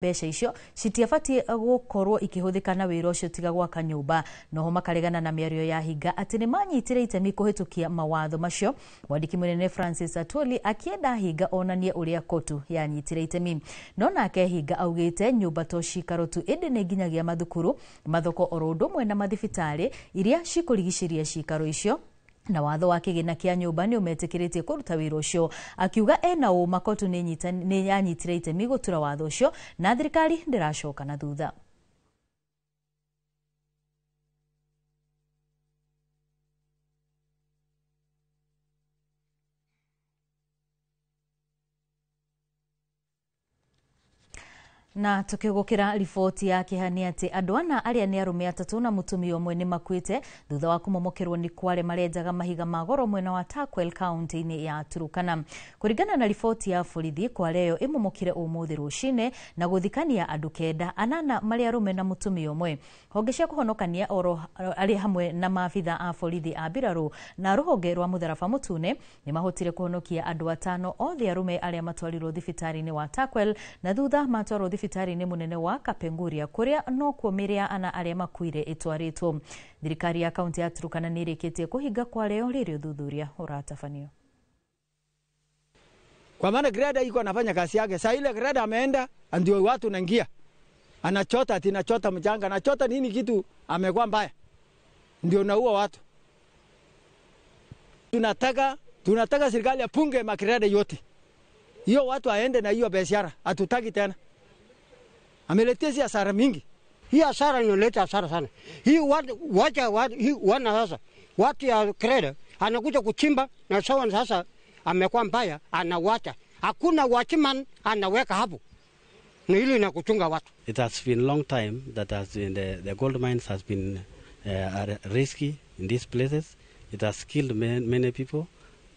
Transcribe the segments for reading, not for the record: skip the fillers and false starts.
Besha icio citiabatie gukorwo ikihuthika na wira ucio tiga gwaka nyumba noho makaregana na mĩario ya hinga ati nimanyitire itemi kuhitukia mawatho macio. Mwandiki munene Francis Atwoli akienda hinga onanie uria kotu yanyitire itemi no nake hinga augite nyumba to cikaro tu indi ni nginyagia mathukuru mathoko orondo mwe na mathibitari iria cikurigishiria cikaro icio na watho wa kigina kia nyumba ni umetikiritie kuruta wira ucio akiuga ena makotu ni yanyitire itemi gutura watho ucio na thirikari ndiracoka na thutha. Na tukigukira ripoti ya kihani ati andu ana aria ni arume atatu na mutumia umwe ni makwite thutha wa kumomokerwo ni kware marenjaga mahiga magoro mwena wa Takwel county-ini ya Turukana. Kuringana na ripoti ya borithi kware yo imomokire umuthi rucine na guthikania andu kenda anana mari arume na mutumia umwe. Honge cia kuhonokania oro ari hamwe na maafitha a borithi a Biraru na ruhonge rwa Mutharaba Mutune ni mahotire kuhonokia andu atano othe arume aria matwarirwo thibitari-ini wa Takwel na thutha matwarwo thibitari-ini munene wa Kapenguria kuria no kuomiria ana aria makuire itwaritwo. Thirikari ya kaunti ya Turukana ni irikitie kuhinga kwa leo lirio thuthuria uratafanio. Kwa maana greda iko anafanya kazi yake. Sasa ile greda ameenda ndio watu naingia. Anachota anachota mchanga, anachota nini kitu amekuwa mbaya. Ndio naua watu. Tunataka serikali apunge magreda yote. Hiyo watu aende na hiyo biashara. Hatutaki tena. Ameletea hasara mingi. Hii hasara inaleta hasara sana. Hii wana sasa watu ya kreda anakuja kuchimba na sawa sasa amekuwa mbaya anawacha. Hakuna watchman anaweka hapo. Na hili inakuchunga watu. It has been long time that the gold mines has been risky in these places. It has killed many people,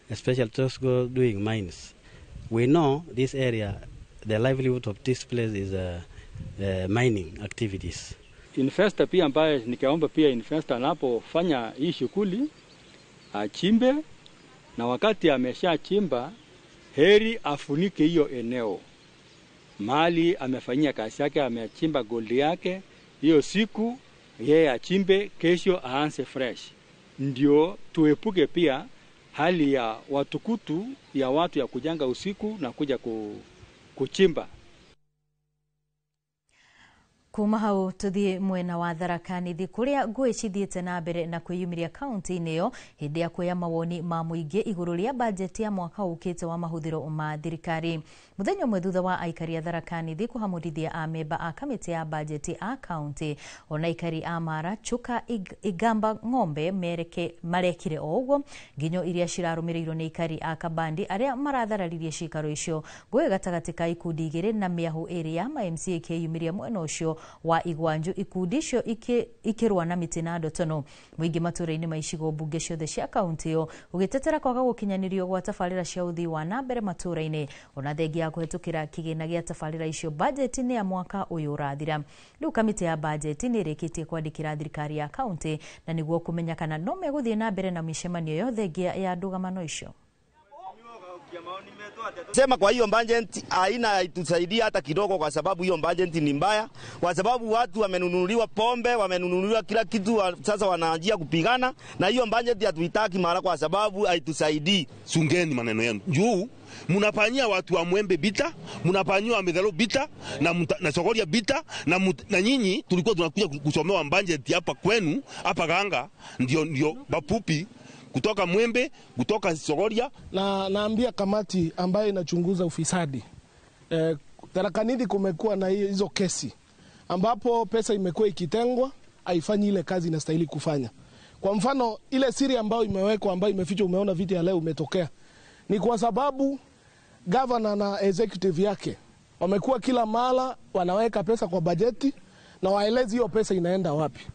especially those who doing mines. We know this area, the livelihood of this place is mining activities. Investor pia ambaye nikaomba pia investor anapofanya hii shughuli achimbe na wakati ameshachimba heri afunike hiyo eneo. Mali amefanyia kazi yake, amechimba gold yake, hiyo siku yeye achimbe, kesho aanze fresh. Ndio tuepuke pia hali ya watukutu ya watu ya kujanga usiku na kuja kuchimba. Kuma hau tuthie mwena wa Tharaka Nithi kuria ngui cithiete na mbere na kwiyumiria kaunti-ini yo hindi ya kuya mawoni ma muingi iguru ria bajeti ya mwaka ukite wa mahuthiro ma thirikari. Muthenya umwe thutha wa aikari a Tharaka Nithi kuhamurithia amemba a kamiti ya bajeti a kaunti ona aikari a Mara, Chuka, Igamba, Ng'ombe marekire o uguo nginyo iria cirarumirirwo ni aikari a Kabandi aria marathararirie cikaro icio. Ngui gatagati ka ikundi igiri na miahu iri ya MCA kiyumiria mwena ucio wa Igwanju, ikundi icio ikirwa na miti na ndotono. Muingi matura-ini ma icigo mbunge ciothe cia kaunti yo ugitetera kwaga gukinyanirio gwa tabarira cia uthii wa na mbere matura-ini ona thengi ya kuhetukira kigina gia tabarira icio bajeti-ini ya mwaka uyu urathira. Riu kamiti ya bajeti ni irikitie kwandikira thirikari ya kaunti na niguo kumenya kana no meguthie na mbere na micemanio yothe ngia ya ndugamano icio. Sema kwa hiyo budget haina itusaidia hata kidogo kwa sababu hiyo budget ni mbaya, kwa sababu watu wamenunuliwa pombe, wamenunuliwa kila kitu, sasa wanaanjia kupigana na hiyo budget hatuitaki mara kwa sababu haitusaidii. Sungeni maneno yenu. Juu mnafanyia watu wa Mwembe bita, mnafanyia wa Migalo bita na Sogoria bita na nyinyi tulikuwa tunakuja kusomewa budget hapa kwenu hapa Ganga ndio bapupi kutoka Mwembe, kutoka Sogoria. Na naambia kamati ambayo inachunguza ufisadi. Tharaka Nithi kumekuwa na hizo kesi ambapo pesa imekuwa ikitengwa, haifanyi ile kazi inastahili kufanya. Kwa mfano ile siri ambayo imewekwa ambayo imefichwa, umeona video ya leo umetokea, ni kwa sababu governor na executive yake wamekuwa kila mara wanaweka pesa kwa bajeti na waelezi hiyo pesa inaenda wapi.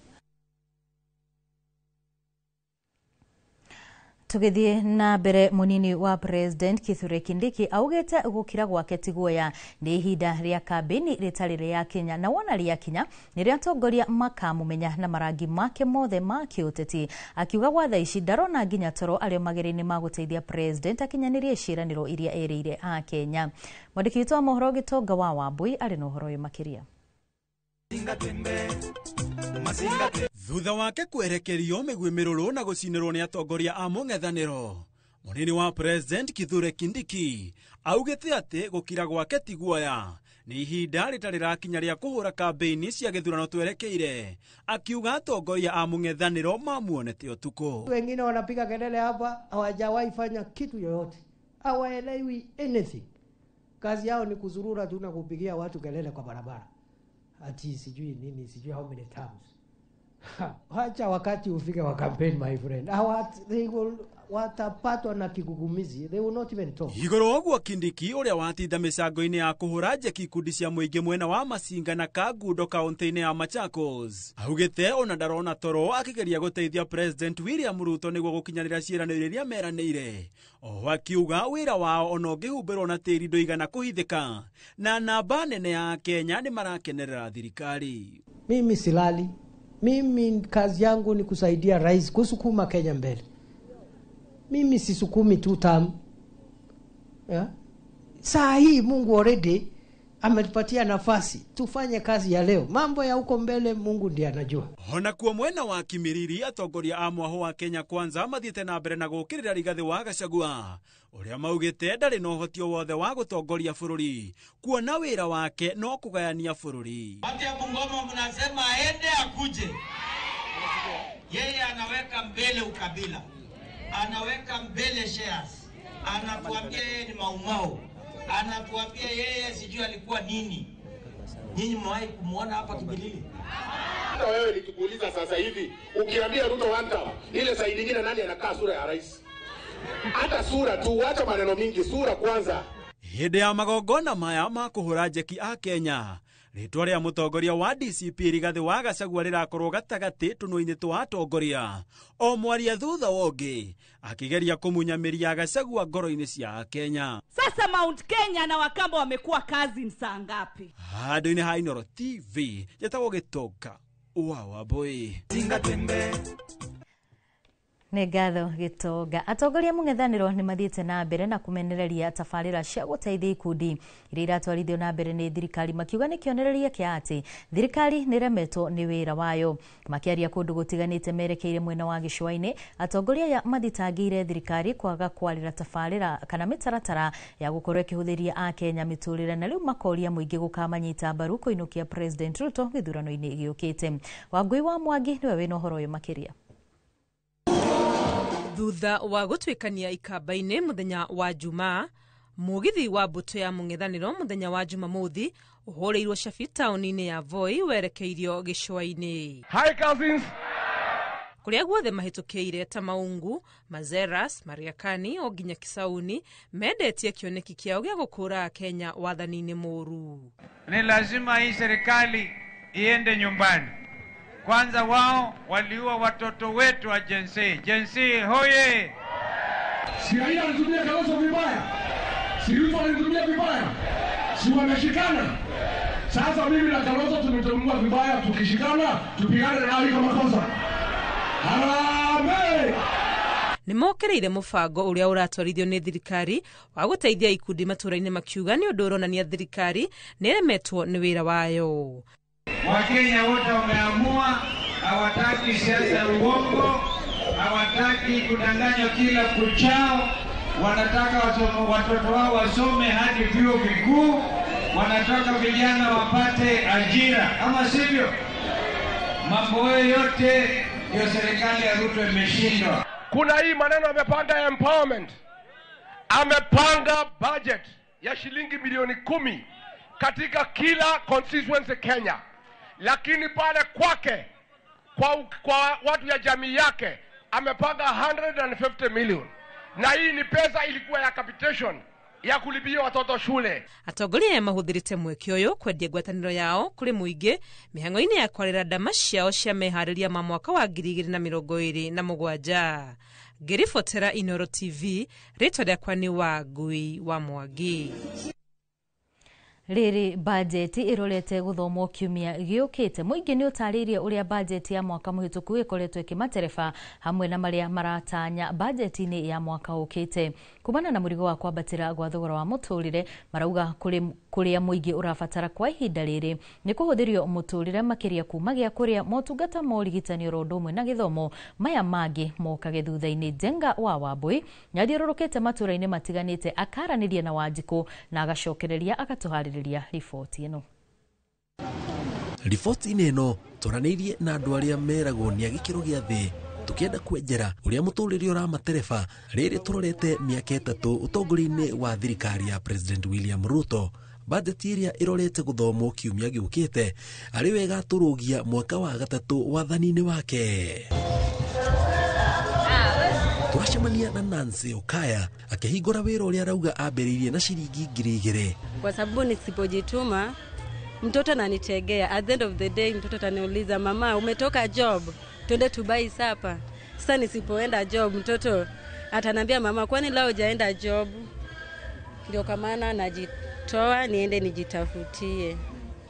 Tugithie na mbere munini wa President Kithure Kindiki augete gukira gwake tiguoya ni ihinda ria kambeni ritari ya Kenya na wona ria Kenya ni ria atongoria makamumenya na marangi make mothe ma kiuteti akiuga gwatha ici ndarona nginya toro ario magereni maguteithia President akinyanirie ciraniro iria ereire a Kenya. Mwandiki witũ wa mohoro Gitonga wa Wambui ari no horo makiria. Thutha wake kwerekerio migwimiruru na gucinirwo ni atongoria a mung'ethaniro, munini wa President Kithure Kindiki augite ati gukira gwake tiguoya ni ihinda ritari rakinya ria kuhura kampeni cia githurano twerekeire, akiuga atongoria a mung'ethaniro mamuonete utuko. Wengine wanapiga kelele hapa hawajawahi fanya kitu yoyote, hawaelewi anything. Kazi yao ni kuzurura tu na kupigia watu kelele kwa barabara. Ati sijui nini, sijui how many times. Hacha wakati ufike wa campaign, my friend. They will watapatwa na kigugumizi. They will not even talk. Igoro ogwo Kindiki uria watinda micango-ini ya kuhura njeki ikundi cia muingi mwena wa Masinga na Kagundo kaunti-ini ya Machakos augite ona ndarona toro akigeria guteithia President William Ruto niguo gukinyanira ciraniro iria meranire. O akiuga wira wao ona ungihumbirwo na tiri ndoigana kuhithika na namba nene ya Kenya ni marakenerera thirikari. Mimi silali. Mimi kazi yangu ni kusaidia rais kusukuma Kenya mbele. Mimi sisukumi tu term. Yeah? Saa hii Mungu already ametupatia nafasi tufanye kazi ya leo. Mambo ya huko mbele Mungu ndiye anajua. Ona kuo mwena wa Kimiriri atongoria a mwaho wa Kenya Kwanza mathiete na mbere na gukirira Rigathi wa Gachagua uria maugite ndari no hotio wothe wa gutongoria bururi kuona wira wake no kugayania bururi. Watu ya Bungoma mnasema aende akuje. Yeye anaweka mbele ukabila, anaweka mbele shares, anatuambia yeye ni maumau, anatuambia yeye sijui alikuwa nini. Nyinyi mwahi kumuona hapa Kibilili? Hata wewe nikikuuliza sasa hivi, ukiambia Ruto wanta, ile side nyingine nani anakaa sura ya rais? Hata sura tu, acha maneno mingi, sura kwanza. Hinde ya magongona maya ma kuhura njeki a Kenya, ritwa ria mutongoria wa DCP Rigathi wa Gachagua rirakorwo gatagati tunui-ini twa atongoria, o mwaria thutha wongi akigeria kumunyamiria Gachagua ngoro-ini cia Kenya. Sasa Mount Kenya na Wakamba wamekuwa kazi saa ngapi? Handu-ini ha Inooro TV jetagwo Gitonga wa Wambui. Negatho Gitonga. Atongoria mung'ethaniro ni mathiete na mbere na kumenereria tabarira cia guteithia ikundi iria iratwarithio na mbere ni thirikari makiuga ni kionereria kia ati thirikari ni remetwo ni wira wayo. Makiaria kundu gutiganite merekeire mwena wa gicua-ini, atongoria ya mathitangire thirikari kwaga kwarira tabarira kana mitaratara ya gukorwo ikihuthiria a Kenya miturire, na riu makoria muingi gukamanyita mbaru kuinukia President Ruto githurano-ini giukite. Wangui wa Mwangi niwe wina uhoro uyu makiria. Thutha wa gutwikania ikamba-ini muthenya wa Jumaa, mugithi wa mbuto ya mung'ethaniro muthenya wa Jumamothi uhoreirwo Shafi town-ini ya Voi werekeirio gicua-ini. Hi cousins. Kuria guothe mahitukiire ta Maungu, Mazeras, Mariakani o nginya Kisauni mendetie kioneki kiao gia gukura Kenya wathani-ini muru. Ni lazima hii serikali iende nyumbani. Kwanza wao waliua watoto wetu wa Gen Z. Gen Z hoye! Si raia walitumia Kalonzo vibaya? Si Ruto walitumia vibaya? Si wameshikana? Sasa mimi na Kalonzo tumetumia vibaya, tukishikana tupigane nao iko makosa. Harambee! Nimokereire mubango uria uratwarithio ni thirikari wa guteithia ikundi matura-ini makiuga ni undu uronania thirikari ni remetwo ni wira wayo. Wakenya wote wameamua, hawataki siasa ya uongo, hawataki kudanganywa kila kuchao, wanataka watoto wao wasome hadi vyuo vikuu, wanataka vijana wapate ajira, ama sivyo? Mambo yote ndio serikali ya Ruto imeshindwa. Kuna hii maneno amepanga empowerment, amepanga budget ya shilingi milioni 10 katika kila constituency Kenya. Lakini pale kwake kwa watu ya jamii yake amepanga 150 million, na hii ni pesa ilikuwa ya capitation ya kulipia watoto shule. Atongoria ya mahuthirite mweke uyu kwendia ngwataniro yao kuri muingi mihango-ini ya kwarira ndama ciao cia mehariria ma mwaka wa 2027. ngiribotera Inooro TV, ritwa rĩakwa nĩ Wangui wa Mwangi. Riri bajeti irorete guthomwo kiumia giukite. Muingi ni utaririe uria bajeti ya mwaka muhituku ikoretwo ikimatereba hamwe na maria maratanya bajeti-ini ya mwaka ukite. Kumana na murigo wa kwambatira gwa thogora wa muturire, marauga kuria muingi urabatara kwa ihinda riri ni kuhuthirio muturire makiria kuma gia kuria motungata ma urigitani rondomwe na githomo maya mangi mokage thutha-ini. Jenga wa Wambui nyathiururukite matura-ini matiganite akaraniria na Wanjiku na agacokereria agatuhaririria riboti ino. Riboti-ini ino turaneirie na andu aria meragwo ni agikiro gia thi tukienda kwenjera uria muturire uramatereba. Riri turorete miaka 3 utongori-ini wa thirikari ya President William Ruto. Bajeti iria irorete guthomwo kiumia giukite ari wega turugia mwaka wa 3 wathani-ini wake. Turacemania na Nancy Okaya akihingura wira uria arauga ambiririe na shilingi 2,000. Kwa sababu nisipojituma mtoto ananitegea. At the end of the day mtoto ataniuliza, mama umetoka job, twende tubai sapa. Sasa nisipoenda job mtoto atanambia, mama kwani leo hujaenda job? Ndio kama najitoa niende nijitafutie.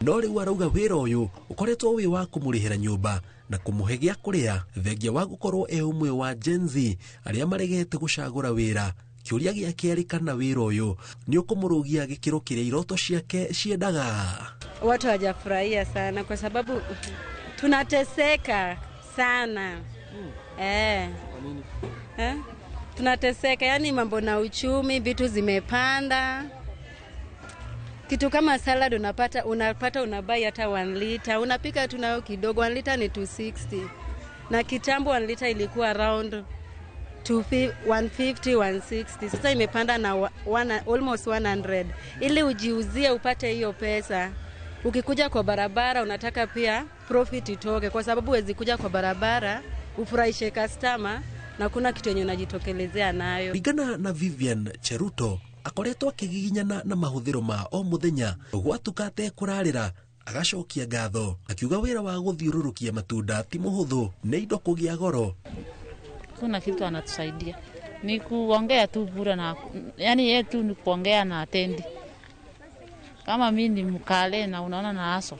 Nori warauga wira uyu ukoretwo wi wa kumurihira nyumba na kumuhe gia kuria thengia wa gukorwo umwe wa Gen Z aria maregete gucagura wira. Kiuria giake arikana wira uyu ni ukumurugia gikiro kiria iroto ciake ciendaga. Watu hawajafurahia sana kwa sababu tunateseka sana. Tunateseka, yani mambo na uchumi, vitu zimepanda. Kitu kama salad unapata unabai hata 1 liter, unapika tu nayo kidogo. 1 liter ni 260. Na kitambo 1 liter ilikuwa around 150 160. Sasa imepanda na almost 100. Ili ujiuzie upate hiyo pesa. Ukikuja kwa barabara unataka pia profit itoke, kwa sababu huwezi kuja kwa barabara ufurahishe customer na kuna kitu yenye unajitokelezea nayo. Bigana na Vivian Cheruto akoretwo akigiginyana na mahuthiro ma o muthenya gwatukate kurarira agacokia ngatho akiuga wira wa guthiururukia matunda ti muhuthu ni indo kugia goro. Kuna kitu anatusaidia ni kuongea tu bure, na yani yetu ni kuongea na atendi. Kama mimi ni mkale na unaona na aso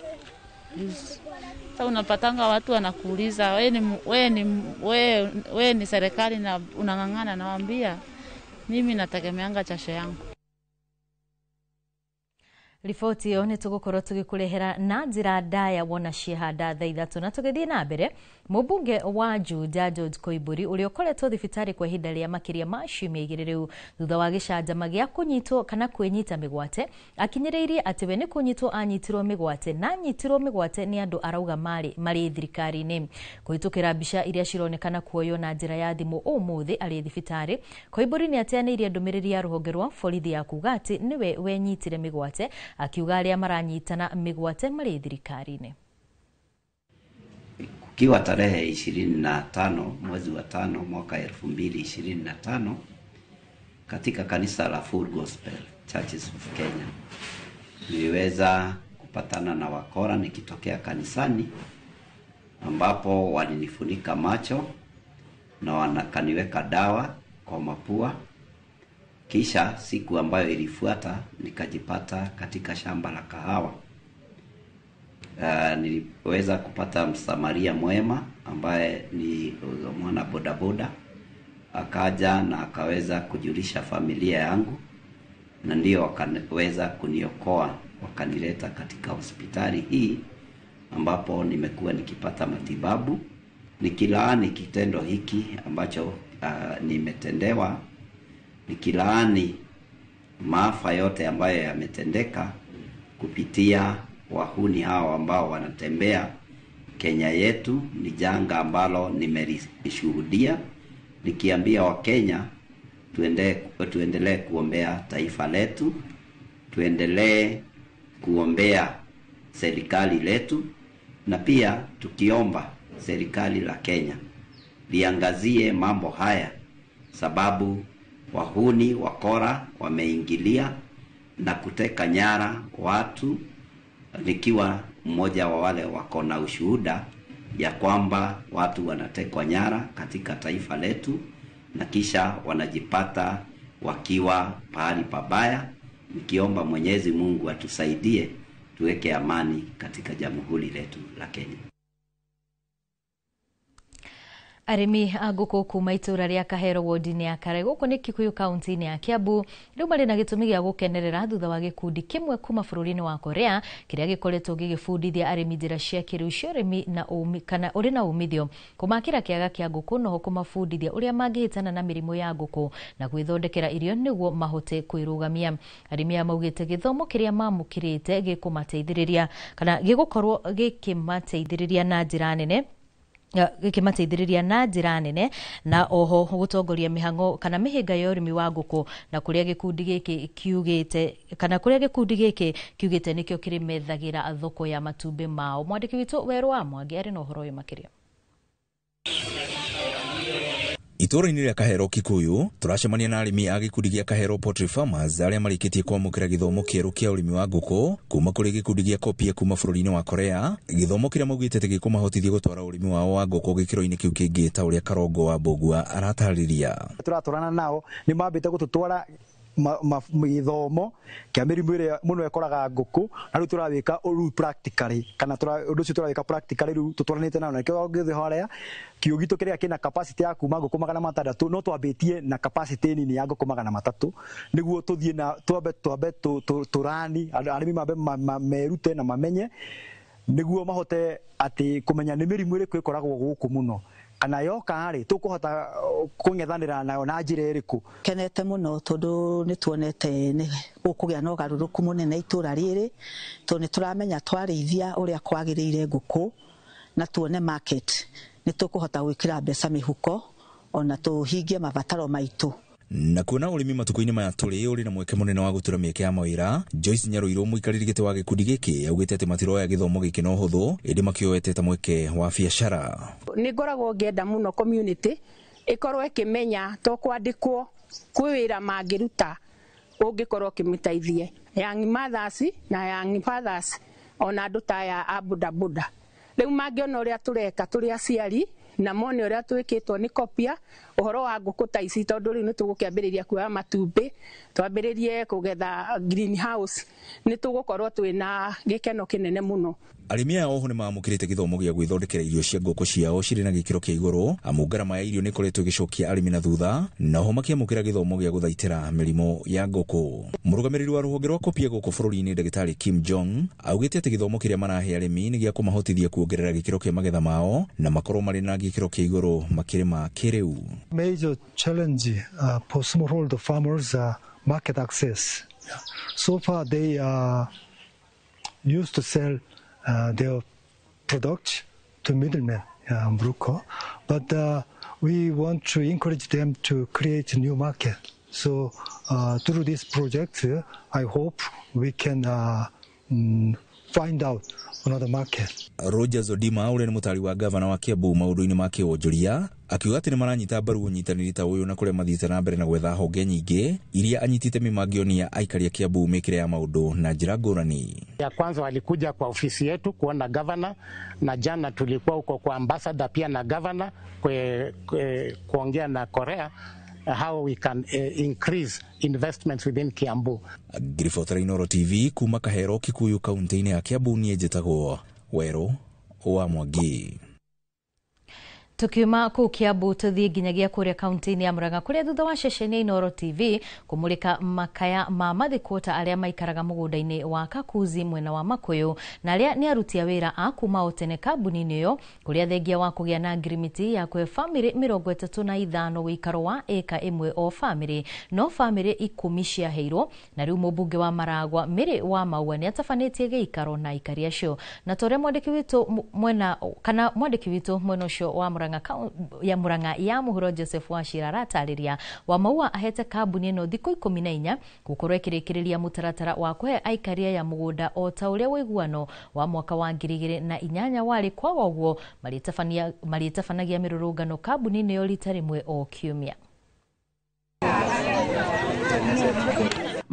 sasa unapatanga watu wanakuuliza wewe ni serikali na unangangana, nawaambia mimi nategemeanga jasho yangu. Riboti yo ni tugukorwo tugikurehera na njira ndaya wona ciehanda thaa 3 na tugithie na mbere. Mubunge wa Juja George Koimburi uria ukoretwo thibitari kwa ihinda ria makiria ma ciumia 2 riu thutha wa gicanjama gia kunyitwo kana kwinyita migwate, akinyiriirie ati we ni kunyitwo anyitirwo migwate na nyitirwo migwate ni andu arauga mari thirikari-ini. Kuhitukira mbica iria cironekana kuoyo na njira ya thimu umuthi ari thibitari, Koimburi ni ateaneirie ndumiriri ya ruhonge rwa borithi ya kuga ati niwe wenyitire migwate, akiuga aria maranyitana migwate mari thirikari-ini. Kiwa tarehe 25 mwezi wa 5 mwaka 2025 katika kanisa la Full Gospel Churches of Kenya niliweza kupatana na wakora nikitokea kanisani, ambapo walinifunika macho na wanakaniweka dawa kwa mapua. Kisha siku ambayo ilifuata nikajipata katika shamba la kahawa. Niliweza kupata msamaria mwema ambaye ni mwana bodaboda, akaja na akaweza kujulisha familia yangu, na ndio wakaweza kuniokoa, wakanileta katika hospitali hii ambapo nimekuwa nikipata matibabu. Nikilaani kitendo hiki ambacho nimetendewa, nikilaani maafa yote ambayo yametendeka kupitia wahuni hao ambao wanatembea Kenya yetu. Ni janga ambalo nimelishuhudia, nikiambia Wakenya tuendelee kuombea taifa letu, tuendelee kuombea serikali letu, na pia tukiomba serikali la Kenya liangazie mambo haya, sababu wahuni wakora wameingilia na kuteka nyara watu, nikiwa mmoja wa wale wako na ushuhuda ya kwamba watu wanatekwa nyara katika taifa letu na kisha wanajipata wakiwa pahali pabaya. Nikiomba Mwenyezi Mungu atusaidie tuweke amani katika jamhuri letu la Kenya. Arimi aguko kuma itura ria Kahero ward-ini ya Kare guko ni Kikuyu county-ini ya Kiambu riu mari na gitumi gia gukenerera thutha wa gikundi kimwe kuma bururi-ini wa Korea kiria gikoretwo gigibundithia arimi njira cia kiriu cia arimi na kana uri na umithio kumakira kiaga kia nguku no kumabundithia uria mangihitana na mirimu ya nguku na gwithondekera irio niguo mahote kwirugamia. Arimi amaugite githomo kiria mamukirite gikumateithiriria kana gigukorwo gikimateithiriria na njira nene gikimateithiriria na njira nene na oho gutongoria mihango kana mihinga ya urimi wa nguku na kuria gikundi giki kiugite kana kuria gikundi giki kiugite nikio kirimethagira thoko ya matumbi mao. Mwandiki witu Weru wa Mwangi ari no horo uyu makiria. Itura-ini ria Kahero Kikuyu turacemania na arimi a gikundi gia Kahero Poultry Farmers aria marikitie kwamukira githomo kieru kia urimi wa nguku kuma kuri gikundi gia Kopia kuma bururi-ini wa Korea. Githomo kiria maugite te gikumahotithia gutwara urimi wao wa nguku gikiro-ini kiu kingi ta uria Karongo wa Mbogua aratariria. Turaturana nao ni mambite gututwara githomo kia mirimu iria muno ekoraga nguku na riu turawika uru practically kana undu ucio turawika practically riu tutwaranite nao na kio githe haria kiugito kiria kina capacity ya kuma nguku magana matandatu no twambitie na capacity nini ya nguku magana matatu niguo tuthie na twambe turani arimi mambe merute na mamenye niguo mahote ati kumenya ni mirimu iriku ikoragwo guku muno kana yoka ari tukuhota kungethanira nayo na njira iriku. Kenete muno tondu ni tuonete ni gukugia no garuruku munene itura riri to ni turamenya twarithia uria kwagirire nguku na tuone market ni tukuhota gwikira mbeca mihuko ona tuhingie mabataro maitu. Na kuona urimi matuko-ini maya turi uri na mweke munene wa gutura mieke ya mawira. Joyce Nyaruiro muikariri gite wa gikundi giki augite ati matiroya githomo giki no huthu indi makioete ta mweke wa biashara. Ni ngoragwo ngenda muno community ikorwo ikimenya to kwandikwo kwira mangiruta ungikorwo kimiteithie young mothers na young fathers ona andu ta ya abudabuda riu mangiona uria tureka turi aciari na mone uria twikitwo ni Kopia uhoro wa nguku ta ici tondu riu ni tugukiambiriria kuoya matumbi twambiririe kugetha greenhouse ni tugukorwo twina gikeno kinene muno. Arimi aya oho ni maamukirite githomo gia gwithondekera irio cia nguku ciao ciri na gikiro kia iguru amu ngarama ya irio ni koretwo gicokia arimi na thutha na ho makiamukira githomo gia guthaitira mirimo ya nguku. Murugamiriri wa ruhonge rwa Kopia guku bururi-ini Ndagitari Kim Jong augite ati githomo kiria marahe arimi ni gia kumahotithia kuongerera gikiro kia magetha mao na makorwo mari na gikiro kia iguru makirima kiriu. Major challenge for smallholder farmers market access. So far they used to sell their products to middlemen, broker, but we want to encourage them to create a new market. So through this project, I hope we can find out another market. Rogers Odima ule ni mutari wa gavana wa Kiambu maundu-ini ma kiwonjoria akiuga ati ni maranyita mbaru unyitaniri ta uyu na kuria mathiite na mbere na gwetha honge nyingi iria anyitite mimangionia aikari a Kiambu mikire ya maundu na njira ngurani. Ya kwanza walikuja kwa ofisi yetu kuona governor na jana tulikuwa huko kwa ambassador pia na governor kuongea na Korea how we can increase investments within Kiambu. Grifotra Inoro TV kuma Kahero Kikuyu kaunti-ini ya Kiambu nie njitagwo Weru wa Mwangi. Tukiuma ku Kiambu tuthie nginyagia kuria kaunti-ini ya Murang'a kuria thutha wa ceceni Inoro TV kumulika makaya ma mathikota aria maikaraga mugunda-ini wa Kakuzi mwena wa Makuyu na aria ni aruti a wira a kuma otene kambuni-ini iyo kuria thengia wa kugia na ngirimiti ya kwe family 35 wikaro wa eka imwe o family no family 10 ciaheirwo na riu mubunge wa Maragwa Miri wa Maua ni atafanitie giikaro na ikari acio na tore mwandiki witu mwena kana mwandiki witu mwena ucio wa Murang'a ya muhuro Joseph Wachira ratariria wa Maua ahete kambuni ino thikũ 14 gukorwo ikirikiriria mutaratara wa kuhe aikaria ya mugunda o ta uria wiguano wa mwaka wa 2008 wari kwa woguo maritafanagia mirurungano kambuni ino rita rimwe o kiumia.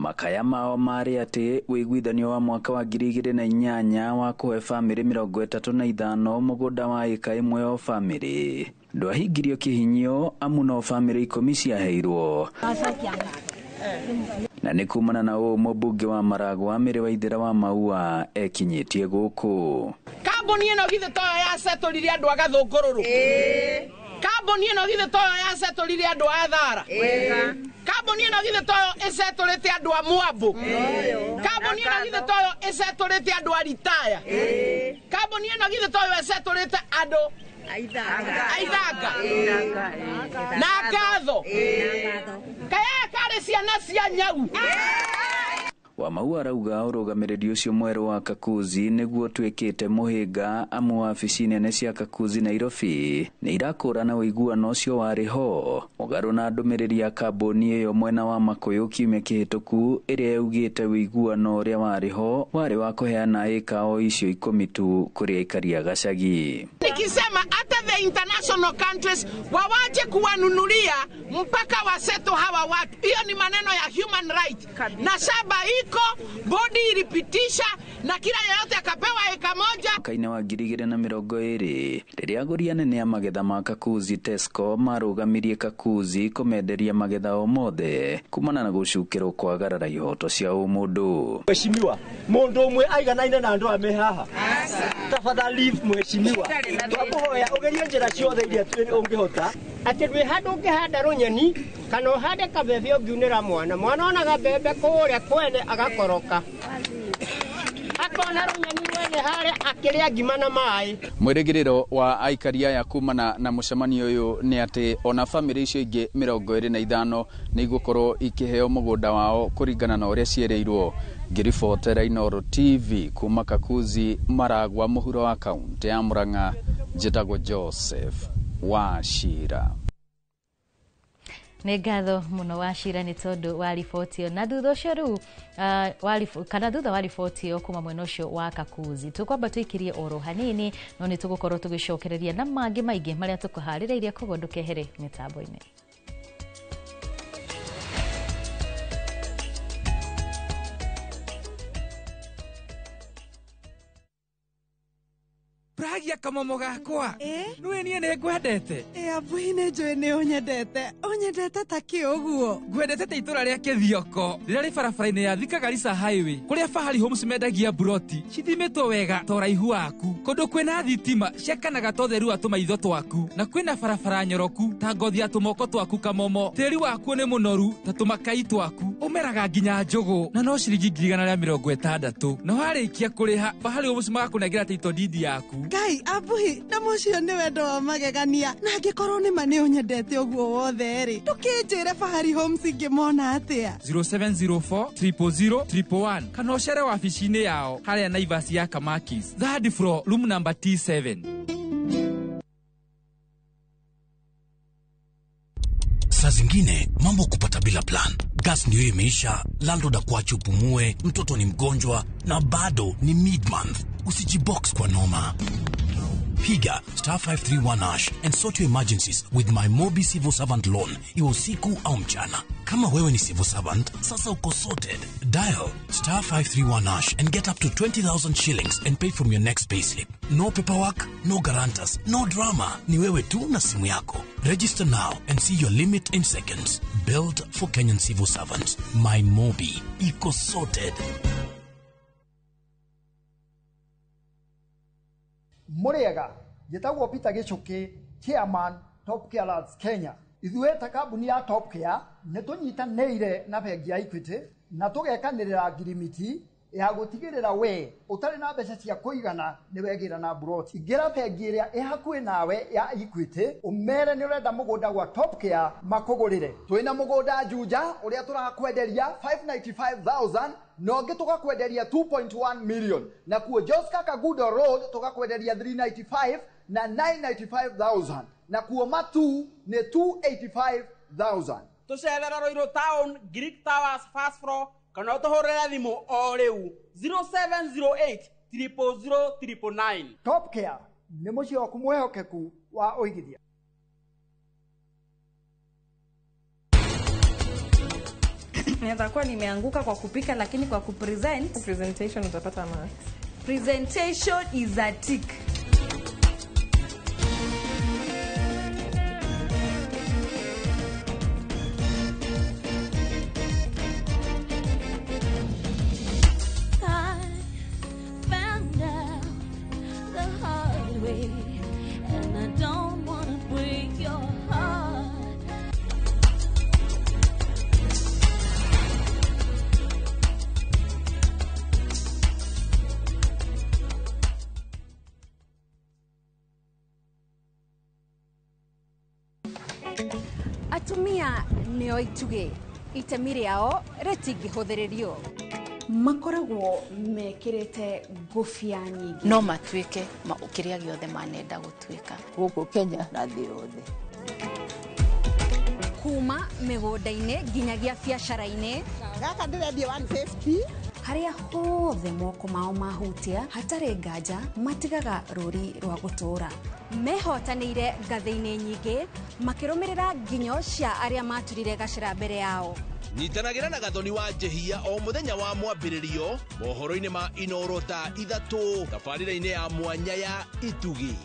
makaya mao marĩ atĩ wĩiguithanio wa mwaka wa 2008 wa kũhe bamĩrĩ 35 mũgũnda wa ĩka ĩmwe o bamĩrĩ ndwahingirio kĩhinyio amu no bamĩrĩ 10 ciaheirwo. Na nĩ kumana na ũũ mũmbunge wa Maragwa Mĩrĩ Waithĩra wa Maua ekinyĩtie gũkũ. Kambuni ĩno githĩ toyo yasetũrire andũ a Gathũngũrũrũ. Kambuni ĩno githĩ toyo yasetũrire andũ a Thara. Kambuni ĩno githĩ toyo ĩsetũrĩte andũ a Mwambu. Kambuni ĩno githĩ toyo ĩsetũrĩte andũ a Ritaya. Kambuni ĩno githĩ toyo ĩsetũrĩte andũ Aithanga na Ngatho kaya kare ciana cia Nyau. Wamau arauga ũrũgamĩrĩri ũcio mwerũ wa Kakuzi nĩguo twĩkĩte mũhĩnga amu wabici nene cia Kakuzi Nairobi nĩ irakũrana ũiguano ũcio warĩ ho mũgarũ na ndũmĩrĩri ya kambuni ĩyo mwena wa Makuyu kiumia kĩhĩtũku ĩrĩa yaugĩte ũiguano ũrĩa warĩ ho warĩ wa kũheana ĩka o icio 10 tu kũrĩ aikari a gacagi. Nikisema hata the international countries wawache kuwanunulia mpaka waseto hawa watu. Hiyo ni maneno ya human right. Na shaba iko bodi ilipitisha na kila yeyote akapewa eka moja. Kaina wa 2020 rĩrĩa agũri anene a magetha ma Kakuzi Tesco marũgamirie Kakuzi kũmenderia magetha o mothe kumana na gũcukĩrwo kwagarara ihoto cia ũmũndũ. Mheshimiwa, mũndũ ũmwe aiganaine na andũ ame haha. Tafadhali mheshimiwa, twakuhoya ugerie njĩra ciothe iria ũngĩhota atĩ ndwĩ handũ ũngĩhanda rũnyeni kana ũhande kabebe ũngiunĩra mwana onaga mbembe kũrĩa kwene agakoroka akona rũnyeni wene harĩa akĩrĩa ngima na maĩ. Mwĩrĩgĩrĩro wa aikari aya kumana na mũcemanio ũyũ nĩ atĩ ona bamĩrĩ icio ingĩ 25 nĩ igũkorwo ikĩheo mũgũnda wao kũringana na ũrĩa cierĩirwo. Ngĩribotera Inooro TV kuma Kakuzi Maragwa mũhuro wa kaunti ya Murang'a, njĩtagwo Joseph Wachira. Nĩ ngatho mũno Wachira nĩ tondũ wa riboti ĩyo. Na thutha ũcio rĩu kana thutha wa riboti ĩyo kuma mwena ũcio wa Kakuzi tũkwamba tũikirie oro hanini no nĩ tũgũkorwo tũgĩcokereria na mangĩ maingĩ marĩa tũkũharĩrĩirie koguo ndũkehere mĩtambo-inĩ. Pragia kamomo gakwa. Nũĩ niĩ nĩ ngwendete. Abuhi nĩ njũĩ nĩ ũnyendete. Ũnyendete ta kĩũguo. Ngwendete ta itũra rĩa Kĩthioko rĩrĩa rĩ barabara-inĩ ya Thika Garissa Highway kũrĩa Fahari Homes mendagia buroti cithimĩtwo wega ta ũraihu waku, kũndũ kwĩna thitima ciakanaga ta ũtheru wa tũmaitho twaku, na kwĩna barabara nyoroku ta ngothi ya tũmoko twaku kamomo. Tĩri waku nĩ mũnoru ta tũmakai twaku, ũmeraga nginya njũgũ na no ciringi 160. Na warĩkia kũrĩha Fahari Homes magakũnengera title deed yaku. Ngai abuhi na mũcio nĩ wendo wa magegania na angĩkorwo nĩ ma nĩ ũnyendete ũguo wothe rĩ ndũkĩnjĩre Fahari Homes ingĩmona atĩa. 0704 000 111 kana ũcere wabici-inĩ yao harĩa Naivas ya Kamakis, third floor, room number T7. Saa zingine mambo kupata bila plan. Gas ndio imeisha, landlord akuache upumue, mtoto ni mgonjwa na bado ni mid-month. Usijibox kwa noma. Piga *531# and sort your emergencies with my Mobi Civil Servant Loan. Iwe usiku au mchana. Kama wewe ni civil servant, sasa uko sorted. Dial *531# and get up to 20,000 shillings and pay from your next payslip. No paperwork, no guarantors, no drama. Ni wewe tu na simu yako. Register now and see your limit in seconds. Built for Kenyan civil servants. My Mobi. Iko sorted. Muriega, njĩtagwo Peter Gĩchũkĩ, Chairman Top Care Labs Kenya. Ithuĩ ta kambuni ya Top Care nĩ tũnyitanĩire na bengi ya Equity na tũgekanĩrĩra ngirimiti ya gũtigĩrĩra we ũtarĩ na mbeca cia kũigana nĩ wegĩra na broti. Ingĩra bengi ĩrĩa ĩ hakuhĩ nawe ya Equity ũmere nĩ ũrenda mũgũnda gwa Top Care makũgũrĩre. Twĩna mũgũnda Juja ũrĩa tũrakwenderia 595,000 na ũngĩ tũgakwenderia 2.1 million, na kuo Joska Kagudo Road tũgakwenderia 395 na 995,000, na kuo Matu nĩ 285,000. Tũcerera Roiro Town, Greek Towers first floor kana ũtũhũrĩre thimũ o rĩu 0708 000 999. Top Care nĩ mũciĩ waku mwĩhokeku wa ũigithia. Naweza kuwa nimeanguka kwa kupika, lakini kwa presentation utapata marks. Presentation is a tick. Atumia nio ituge itemi riao ritingihuthirio makoragwo mekirite ngufia nyingi no matuike kiria giothe manenda gutuika guku Kenya na thĩ yothe kuma migunda-ini nginyagia biacara-ini gaka ndirendia 150 haria hothe moko mao mahutia hatari nganja matigaga ruri rwa gutura mehotanĩire ngathĩ-inĩ nyingĩ makirumirira nginyo cia aria maturire gacira mbere yao Nyitanagĩra na Gathoni wa Njehia o muthenya wa mwambĩrĩrio mohoro-inĩ ma Inooro ta 3 tabarĩra-inĩ ya mwanya ya Itugi.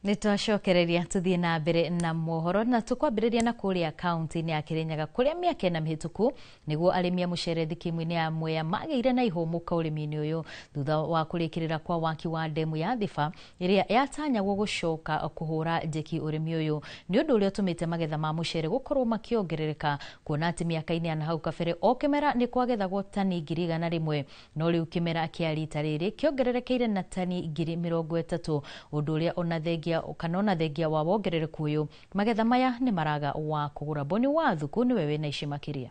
Nitwacokereria tuthie na mbere na mohoro na tukwambĩrĩria na kuria kaunti-inĩ ya Kirinyaga kuria mĩaka na mĩhĩtũku niguo arĩmi a mũcere thikimu-inĩ ya Mwea magĩire na ihũmũka ũrĩmi-inĩ ũyũ thutha wa kũrĩkĩrĩra kwa waki wa ndemu ya Thiba ĩrĩa yatanyagwo gũcoka kũhũra njeki ũrĩmi ũyũ nĩ ũndũ ũrĩa ũtũmĩte magetha ma mũcere gũkorwo makĩongerereka kuona atĩ mĩaka-inĩ ya nahau kabere o kĩmera nĩ kwagethagwo tani 100,000 no rĩu kĩmera kĩa rita rĩrĩ kĩongererekeire na tani 30,000 ũndũ ũrĩa onathengia kanona thengia wa wongerereku uyu magetha maya ni maraga wa kugura Boni wa Thuku ni wewe na ici makiria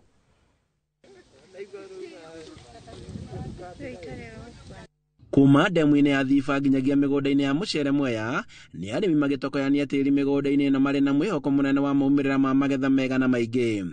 kuma ndemu-inĩ ya Thiba nginyagia mĩgũnda-inĩ ya mũcere Mwea nĩ arĩmi magĩtokoyania tĩri mĩgũnda-inĩ na marĩ na mwĩhoko mũnene wa maumĩrĩra ma magetha mega na maingĩ.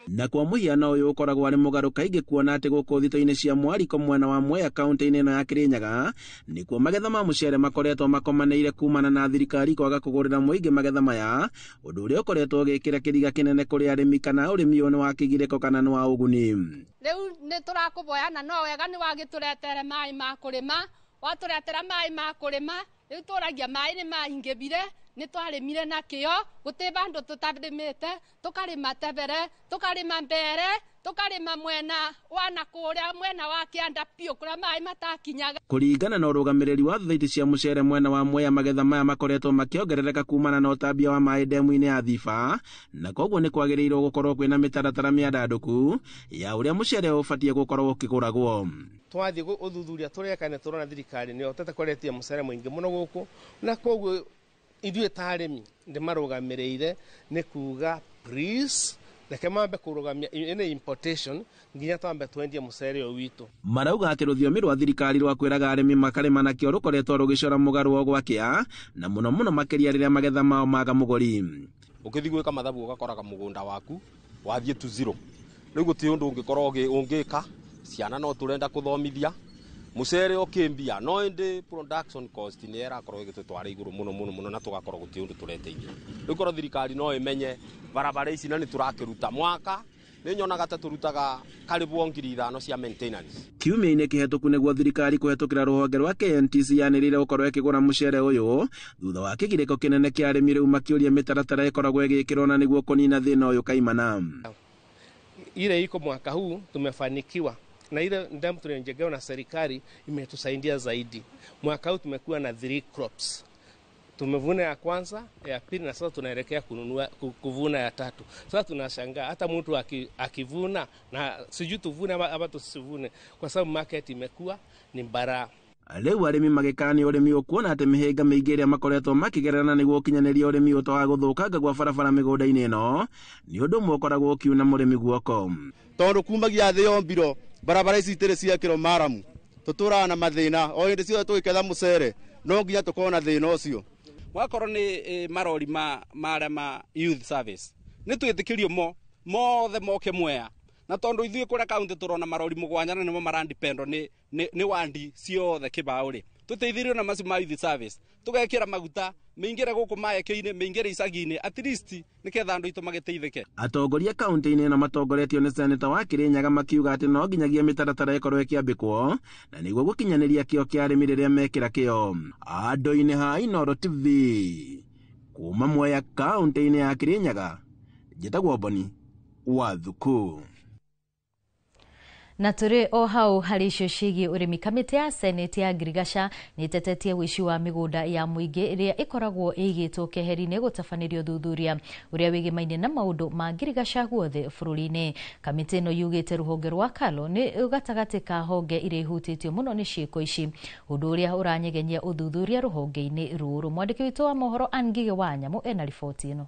Na kwa mũhiano ũyũ ũkoragwo arĩ mũgarũ kaingĩ kuona atĩ gũkũ thito-inĩ cia Mwariko mwena wa Mwea kaunti-inĩ ĩno ya Kirinyaga nĩkuo magetha ma mũcere makoretwo makomanĩire kumana na thirikari kwaga kũgũrĩra mũingĩ magetha maya ũndũ ũrĩa ũkoretwo ũgĩkĩra kĩriga kĩnene kũrĩ arĩmi kana ũrĩmi ũyũ nĩ wa kĩgirĩko kana nĩ wa ũguni. Rĩu nĩ tũrakũboya na no wega nĩ wagĩtũretere maĩ ma kũrĩma watũretera maĩ ma kũrĩma rĩu tũragia maĩ nĩ maingĩbire nĩ twarĩmire na kĩo gũtĩ bandũ tũtarĩmĩte tũkarĩma tebere tũkarĩma mbere tũkarĩma mwena wa nakũrĩa mwena wa kĩanda piũ kũrĩa maĩ matakinyaga. Kũringana na ũrũgamĩrĩri wa thothaitĩ cia mũcere mwena wa Mwea magetha maya makoretwo makĩongerereka kumana na ũtambia wa maĩ ndemu-inĩ ya Thiba na koguo nĩ kwagĩrĩirwo gũkorwo kwĩna mĩtaratara mĩandandũku ya ũrĩa mũcere ũbatiĩ gũkorwo ũkĩgũragwo. Twathiĩ ũthuthuria tũreka nĩ tũrona thirikari nĩ otete kũretia mũcere mũingĩ mũno gũkũ na koguo ithuĩ ta arĩmi ndĩmarũgamĩrĩire nĩ kuga please reke mambe kũrũgamia ĩnĩ importation nginya twambe twendie mũcere ũyũ witũ. Marauga atĩ rũthiomi rwa thirikari rwa kwĩraga arĩmi makarĩma nakĩo rũkoretwo rũgĩcora mũgarũ wa gwakĩa na mũno mũno makĩria rĩrĩa magetha mao maga mũgũri. Ũkĩthiĩ gwĩka mathabu ũgakoraga mũgũnda waku wathiĩ tu zero. Rĩu gũtirĩ ũndũ ũngĩkorwo ũngĩka ciana no tũrenda kũthomithia mũcere ũkĩmbia no indi production cost nĩ ĩrakorwo ĩgĩtũtwara igũrũ mũno na tũgakorwo gũtirĩ ũndũ tũreteithia. Rĩu korwo thirikari no ĩmenye barabara ici na nĩ tũrakĩruta mwaka nĩ nyonaga ta tũrutaga karibu 5,000 cia maintenance. Kiumia-inĩ kĩhetũku nĩguo thirikari kũhetũkĩra rũhonge rwa KNTC yanĩrĩire gũkorwo ĩkĩgũra mũcere ũyũ thutha wa kĩgirĩko kĩnene kĩa arĩmi rĩu makĩũria mĩtaratara ĩkoragwo ĩgĩkĩrwo na nĩguo kũnina thĩna ũyũ kaimana. Ile iko mwaka huu tumefanikiwa na ile ndemu tuliyojengewa na serikali imetusaidia zaidi. Mwaka huu tumekuwa na 3 crops. Tumevuna ya kwanza, ya pili na sasa tunaelekea kuvuna ya tatu. Sasa tunashangaa hata mtu akivuna na sijui tuvune ama tusivune kwa sababu market imekuwa ni bara. Rĩu arĩmi magĩkania ũrĩmi ũkuona atĩ mĩhĩnga mĩingĩ ĩrĩa makoretwo makĩgerera nĩguo ũkinyanĩria ũrĩmi ũto wa gũthũkanga gwa barabara mĩgũnda-inĩ ĩno nĩ ũndũ ũmwe ũkoragwo ũkiuna mũrĩmi guoko. Tondũ kumagia thĩ yombiro barabara ici itirĩ ciakĩrwo maramu tũtũraga na mathĩna o hĩndĩ ciothe tũgĩketha mũcere no nginya tũkorwo na thĩna ũcio. Wakorwo nĩ marori marĩa ma youth service nĩ twĩtĩkĩrio mothe moke Mwea na tondu ithuĩ kũrĩa kaunti tũrona marori mũgwanja na nĩmo marandipendo nĩ wandi ciothe kĩbaũ-rĩ, tũteithĩrĩrio na macio ma youth service tũgekĩra maguta meingĩre gũkũ maekĩ-inĩ meingĩre icagi-inĩ at least nĩketha andũ aitũ magĩteithĩke. Atongoria kaunti-inĩ na matongoretio nĩ seneta wa Kirinyaga makiuga atĩ no nginyagia mĩtaratara ĩkorwo ĩkĩambĩkwo na nĩguo gũkinyanĩria kĩo kĩa arĩmi rĩrĩa mekĩra kĩo. Andũ-inĩ ha Inooro TV kuma Mwea kaunti-inĩ ya Kirinyaga, njĩtagwo Boni wa Thuku. Na tũrĩ o hau harĩ icio ciĩgiĩ ũrĩmi, kamĩtĩ ya Senate ya Girigasha nĩ ĩtetetie ũici wa mĩgũnda ya mũingĩ ĩrĩa ĩkoragwo ĩigĩtwo keheri-inĩ gũtabanĩrio thuthuria ũrĩa wĩgĩmaine na maũndũ ma Girigasha guothe bũrũri-inĩ. Kamĩtĩ ĩno yugĩte rũhonge rwa KALRO nĩ gatagatĩ ka honge iria ihutĩtio mũno nĩ ciĩko ici, ũndũ ũrĩa ũranyeganyia ũthuthuria rũhonge-inĩ rũrũ. Mwandĩki witũ wa mohoro Angige wa Nyamũ ena riboti ĩno.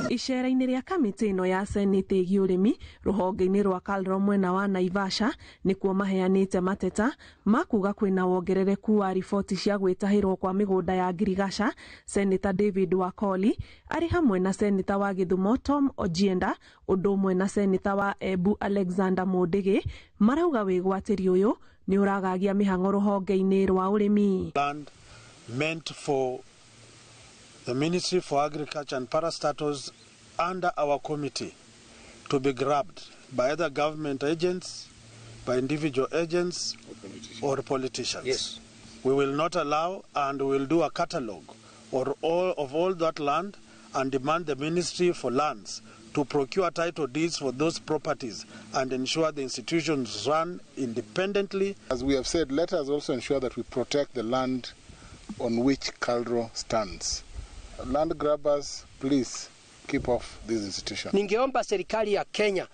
Icera-inĩ rĩa kamĩtĩ ĩno ya Senate ĩgiĩ ũrĩmi rũhonge-inĩ rwa KALRO mwena wa Naivasha nĩkuo maheanĩte mateta makuga kwĩna wongerereku wa riboti cia gwĩtahĩrwo kwa mĩgũnda ya Girigasha. Senator David Wakoli arĩ hamwe na Senator wa Gĩthumo Tom Ojienda ũndũ ũmwe na Senator wa Embu Alexander Mũndĩgĩ marauga wĩgwatĩrio ũyũ nĩ ũragagia mĩhang'o rũhonge-inĩ rwa ũrĩmi. Land meant for the Ministry for Agriculture and Parastatals under our committee to be grabbed by either government agents, by individual agents or politicians. Yes. We will not allow, and we will do a catalogue of all that land and demand the Ministry for Lands to procure title deeds for those properties and ensure the institutions run independently. As we have said, let us also ensure that we protect the land on which KALRO stands. Land grabbers, please keep off this institution. Ningeomba serikali ya Kenya,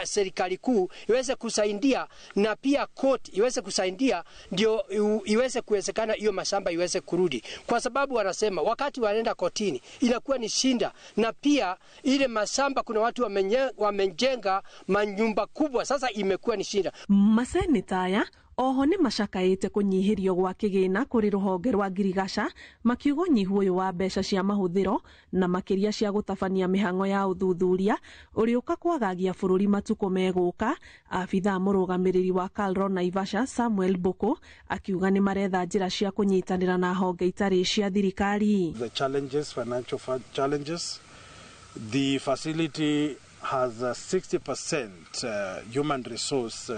serikali kuu iweze kusaidia na pia court iweze kusaidia ndio iweze kuwezekana hiyo mashamba iweze kurudi, kwa sababu wanasema wakati wanaenda kotini inakuwa ni shinda, na pia ile mashamba kuna watu wamejenga manyumba kubwa, sasa imekuwa ni shinda. Maseneta aya oho nĩ macakaĩte kũnyihirio gwa kĩgĩna kũrĩ rũhonge rwa Girigasha, makiuga ũnyihu ũyũ wa mbeca cia mahũthĩro na makĩria cia gũtabania mĩhang'o ya ũthuthuria ũrĩũka kwagagia bũrũri matukũ megũka. Abitha mũrũgamĩrĩri wa KALRO Naivasha Samuel Boko akiuga nĩ maretha njĩra cia kũnyitanĩra na honge itarĩ cia thirikari. The challenges, financial challenges, the facility has a 60% human resource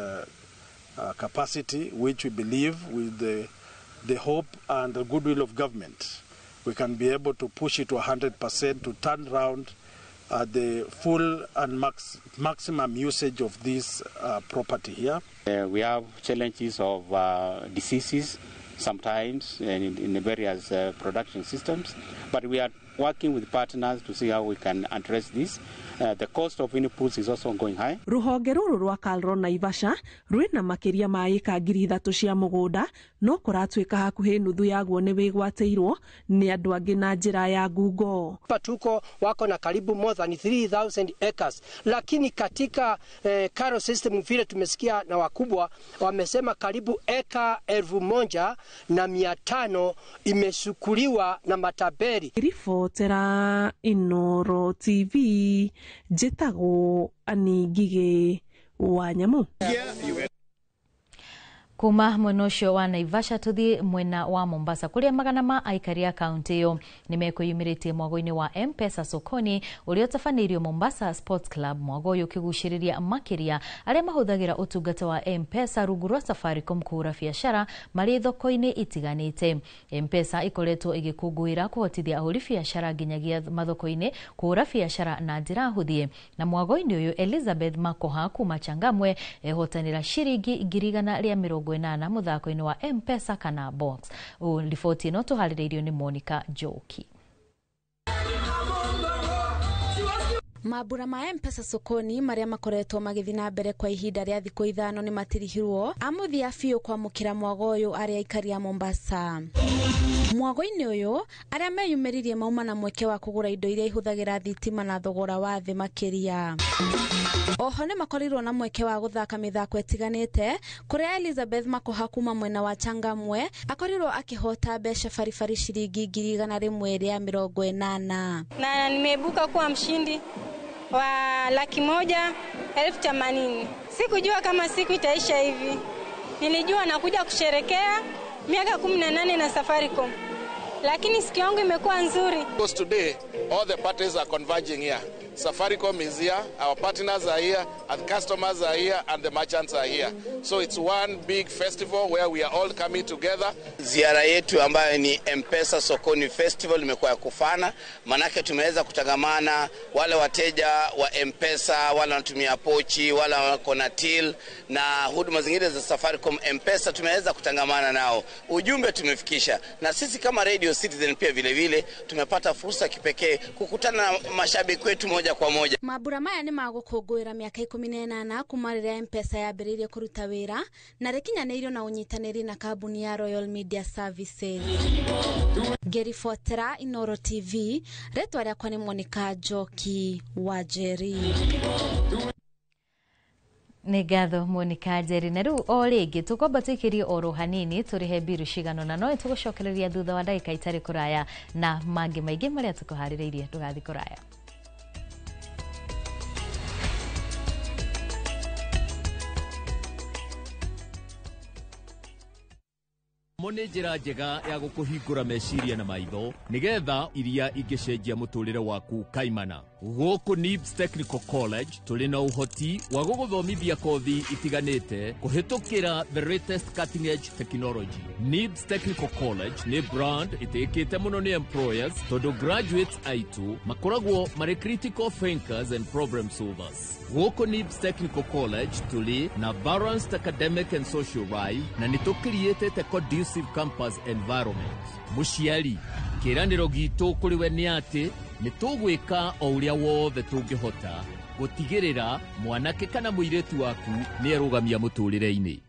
capacity, which we believe with the hope and the goodwill of government, we can be able to push it to 100% to turn around the full and maximum usage of this property here. We have challenges of diseases sometimes in the various production systems, but we are working with partners to see how we can address this. The cost of inputs is also going high. Rũhonge rũrũ rwa KALRO Naivasha rwĩna makĩria ma ĩka 3,000 cia mũgũnda, no kũratuĩka hakuhĩ nuthu yaguo nĩ wĩgwatĩirwo nĩ andũ angĩ na njĩra ya ngungo. Patuko wako na karibu more than 3,000 acres, lakini katika KALRO system vile tumesikia na wakubwa wamesema karibu eka 1,500 imesukuliwa na mataberi. Ribotera Inooro TV, njĩtagwo Angige wa Nyamũ. Kuma mwena ũcio wa Naivasha tũthiĩ mwena wa Mombasa kũrĩa magana ma aikari a kaunti ĩyo nĩ mekwĩyumĩrĩtie mwago-inĩ wa M-Pesa sokoni ũrĩa ũtabanĩirio Mombasa Sports Club. Mwago ũyũ ũkĩgucĩrĩria makĩria arĩa mahũthagĩra ũtungata wa M-Pesa rungu rwa Safaricom kũgũra biacara marĩ thoko-inĩ itiganĩte. M-Pesa ĩkoretwo ĩgĩkũngũĩra kũhotithia ahũri biacara nginyagia mathoko-inĩ kũgũra biacara na njĩra hũthie. Na mwago-inĩ ũyũ Elizabeth Makoha kuma Changamwe ehotanĩra ciringi 180 muthako-inĩ wa M-Pesa kana box. Riboti ĩno tũharĩrĩirio nĩ Monica Njoki. Mambura ma M-Pesa sokoni maria makoretwo magĩthiĩ na mbere kwa ihinda rĩa thikũ 5 nĩ matirihirwo amuthia biũ kwamũkĩra mwago ũyũ arĩa aikari a Mombasa. Mwago-inĩ ũyũ arĩa meyumĩririe mauma na mweke wa kũgũra indo iria ihũthagĩra thitima na thogora wa thĩ makĩria. Oho nĩ makorirwo na mweke wa gũthaka mĩthako ĩtiganĩte kũrĩa Elizabeth Makoha kuma mwena wa Changamwe akorirwo akĩhota mbeca baribari ciringi 180. Na nimeibuka kuwa mshindi wa 180,000. Sikujua kama siku itaisha hivi. Nilijua nakuja kusherekea miaka 18 na Safaricom. Lakini siku yangu imekuwa nzuri. Because today all the parties are converging here. Safaricom is here, our partners are here, and customers are here, and the merchants are here. So it's one big festival where we are all coming together. Ziara yetu ambayo ni M-Pesa Sokoni Festival imekuwa ya kufana, manake tumeweza kutangamana wale wateja wa M-Pesa, wale wanatumia pochi, wale wako na till na huduma zingine za Safaricom M-Pesa, tumeweza kutangamana nao. Ujumbe tumefikisha, na sisi kama Radio Citizen pia vile vile tumepata fursa kipekee kukutana na mashabiki wetu moja kwa moja. Mabura maya ni magukungwira miaka 18 kuma riria M-Pesa yambiririe kuruta wira na rikinyaneirio na unyitaniri na kambuni ya Royal Media Services. Geri Fotera, Inoro TV, retwa riakwa ni Monica Njoki Wanjeri. Nĩ ngatho Monica Njeri. Na rĩu o rĩngĩ tũkwamba twĩkĩrie oro hanini tũrĩhe mbiru cigano na no tũgũcokereria thutha wa ndagĩka itarĩ kũraya na mangĩ maingĩ marĩa tũkũharĩrĩirie ndũgathiĩ kũraya. Mone njĩra njega ya gũkũhingũra meciria na maitho nigetha iria ingĩcenjia mũtũrĩre waku kaimana. Gũkũ NIBS Technical College tũrĩ na ũhoti wa gũgũthomithia kothi itiganĩte kũhĩtũkĩra the latest cutting edge technology. NIBS Technical College nĩ brand ĩtĩkĩte mũno nĩ employers tondũ graduates aitũ makoragwo marĩ critical thinkers and problem solvers. Gũkũ NIBS Technical College tũrĩ na balanced academic and social life na nĩtũcreatĩte conducive campus environment. Mũciari, kĩranĩro gitũ kũrĩ we nĩ atĩ nĩtũgwĩka o ũrĩa wothe tũngĩhota gũtigĩrĩra mwanake kana mũirĩtu waku nĩerũgamia mũtũrĩre-inĩ.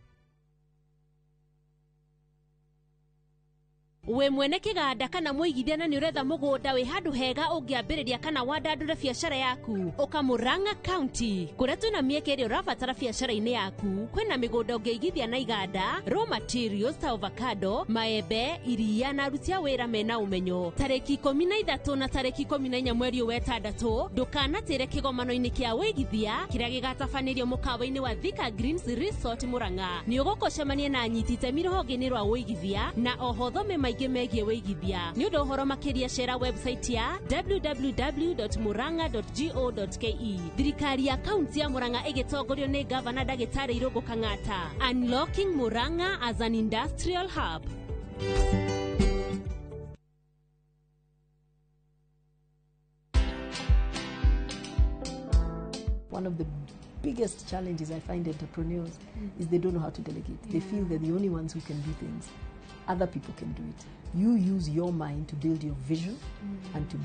We mwene kĩganda kana mũigithia na nĩ ũretha mũgũnda wĩ handũ hega ũngĩambĩrĩria kana wandandũre biacara yaku ũka Murang'a County kũrĩa twĩna mĩeke ĩrĩa ũrabatara biacara-inĩ yaku. Kwĩna mĩgũnda ũngĩigithia na iganda, raw materials ta avocado, maembe, iria na aruti a wĩra mena ũmenyo. Tarĩki 13 na tarĩki 14 mweri wa wetandatũ ndũkanatĩre kĩgomano-inĩ kĩa wĩigithia kĩrĩa gĩgatabanĩrio mũkawa-inĩ wa Thika Greens Resort Murang'a. Nĩ ũgũkocemania na anyiti itemi rũhonge-inĩ rwa wĩigithia na oho thome maingĩ megie wĩigithia. Nĩ ũndũ ũhoro makĩria share website ya www.murang'a.go.ke. Thirikari ya kaunti ya Murang'a ĩgĩtongorio nĩ Gavana Ndagĩtarĩ Irũngũ Kang'ata. Unlocking Murang'a as an industrial hub. One of the biggest challenges I find entrepreneurs is they don't know how to delegate. They feel they're the only ones who can do things. Other people can do it. You use your mind to build your vision and to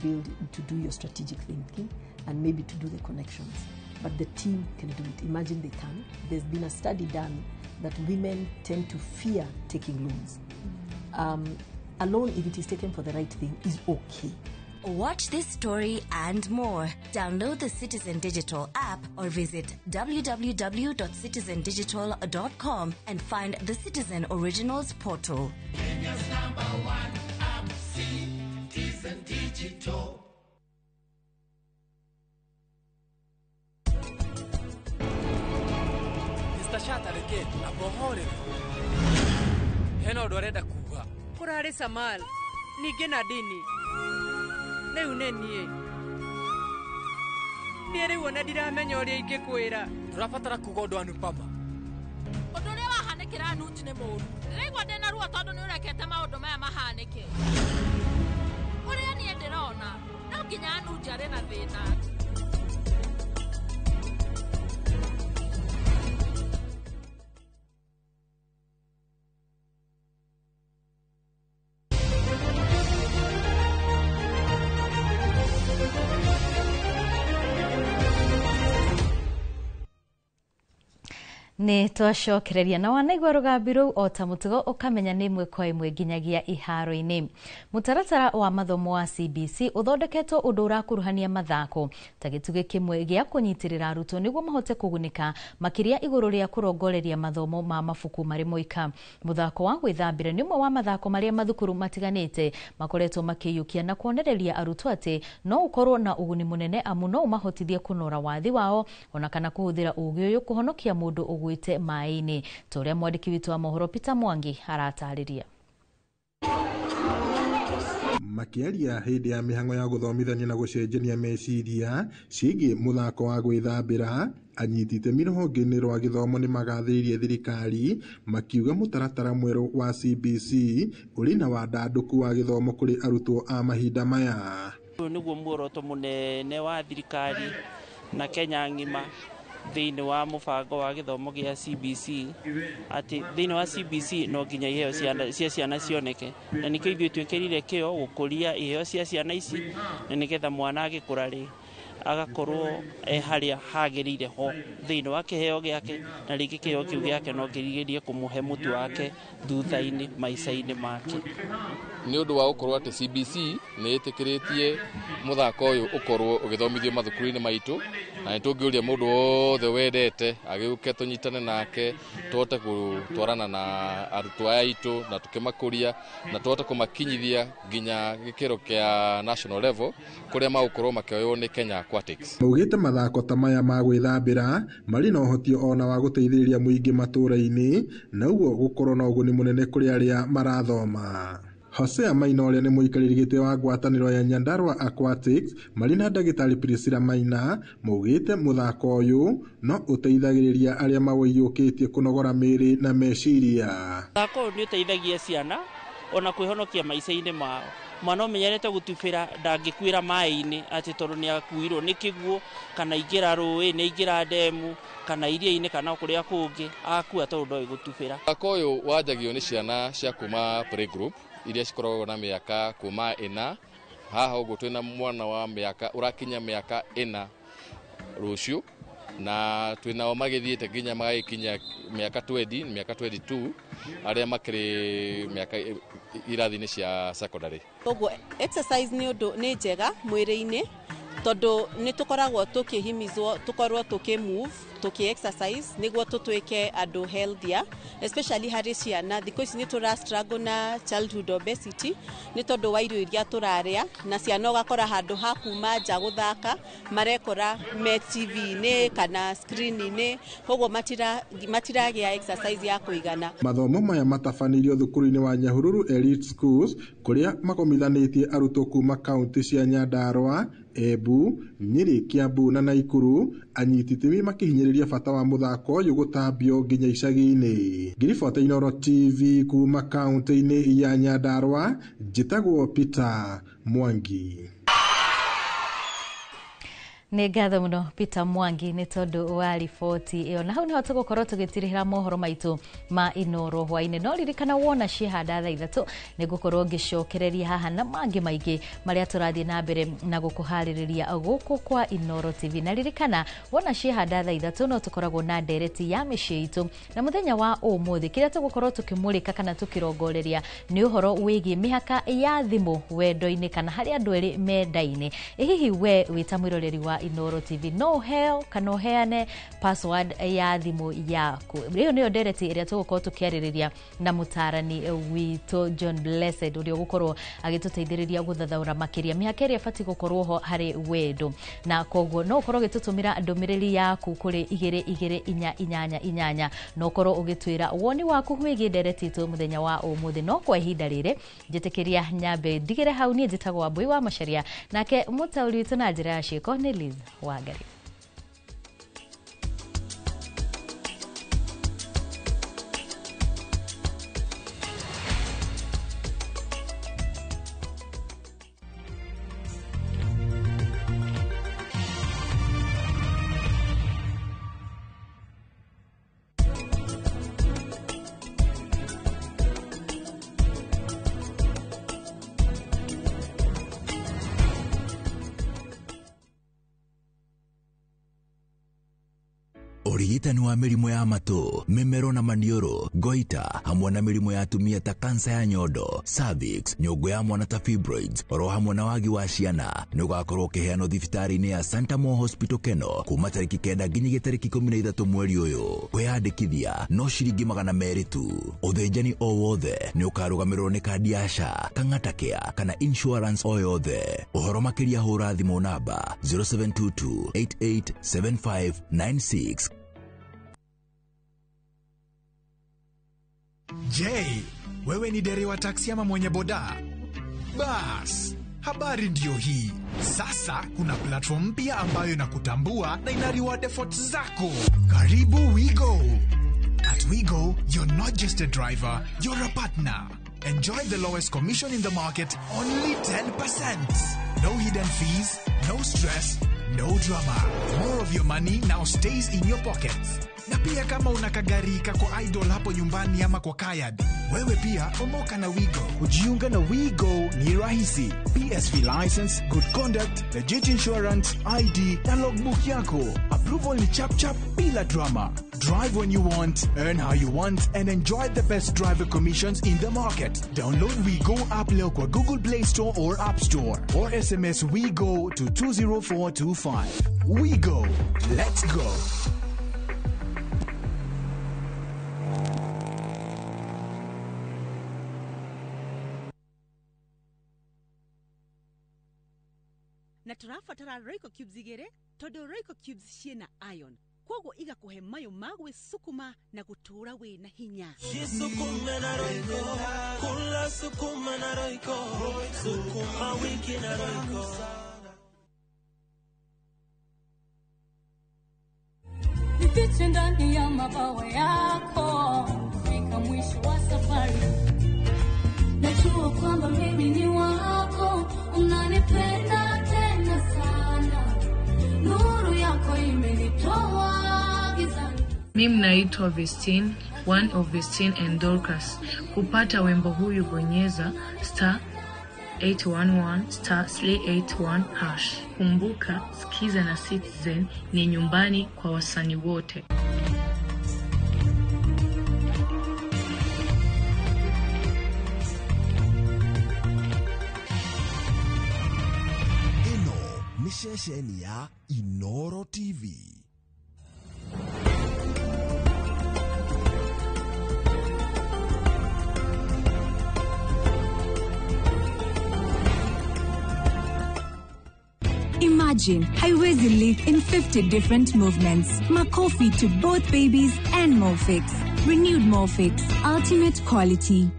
do your strategic thinking and maybe to do the connections. But the team can do it. Imagine they can. There's been a study done that women tend to fear taking loans. A loan, if it is taken for the right thing, is okay. Watch this story and more. Download the Citizen Digital app or visit www.citizendigital.com and find the Citizen Originals portal. Kenya's #1 app, Citizen Digital. Mr. Shatareke, abohore. Heno doreda kuga. Kurare Samal, nige na dini. Rĩu nĩ niĩ rĩu ona ndiramenya ũrĩa ingĩkwĩra. Tũrabatara kuga ũndũ wa Nupama. Ũndũ ũrĩa wahanĩkĩra Anuti nĩ mũũru. Ndĩraigua ndĩna ruo tondũ nĩ ũrekete maũndũ maya mahanĩke. Ũrĩa niĩ ndĩrona no nginya Anuti arĩ na thĩna. Nĩ twacokereria na wanaigua rũgambi rũu o ta mũtugo ũkamenya nĩ ĩmwe kwa ĩmwe nginyagia iharo-inĩ. Mũtaratara wa mathomo wa CBC ũthondeketwo ũndũ ũrakuruhania mathako ta gĩtugĩ kĩmwe gĩa kũnyitĩrĩra arutwo nĩguo mahote kũgunĩka makĩria igũrũ rĩa kũrongoreria mathomo ma mabuku marĩ moika. Mũthako wa gwĩthambĩra nĩ ũmwe wa mathako marĩa mathukuru matiganĩte makoretwo makĩiyũkia na kuonereria arutwo atĩ no ũkorwo na ũguni mũnene amu no ũmahotithie kũnora wathi wao ona kana kũhũthĩra ũũgĩ ũyũ kũhonokia mũndũ ũgwĩte maĩ-inĩ. Ta ũrĩa mwandĩki witũ wa mohoro Peter Mwangi aratarĩria. Makĩaria hĩndĩ ya mĩhang'o ya gũthomithania na gũcenjania meciria ciĩgiĩ mũthako wa gwĩthambĩra, anyiti itemi rũhonge-inĩ rwa gĩthomo nĩ magathĩrĩirie thirikari makiuga mũtaratara mwerũ wa CBC ũrĩ na wandandũku wa gĩthomo kũrĩ arutwo a mahinda maya. Ũyũ nĩguo muoroto mũnene wa thirikari na Kenya ng'ima thĩinĩ wa mũbango wa gĩthomo gĩa CBC, atĩ thĩinĩ wa CBC no nginya iheo cia ciana cioneke, na nĩkĩo ithuĩ twĩkĩrire kĩo gũkũria iheo cia ciana ici, na nĩgetha mwana agĩkũra agakorwo harĩa hagĩrĩire ho thĩinĩ wa kĩheo gĩake, na rĩngĩ kĩheo kĩu gĩake no kĩrigĩrie kũmũhe mũtu wake thutha-inĩ maica-inĩ make. Nĩ ũndũ wa gũkorwo atĩ CBC nĩ ĩtĩkĩrĩtie mũthako ũyũ ũkorwo ũgĩthomithio mathukuru-inĩ maitũ, na nĩ tũngĩũria mũndũ wothe wendete agĩũke tũnyitane nake tũhote gũtwarana na arutwo aya aitũ na tũkĩmakũria na tũhote kũmakinyithia nginya gĩkĩro kĩa national level kũrĩa magũkorwo makĩoywo nĩ Kenya Aquatics. Maugĩte mathako ta maya ma gwĩthambĩra marĩ na ũhoti ona wa gũteithĩrĩria mũingĩ matũũra-inĩ na ũguo gũkorwo na ũguni mũnene kũrĩ arĩa marathoma. Hosea Maina ũrĩa nĩ mũikarĩri gĩtĩ wa ngwatanĩro ya Nyandarua Aquatics marĩ na ndagĩtarĩ Priscilla Maina maugĩte mũthako ũyũ no ũteithagĩrĩria arĩa mawĩiyũkĩtie kũnogora mĩĩrĩ na meciria. Mũthako ũyũ nĩ ũteithagia ciana ona kwĩhonokia maica-inĩ mao. Mwana ũmenyerete gũtubĩra ndangĩkuĩra maĩ-inĩ atĩ tondũ nĩ akuirwo nĩ kĩguo kana ingĩra rũĩ nĩ ingĩra ndemu kana iria-inĩ kana kũrĩa kũngĩ akua tondũ ndoĩ gũtubĩra. Mũthako ũyũ wanjagio nĩ ciana cia kuma playgroup iria cikoragwo na mĩaka kuma 4. Haha ũguo twĩna mwana wa mĩaka ũrakinya mĩaka 4 rũciũ, na twĩnao magĩthiĩte nginya magagĩkinya mĩaka 20, mĩaka 22 arĩa makĩrĩ mĩaka irathi-inĩ cia secondary. Ũguo exercise nĩ njega mwĩrĩ-inĩ tondũ nĩ tũkoragwo tũkĩhimizwo tũkorwo tũkĩ-move tũkĩ-exercise nĩguo tũtuĩke andũ healthier, especially harĩ ciana. Thikũ ici nĩ tũra-struggle na childhood obesity nĩ tondũ wa irio iria tũrarĩa, na ciana ũgakora handũ ha kuma nja gũthaka marekora me TV-inĩ kana screen-inĩ, koguo matiragĩa exercise ya kũigana. Mathomo maya matabanĩirio thukuru-inĩ wa Nyahururu Elite Schools kũrĩa makomithanĩtie arutwo kuma kaunti cia Nyandarua, Embu, Nyeri, Kiambu na Naikuru, anyiti itemi makĩhinyĩrĩria bata wa mũthako ũyũ gũtambio nginya icagi-inĩ. Ngiriboti Inooro TV kuma kaunti-inĩ ya Nyandarua, njĩtagwo Peter Mwangi. Nĩ ngatho mũno Peter Mwangi nĩ tondũ wa riboti ĩyo, na hau nĩho tũgũkorwo tũgĩtirĩhĩra mohoro maitũ ma Inooro hwaĩ-inĩ. No ririkana wona ciehanda thaa ithatũ nĩ ngũkorwo ngĩcokereria haha na mangĩ maingĩ marĩa tũrathiĩ na mbere na gũkũharĩrĩria gũkũ kwa Inooro TV. Na ririkana wona ciehanda thaa ithatũ no tũkoragwo na ndereti ya mĩciĩ itũ, na mũthenya wa ũmũthĩ kĩrĩa tũgũkorwo tũkĩmũrĩka kana tũkĩrongoreria nĩ ũhoro wĩgiĩ mĩhaka ya thimũ wendo-inĩ kana harĩa andũ erĩ menda-inĩ. Hihi we wĩta mwĩroreri wa Inooro TV no heo kana uheane password ya thimũ yaku? Ĩyo nĩyo ndereti ĩrĩa tũgũkorwo tũkĩarĩrĩria na mũtarani witũ John Blessed ũrĩa ũgũkorwo agĩtũteithĩrĩria gũthathaũra makĩria mĩhaka ĩrĩa ĩbatiĩ gũkorwo ho harĩ wendo. Na koguo no ũkorwo ũgĩtũtũmĩra ndũmĩrĩri yaku kũrĩ 2288 no ũkorwo ũgĩtwĩra woni waku wĩgiĩ ndereti itũ mũthenya wa ũmũthĩ. No kwa ihinda rĩrĩ njĩtĩkĩria nyambe ndigĩre hau, niĩ njĩtagwo Wambui wa Macharia, nake mũtaũri witũ na njĩra ya ciĩko nĩ Liz Wangari. urigitani wa mĩrimũ ya matũ, mĩmero na maniũrũ, goita, hamwe na mĩrimũ ya atumia ta kansa ya nyondo, cervix, nyũngũ ya mwana ta fibroids, oro hamwe na wagi wa ciana, nĩũgakorwo ũkĩheanwo thibitarĩ-inĩ ya Santa Mo Hospital Keno kuma tarĩki 9 nginya tarĩki 13 mweri ũyũ. Kwĩyandĩkithia no ciringi 200 tu. Ũthĩnjani o wothe nĩũkarũgamĩrĩrwo nĩ kandi ya SHA, Kang'ata Care kana insurance o yothe. Ũhoro makĩria hũra thimũ namba 0722887596. Je, wewe ni dereva wa taksi ama mwenye boda? Bas, habari ndio hii. Sasa kuna platform mpya ambayo inakutambua na ina reward efforts zako. Karibu WeGo. At WeGo, you're not just a driver, you're a partner. Enjoy the lowest commission in the market, only 10%. No hidden fees, no stress, no drama. More of your money now stays in your pockets. Na pia kama unakagari kako idle hapo nyumbani ama kwa kayad, wewe pia omoka na WeGo. Kujiunga na WeGo ni rahisi. PSV license, good conduct, legit insurance, ID na logbook yako. Approval ni chap chap bila drama. Drive when you want, earn how you want, and enjoy the best driver commissions in the market. Download WeGo app leo kwa Google Play Store or App Store, or SMS WeGo to 20425. WeGo, let's go. Na turafatara Royco Cubes igere todo Royco Cubes ciena iron kwogo igakuhe mayo magwe sukuma na gutura we na hinya Sukuma na Royco kula sukuma na Royco sukuma wiki na Royco. Nifiche ndani ya mabawa yako fika mwisho wa safari. Najua kwamba mimi ni wako, unanipenda tena sana. Nuru yako imenitoa gizani. Mimi naitwa Vestine, one of Vestine and Dorcas. Kupata wimbo huyu bonyeza *811*81#. Kumbuka, Skiza na Citizen ni nyumbani kwa wasanii wote. Ni shesheni ya Inoro TV. Imagine, haiwezi live in 50 different movements. Makofi to both babies and Morphix. Renewed Morphix, ultimate quality.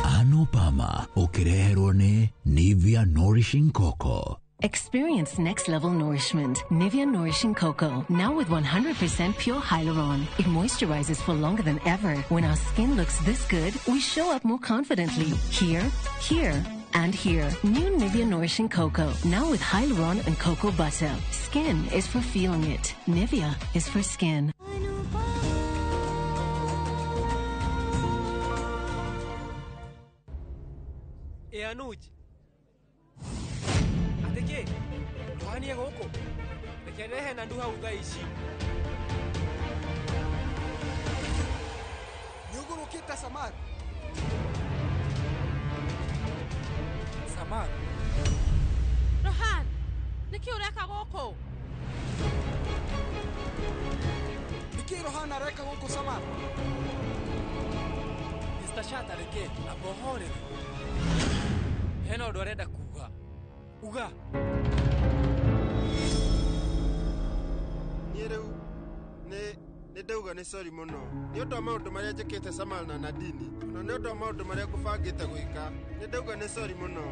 Anupama, ukireherwa ni Nivea Nourishing Cocoa. Experience next level nourishment. Nivea Nourishing Cocoa, now with 100% pure hyaluron. It moisturizes for longer than ever. When our skin looks this good, we show up more confidently. Here, and here. New Nivea Nourishing Cocoa, now with hyaluron and cocoa butter. Skin is for feeling it. Nivea is for skin. Anuj. Ateke, rohani ya goko. Nekerehe na nduha udaishi. Nyuguru kita Samar. Samar. Rohan, niki ureka goko. Niki Rohan areka goko Samar. Nistashata reke na bohore. Hena ũndũ arenda kuga. Uga. Niĩ rĩu nĩ ndauga nĩ sorry mũno. Nĩ ũndũ wa maũndũ marĩa njĩkĩte Samar na Nadini. Na nĩ ũndũ wa maũndũ marĩa ngũbangĩte gwĩka. Nĩ ndauga nĩ sorry mũno.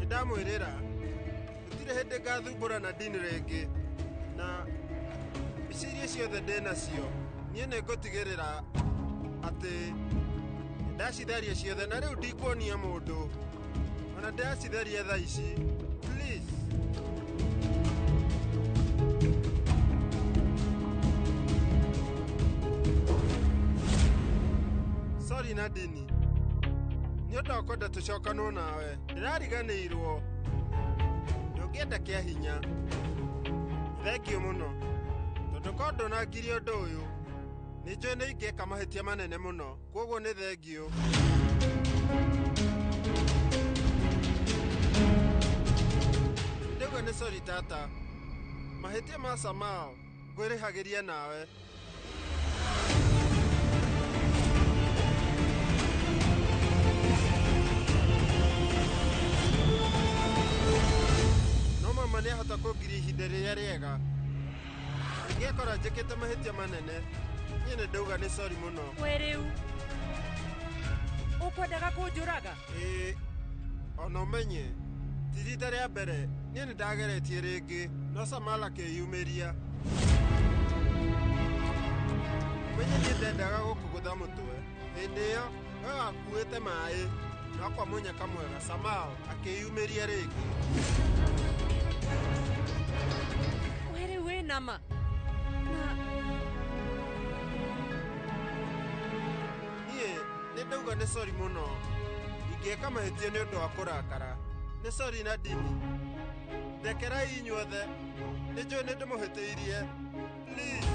Nĩ ndamwĩrĩra gũtirĩ hĩndĩ ngathumbũra Nadini rĩngĩ. Na meciria ciothe ndĩnacio. Niĩ nĩ ngũtigĩrĩra atĩ ndacitharia ciothe na rĩu ndikuonia mũndũ. Ona ndacitharia thaa ici. Please. Sorry Nadini. Nĩ ũndũ wa kwenda tũcokanwo nawe. Ndĩrariganĩirwo. Ndũngĩenda kĩa hinya. Thengio muno. Tondu kondo na ngirio ndu uyu. Ni njui ni ingeka mahitia manene muno. Koguo ni thengio. Ndauga ni sorry tata. Mahitia ma Samao. Ngwirihagiria nawe. Mama nĩ ahota kũngiria ihinda rĩrĩa rĩega. Ingĩkora njĩkĩte mahĩtia manene, niĩ nĩ ndauga nĩ sorry mũno. We rĩu ũkwendaga kũnjũraga? Ĩĩ, ona ũmenye ti rita rĩa mbere niĩ nĩ ndageretie rĩngĩ, no Samala akĩyumĩria. Ũmenye niĩ ndendaga gũkũgũtha mũtwe. Hĩndĩ ĩyo we wakuĩte maĩ, no kwa mũnyaka mwega Samala akĩyumĩria rĩngĩ. Were we nama. Niĩ nĩ ndauga nĩ sorry mũno. Ingĩka mahĩtia nĩ ũndũ wa kũrakara. Nĩ sorry Nadine. Ndekerai inyuothe. Nĩ njũĩ nĩ ndĩmũhĩtĩirie. Please.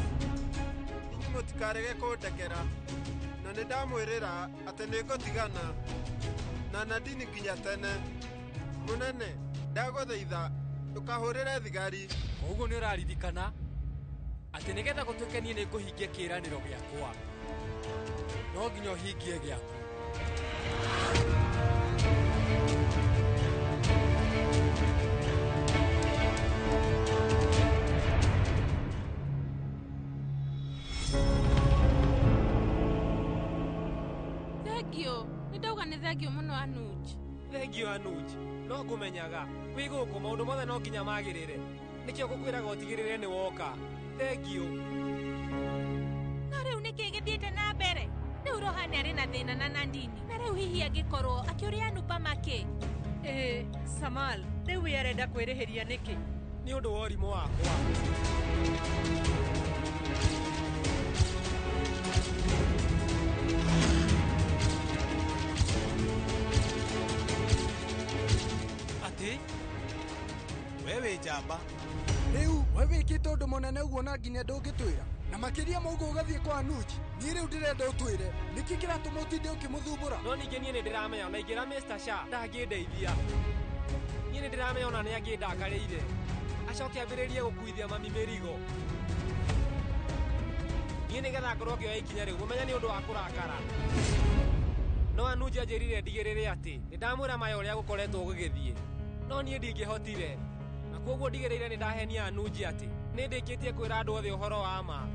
Inyuĩ mũtikarege kũndekera. Na nĩ ndamwĩrĩra atĩ nĩ ngũtigana na Nadine nginya tene. Mũnene, ndagũthaitha ndũkahũrĩre thigari. Ũguo nĩ ũraririkana atĩ nĩgetha gũtuĩke niĩ nĩ ngũhingia kĩĩranĩro gĩakwa, no nginya ũhingie gĩaku. Thengio, nĩ ndauga nĩ thengio mũno Anuj. Thengio Anuj, no ngũmenyaga wĩ gũkũ maũndũ mothe no nginya magĩrĩre. Nĩkĩo ngũkwĩraga ũtigĩrĩre nĩ woka. Thengio. No rĩu nĩkĩ gĩthiĩte na mbere? Rĩu Rohan arĩ na thĩna na Nadine. Na rĩu hihi angĩkorwo akĩũria Anupa makĩ? Samal, rĩu we arenda kwĩrĩhĩria nĩkĩ? Nĩ ũndũ wa ũrimũ wakwa. Atĩ? Wewe njamba. Rĩu we wĩkĩte ũndũ mũnene ũguo na nginya ndũngĩtwĩra. Na makĩria maugo ũgathiĩ kwa Anuj. Niĩ rĩu ndĩrenda ũtwĩre nĩkĩ kĩratũma ũtinde ũkĩmũthumbũra? No ningĩ niĩ nĩ ndĩramenya ona ingĩra Mr. Shah ndangĩndeithia. Niĩ nĩ ndĩramenya ona nĩ angĩndakarĩire. Acoke ambĩrĩrie gũkuithia mami mĩrigo. Niĩ nĩgetha ngorwo ngĩoya ikinya rĩu mũmenya nĩ ũndũ wa kũrakara. No Anuj anjĩrire ndigĩrĩre atĩ nĩ ndamwĩra maya ũrĩa gũkoretwo gũgĩthiĩ. No niĩ ndingĩhotire. Na koguo ndigĩrĩire nĩ ndahenia Anuj atĩ nĩ ndĩkĩtie kwĩra andũ othe ũhoro wa ma.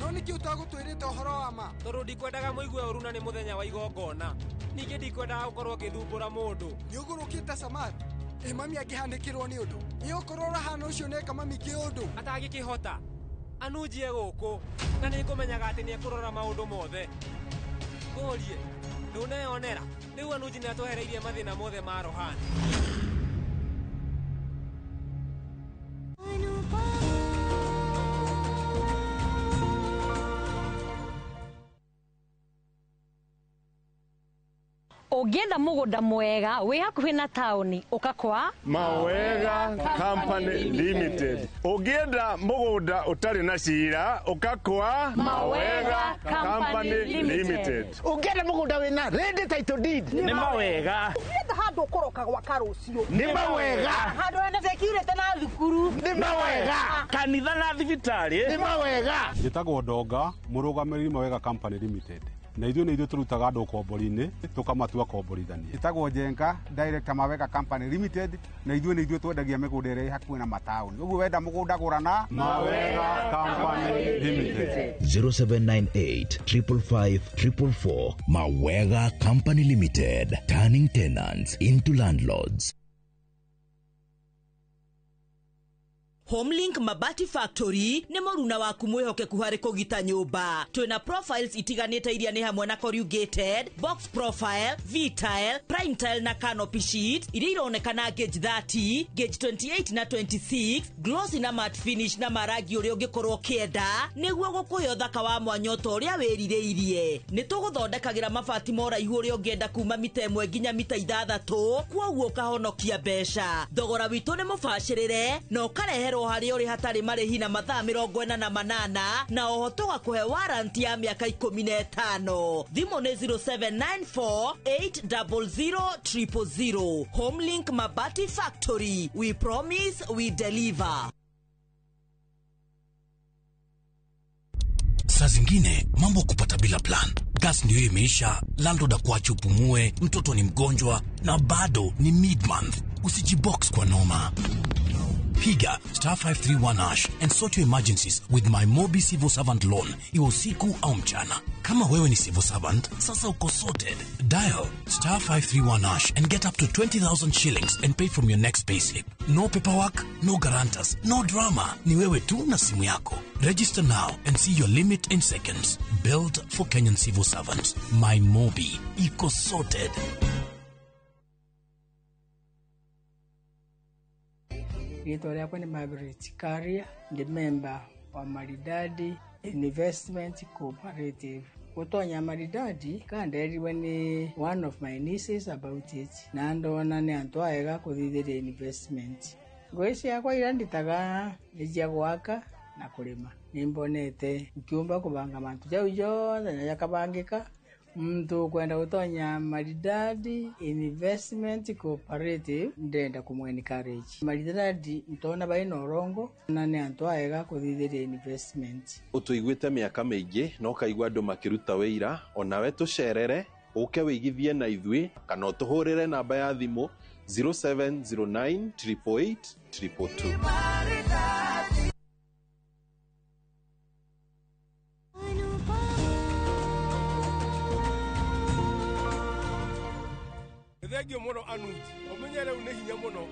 No nĩkĩ ũtagũtwĩrĩte ũhoro wa ma? Tondũ ndikwendaga mũigue ũru na nĩ mũthenya wa igongona. Ningĩ ndikwendaga gũkorwo ngĩthumbũra mũndũ. Nĩ ũgũrũkĩte Samar. Mami angĩhanĩkĩrwo nĩ ũndũ. Nĩ ũkorwo Rohan ũcio neka mami kĩũndũ. Atangĩkĩhota. Anuj gũkũ na nĩ ngũmenyaga atĩ nĩ ekũrora maũndũ mothe. Ngũrie, ndũneyonera. Rĩu Anuj nĩ atwehereirie mathĩna mothe ma Rohan. Ũngĩenda mũgũnda mwega wĩ hakuhĩ na taũni ũka kwa Mawega Company Limited. Ũngĩenda mũgũnda ũtarĩ na cira ũka kwa Mawega Company Limited. Ũngĩenda mũgũnda wĩna ready title deed nĩ Mawega. Ũngĩenda handũ ũkoroka gwaka rũciũ nĩ Mawega. Handũ hena security na thukuru nĩ Mawega. Kanitha na thibitarĩ nĩ Mawega. Njĩtagwo Ndonga, mũrũgamĩrĩri Mawega Company Limited. Na ithuĩ nĩ ithuĩ tũrutaga andũ kombori-inĩ tũkamatua komborithania. Ĩtagwo Njenga, Director Mawega Company Limited, na ithuĩ nĩ ithuĩ twendagia mĩgũnda ĩrĩa hakuhĩ na mataũni. Ũguo wenda mũgũnda gũrana Mawega Company Limited. 0798 555 444. Mawega Company Limited, turning tenants into landlords. Homelink Mabati Factory nĩ mũruna waku mwĩhokeku harĩ kũgita nyũmba. Twĩna profiles itiganĩte iria nĩ hamwe na corrugated, box profile, V-tile, prime tile na canopy sheet iria ironekana gauge 30, gauge 28 na 26, glossy na matte finish na marangi ũrĩa ũngĩkorwo kĩenda nĩguo gũkũhe ũthaka wa mwanya ũrĩa wĩrirĩirie. Nĩ tũgũthondekagĩra mabati moraihu ũrĩa ũngĩenda kuma mita 1 nginya mita 6, kwoguo ũkahonokia mbeca. Thogora witũ nĩ mũbacĩrĩre na ũkareherwo harĩ ũrĩ hatarĩ marĩhi na mathaa 48 na oho tũgakũhe warranty ya mĩaka 15. Thimũ nĩ 0794800000. Homelink Mabati Factory, we promise we deliver. Saa zingine mambo kupata bila plan. Gas ndio imeisha, landlord akuache upumue, mtoto ni mgonjwa na bado ni mid-month. Usijibox kwa noma. Piga *531# and sort your emergencies with my Mobi Civil Servant Loan. Iwe usiku au mchana. Kama wewe ni civil servant, sasa uko sorted. Dial *531# and get up to 20,000 shillings and pay from your next payslip. No paperwork, no guarantors, no drama. Ni wewe tu na simu yako. Register now and see your limit in seconds. Built for Kenyan civil servants. My Mobi. Iko sorted. Rĩtwa rĩakwa nĩ Margaret Karia, ndi member wa Maridadi Investment Cooperative. Gutonya Maridadi kanderirwe ni one of my nieces about it, na ndona ni antu aega kuthithĩria investment. Ngũĩ ciakwa ira nditaga nĩ cia gwaka na kurima. Nimbonete nkiumba kubanga mantu jau yothe na yakabangika. Mtu kwenda gutonya Maridadi Investment Cooperative ndenda kumwencourage. Maridadi ntona baina orongo na ni antu aega kuthithĩria investment. Utuiguite miaka mingi no kaigwa andu makiruta wĩira, onawe tucerere uke wĩigithie na ithui kana utuhurire namba ya thimu 0709 888 222. Thengio muno Anuji, umenye rĩu nĩ hinya muno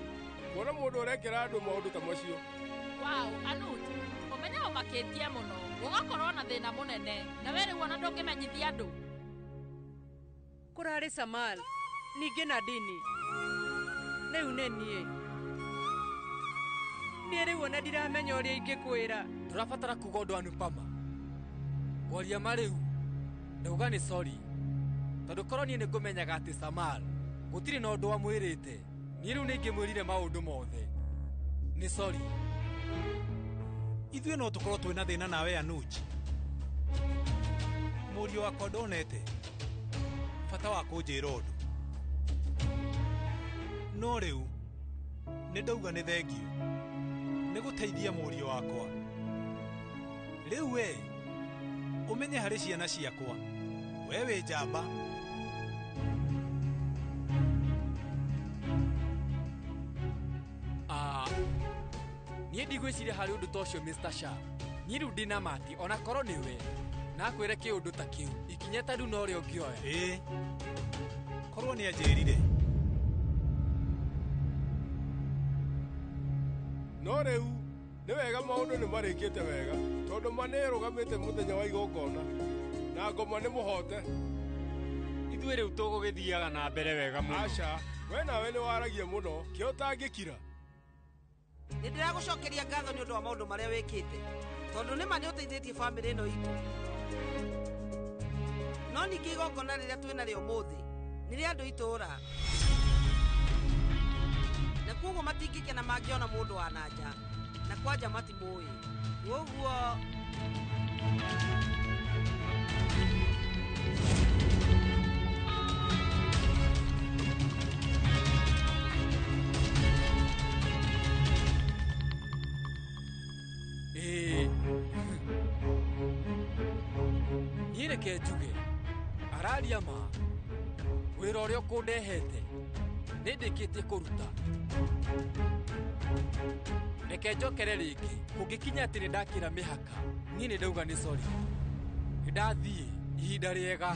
kuona mũndũ ũrekera andũ maũndũ ta macio. Wow, Anuji, umenye ũmakĩtie mũno, ũgakorwo na thĩna mũnene, na we rĩu ona ndũngĩmenyithia andũ. Kũrarĩ Samal, ningĩ Nadini. Rĩu nĩ niĩ. Niĩ rĩu ona ndiramenya ũrĩa ingĩkwĩra. Tũrabatara kuga ũndũ Anupama. Kwaria ma rĩu, ndauga nĩ sorry. Tondũ korwo niĩ nĩngũmenyaga atĩ Samal gũtirĩ na ũndũ wamwĩrĩte, niĩ rĩu nĩingĩmwĩrire maũndũ mothe. Nĩ sorry. Ithuĩ no tũkorwo twĩna thĩna nawe Anuji. Mũriũ wakwa ndonete bata wa kũnjĩra ũndũ. No rĩu nĩ ndauga nĩ thengio nĩ gũteithia mũriũ wakwa. Rĩu we ũmenye harĩ ciana ciakwa we wĩ njamba. Niĩ ndigwĩciria harĩ ũndũ ta ũcio Mr. Shah. Niĩ rĩu ndĩna mati ona korwo nĩwe na akwĩre kĩũndũ ta kĩu ikinya ta rĩu no rĩo ngĩoya. Ĩĩ korwo nĩ anjĩrire. No rĩu nĩ wega maũndũ nĩ marĩkĩte wega tondũ ma nĩ rũgamĩte mũthenya wa igongona na ngoma nĩ mũhote. Ithuĩ rĩu tũgũgĩthiaga na mbere wega mũno. Aca, we nawe nĩ waragia mũno kĩo ũtangĩkira. Nĩ ndĩragũcokeria ngatho nĩ ũndũ wa maũndũ marĩa wĩkĩte tondũ nĩma nĩ ũteithĩtie bamĩrĩ ĩno itũ. No ningĩ igongona rĩrĩa twĩna rĩo ũmũthĩ nĩ rĩa andũ itũũra, na kuoguo matingĩkena mangĩona mũndũ wa nanja na kwanja matimũĩ. Kuoguo niĩ reke njuge araria ma wĩra ũrĩa ũkũndehete nĩ ndĩkĩtie kũruta. Reke njokere rĩngĩ kũngĩkinya atĩ nĩ ndakĩra mĩhaka, niĩ nĩ ndauga nĩ sorry. Nĩ ndathiĩ ihinda rĩega.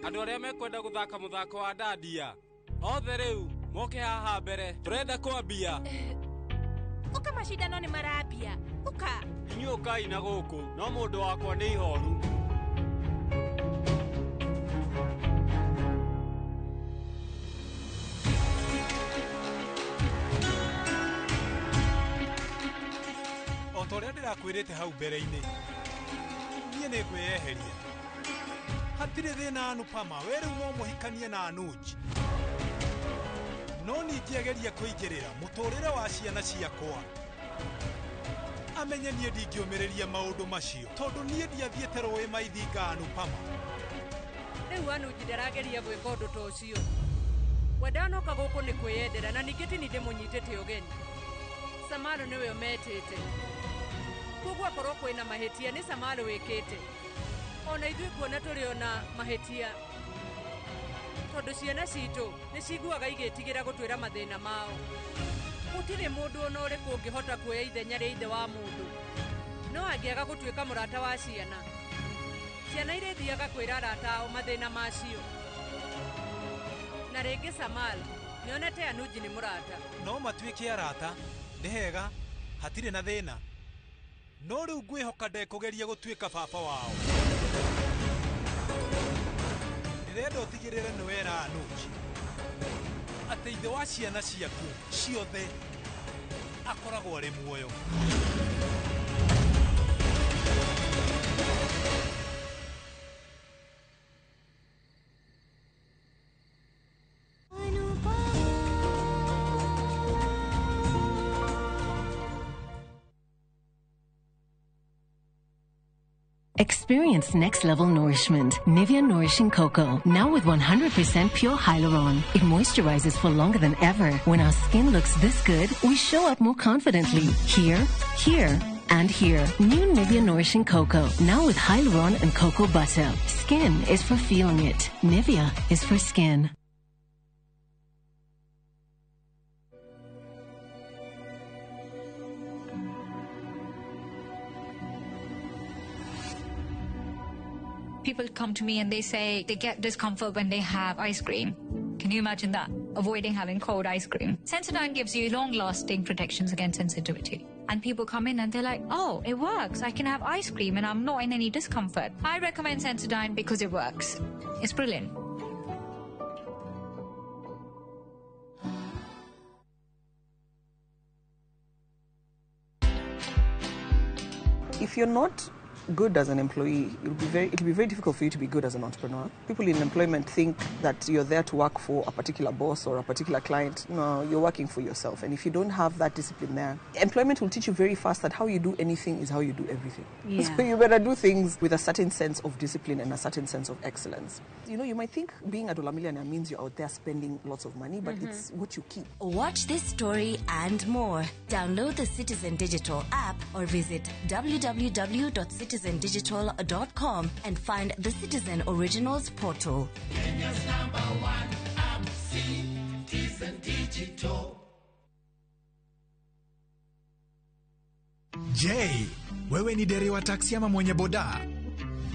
Andu aria mekwenda guthaka muthako wa ndadia. Othe riu moke haha mbere. Turenda kwambia. Uka mashindano ni marambia. Uka. Inyu ukai na guku. No mundu wakwa ni ihoru. Otoria ndirakwirite hau mbere-ini. Nie ni kweyeheria. Hatire thina Anupama, we riu no muhikanie na Anuj. No ningĩageria kũingĩrĩra mũtũrĩre wa ciana ciakwa. Amenye niĩ ndingĩũmĩrĩria maũndũ macio tondũ niĩ ndiathiĩte rũĩ maithinga Anupama. Rĩu Anuj ndarageria gwĩka ũndũ ta ũcio. We ndanoka gũkũ nĩ kwĩyendera na ningĩ ti nĩ ndĩmũnyitĩte ũgeni. Samalo nĩwe ũmetĩte. Koguo akorwo kwĩna mahĩtia nĩ Samalo wĩkĩte. Ona ithuĩ kuona tũrĩ ona mahĩtia. Tondũ ciana citũ nĩ ciguaga igĩtigĩra gũtwĩra mathĩna mao. Gũtirĩ mũndũ ona ũrĩkũ ũngĩhota kuoya ithenya rĩa ithe wa mũndũ. No angĩaga gũtuĩka mũrata wa ciana. Ciana irĩthiaga kwĩra arata ao mathĩna macio. Na rĩngĩ Samalo nĩonete Anuj nĩ mũrata. No matuĩke arata, nĩ hega, hatirĩ na thĩna. No rĩu ngwĩhoka ndekũgeria gũtuĩka baba wao. Ndĩrenda ũtigĩrĩre nĩ wera Anuj atĩ ithe wa ciana ciaku ciothe akoragwo arĩ muoyo. Experience next-level nourishment. Nivea Nourishing Cocoa, now with 100% pure hyaluron. It moisturizes for longer than ever. When our skin looks this good, we show up more confidently. Here, here, and here. New Nivea Nourishing Cocoa, now with hyaluron and cocoa butter. Skin is for feeling it. Nivea is for skin. People come to me and they say they get discomfort when they have ice cream. Can you imagine that? Avoiding having cold ice cream. Sensodyne gives you long-lasting protections against sensitivity. And people come in and they're like, oh, it works. I can have ice cream and I'm not in any discomfort. I recommend Sensodyne because it works. It's brilliant. If you're not good as an employee, it'll be very difficult for you to be good as an entrepreneur. People in employment think that you're there to work for a particular boss or a particular client. No, you're working for yourself. And if you don't have that discipline there, employment will teach you very fast that how you do anything is how you do everything. Yeah. So you better do things with a certain sense of discipline and a certain sense of excellence. You know, you might think being a dollar millionaire means you're out there spending lots of money, but it's what you keep. Watch this story and more. Download the Citizen Digital app or visit www.citizendigital.com and find the Citizen Originals portal. Kenya's #1 app, Citizen Digital. Je, wewe ni dereva taksi ama mwenye boda?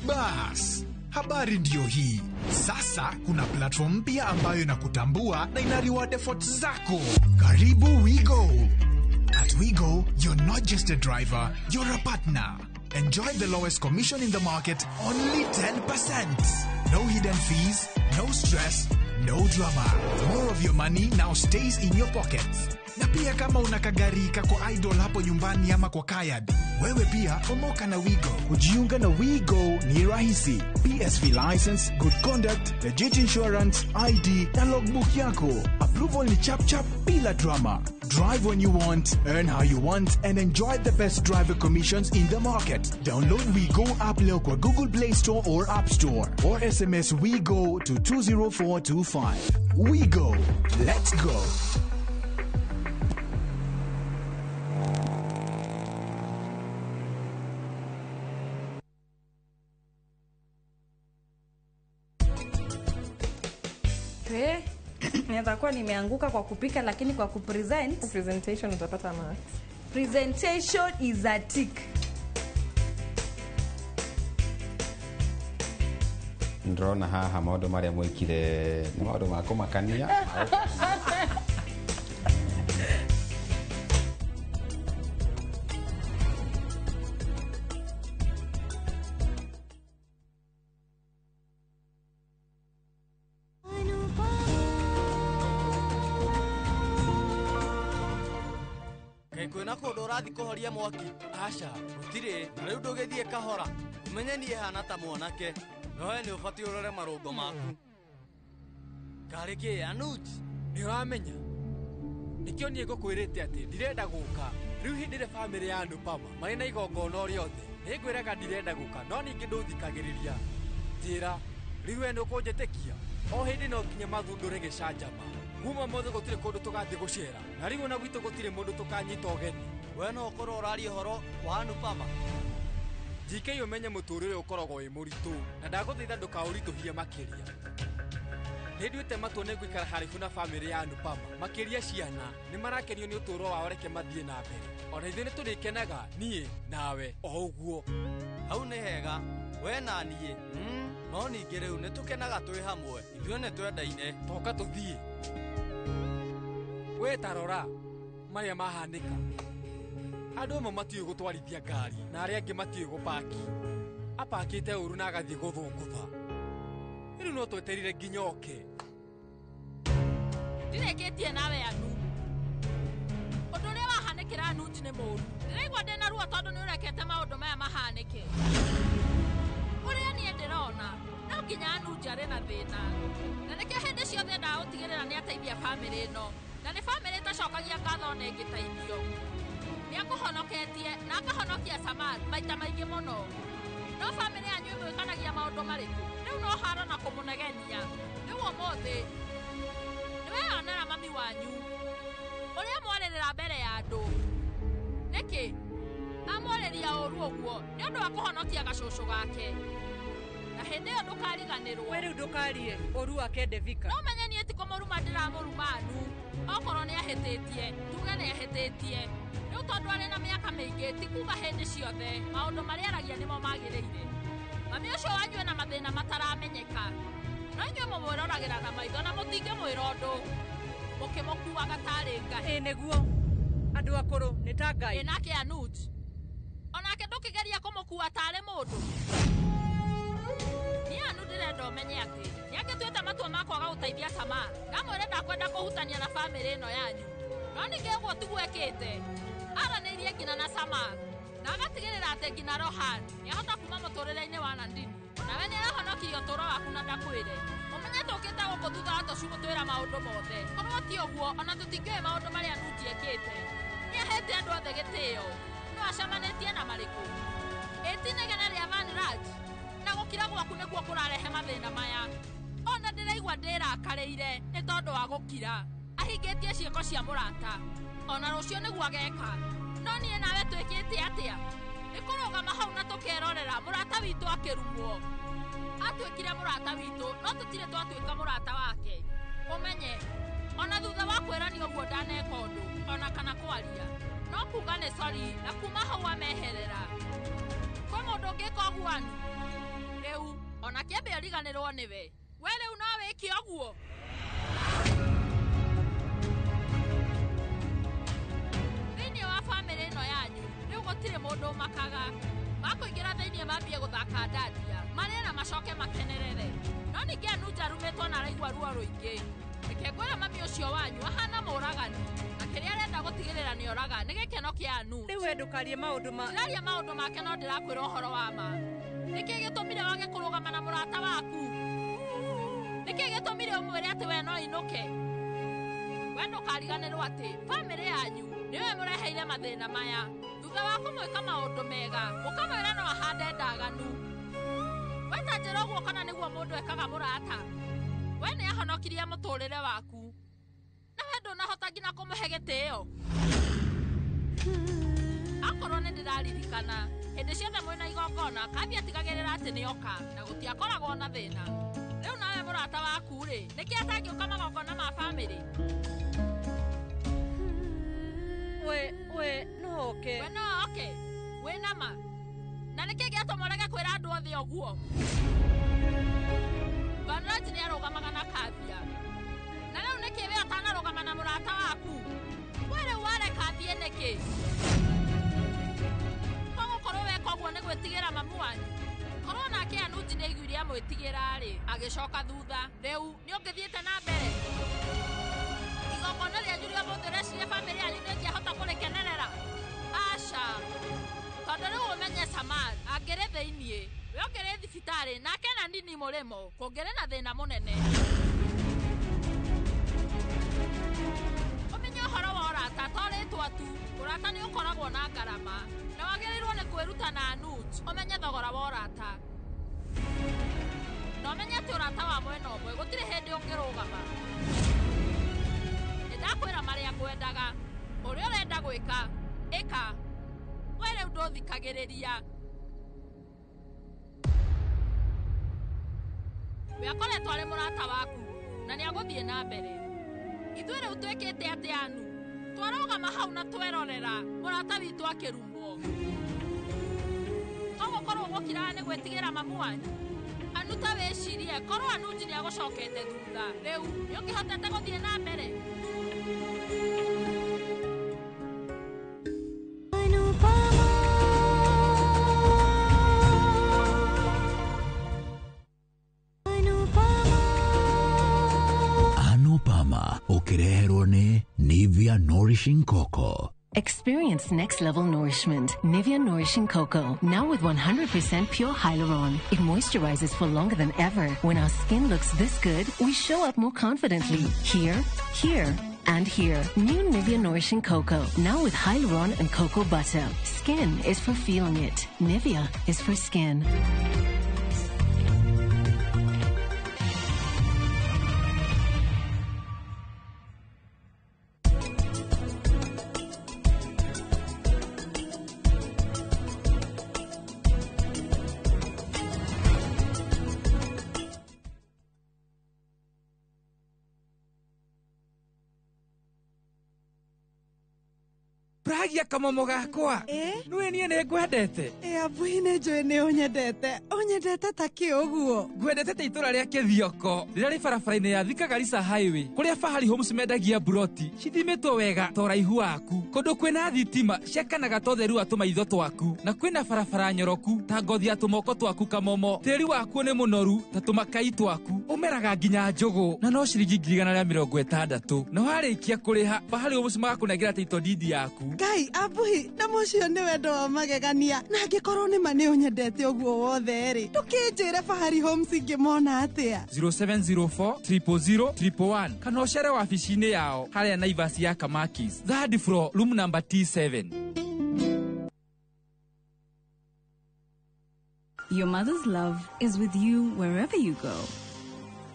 Bas, habari ndio hii. Sasa kuna platform mpya ambayo inakutambua na ina reward efforts zako. Karibu WeGo. At WeGo, you're not just a driver, you're a partner. Enjoy the lowest commission in the market, only 10%. No hidden fees, no stress, no drama. More of your money now stays in your pockets. Na pia kama unakagari kako idle hapo nyumbani ama kwa kayad, wewe pia omoka na WeGo. Kujiunga na WeGo ni rahisi. PSV license, good conduct, legit insurance, ID na logbook yako. Approval ni chap chap bila drama. Drive when you want, earn how you want, and enjoy the best driver commissions in the market. Download WeGo app leo kwa Google Play Store or App Store, or SMS WeGo to 20425. WeGo, let's go. Nitakuwa nimeanguka kwa kupika, lakini kwa presentation utapata marks. Presentation is a tick. ndrona haha maundu maria mwikire ni maundu ma kumakania kwina kundu urathi kuhoria mwaki aca gutiri na riu ndugithie kahora umenye nie hana ta mwanake no we ni ubati urore marungo maku kariki Anuj ni uramenya nikio nie ngukwirite ati ndirenda guka riu hindire family ya Anupama mari na igongona riothe ningwiraga ndirenda guka no ningi nduthikagiriria njira riu we nukunjitikia o hindi no nginya mathundure gicanjama kuma mothe gutire kundu tugathie gucera na riu na gwitu gutire mundu tukanyita ogeni we no ukorwo uraria horo wa Anupama JK umenye muturire ukoragwo wi muritu na ndaguthaitha ndukaurituhie makiria nindwite matwo ningwikara hariku na family ya Anupama makiria ciana ni marakenio ni uturo wao reke mathie na mbere ona ithuĩ nĩtũrĩkenaga niĩ nawe o ũguo hau nĩ hega we na niĩ no ningĩ rĩu nĩtũkenaga twĩ hamwe ithuĩ nĩtwendaine toka tũthiĩ we tarora marĩa mahanĩka andũ amwe matiũĩ gũtwarithia ngari na arĩa angĩ matiũĩ gũpaki apakĩte ũru na agathiĩ gũthũngũtha rĩu no tweterire nginya oke ndirĩkĩtie nawe Anu ũndũ ũrĩa wahanĩkĩra Anuj nĩ mũũru ndĩraigua ndĩna ruo tondũ nĩ ũrekete maũndũ maya mahanĩke ũrĩa niĩ ndĩrona no nginya Anuj arĩ na thĩna na nĩkĩo hĩndĩ ciothe ndagũtigĩrĩra nĩ ateithia bamĩrĩ ĩno na nĩ bamĩrĩ ĩtacokagia ngatho na ĩngĩteithio nĩ akũhonoketie na akahonokia Samar maita maingĩ mũno no bamĩrĩ yanyu ĩmwĩkanagia maũndũ marĩkũ rĩu no haro na kũmũnegenia rĩu ũmũthĩ nĩweyonera mami wanyu ũrĩa mwarĩrĩra mbere ya andũ nĩkĩ amwarĩria ũru ũguo nĩ ũndũ wa kũhonokia gacũcũ gake na hĩndĩ ĩyo ndũkariganĩrwo we rĩu ndũkarie ũru wake Devika no menye niĩ ti kũmũruma ndĩramũruma Anu okorwo nĩ ahĩtĩtie tuge nĩ ahĩtĩtie rĩu tondũ arĩ na mĩaka mĩingĩ ti kuga hĩndĩ ciothe maũndũ marĩa aragia nĩmo magĩrĩire mami ũcio wanyu ena mathĩna mataramenyeka no inyuĩ mũmwĩroragĩra na maitho na mũtingĩmwĩra ũndũ mũkĩmũkuaga tarĩ Ngai nĩguo andũ akũrũ nĩ ta Ngai nake Anuj onake ndũkĩgeria kũmũkua tarĩ mũndũ niĩ Anu ndĩrenda ũmenye atĩ nĩangĩtuĩte matua ma kwaga gũteithia Samar ndamwĩre ndakwenda kũhutania na bamĩrĩ ĩno yanyu no ningĩ ũguo tiguo ekĩte aranĩirie nginya na Samar na agatigĩrĩra atĩ nginya Rohan nĩahota kuma mũtũrĩre-inĩ wa Nandini nawe nĩarahonokia ũtũũro waku na ndakwĩre ũmenye tũkĩte gũkũ thutha wa tũcugũtwĩra maũndũ mothe korwo ti ũguo ona tũtingĩũĩ maũndũ marĩa Anuj ekĩte nĩahete andũ othe gĩtĩo no acamanĩtie na marĩkũ ĩti inegene rĩa Vanraj na gũkira gwaku nĩguo kũrarehe mathĩna maya ona ndĩraigua ndĩrakarĩire nĩ tondũ wa gũkira ahingĩtie ciĩko cia mũrata ona rũciũ nĩguo ageka no niĩ nawe twĩkĩte atĩa nĩ kũrũgama hau na tũkerorera mũrata witũ akĩrumwo atuĩkire mũrata witũ no tũtirĩ twatuĩka mũrata wake ũmenye ona thutha wa kwĩrania ũguo ndaneka ũndũ ona kana kwaria no kuga nĩ sori na kuma hau ameherera kwĩ mũndũ ũngĩka ũguo Anu rĩu ona kĩambe ũriganĩrwo nĩwe we rĩu no wĩke ũguo thĩinĩ wa bamĩrĩ ĩno yanyu rĩu gũtirĩ mũndũ makaga makũingĩra thĩinĩ mambie gũthaka ndandia marĩe na macoke makenerere no ningĩ Anuj arumĩtwo na araigua ruo rũingĩ reke ngwĩre mami ũcio wanyu ahana mũũragani na kĩrĩa arenda gũtigĩrĩra nĩ oraga nĩ gĩkeno kĩa Anu rĩu we ndũkarie maũndũ ndĩraria maũndũ make no ndĩrakwĩra ũhoro wa ma nĩkĩ gĩtũmire wage kũrũgama na mũrata waku nĩkĩ gĩtũmire ũmwĩre atĩ we no inũke we ndũkariganĩrwo atĩ bamĩrĩ yanyu nĩwe mũreheire mathĩna maya thutha wa kũmwĩka maũndũ mega ũkamwĩra no ahande ndaganu we ta njĩra ũguo kana nĩguo mũndũ ekaga mũrata we nĩ ahonokirie mũtũũrĩre waku na we ndũnahota nginya kũmũhe gĩtĩo akorwo nĩ ndĩraririkana hĩndĩ ciothe mwĩna igongona kathi atigagĩrĩra atĩ nĩoka na gũtiakoragwo na thĩna rĩu nawe mũrata waku-rĩ nĩkĩ atangĩũka magongona ma bamĩrĩ we no oke we no oke wĩna ma na nĩkĩ gĩatũma ũrege kwĩra andũ othe ũguo gwĩtigĩra rĩ agĩcoka thutha rĩu nĩ ũngĩthiĩte na mbere igongona rĩanyu rĩa mũthĩ ũreciria bamĩrĩ yanyu ndĩngĩahota kũrĩkenerera aca tondũ rĩu ũmenye Samar angĩrĩ thĩiniĩ we ũngĩrĩ thibitarĩ nake na ndini mũrĩmo kũngĩrĩ na thĩna mũnene ũmenye ũhoro wa ũrata to rĩtwa tu ũrata nĩ ũkoragwo na ngarama na wagĩrĩirwo nĩ kwĩruta na nut ũmenye thogora wa ũrata na ũmenye atĩ ũrata wa mwena ũmwe gũtirĩ hĩndĩ ũngĩrũgama nĩndakwĩra marĩa ngwendaga ũrĩa ũrenda gwĩka ĩka we rĩu ndũthikagĩrĩria we akoretwo arĩ mũrata waku na nĩagũthiĩ na mbere ithuĩ rĩu twĩkĩte atĩ anu twarũgama hau na twerorera mũrata witũ akĩrumwo togũkorwo gũkiraga nĩ gwĩtigĩra mamu wanyu anu ta wĩcirie korwo Anunji nĩagũcokete thutha rĩu nĩ ũngĩhotete gũthiĩ na mbere Anupama ukireherwo ni Nivea Nourishing Cocoa. Experience next level nourishment. Nivea Nourishing Cocoa. Now with 100% pure hyaluron. It moisturizes for longer than ever. When our skin looks this good, we show up more confidently. Here, here, and here. New Nivea Nourishing Cocoa. Now with hyaluron and cocoa butter. Skin is for feeling it. Nivea is for skin. Pragia kamomo gakwa nwe nie nĩ ngwendete abui nĩ njũĩ nĩ ũnyendete ta kĩũguo ngwendete ta itũra rĩa Kĩthioko rĩrĩa rĩ barabara-inĩ ya Thika Garissa Highway kũrĩa Fahari Homes mendagia buroti cithimĩtwo wega ta ũraihu waku kũndũ kwĩna thitima ciakanaga ta ũtheru wa tũmaitho twaku na kwĩna barabara nyoroku ta ngothi ya tũmoko twaku kamomo tĩri waku nĩ mũnoru ta tũmakai twaku ũmeraga nginya njũgũ na no ciringi 160 na warĩkia kũrĩha Fahari Homes magakũnengera title deed yaku Ngai abui na mũcio nĩ wendo wa magegania na angĩkorwo nĩ ma nĩ ũnyendete ũguo wothe rĩ tũkĩnjĩre Fahari Homes ingĩmona atĩa 0704 000 111 kana ũcere wabici-inĩ yao harĩa Naivas ya Kamakis third floor room number T7. Your mother's love is with you wherever you go.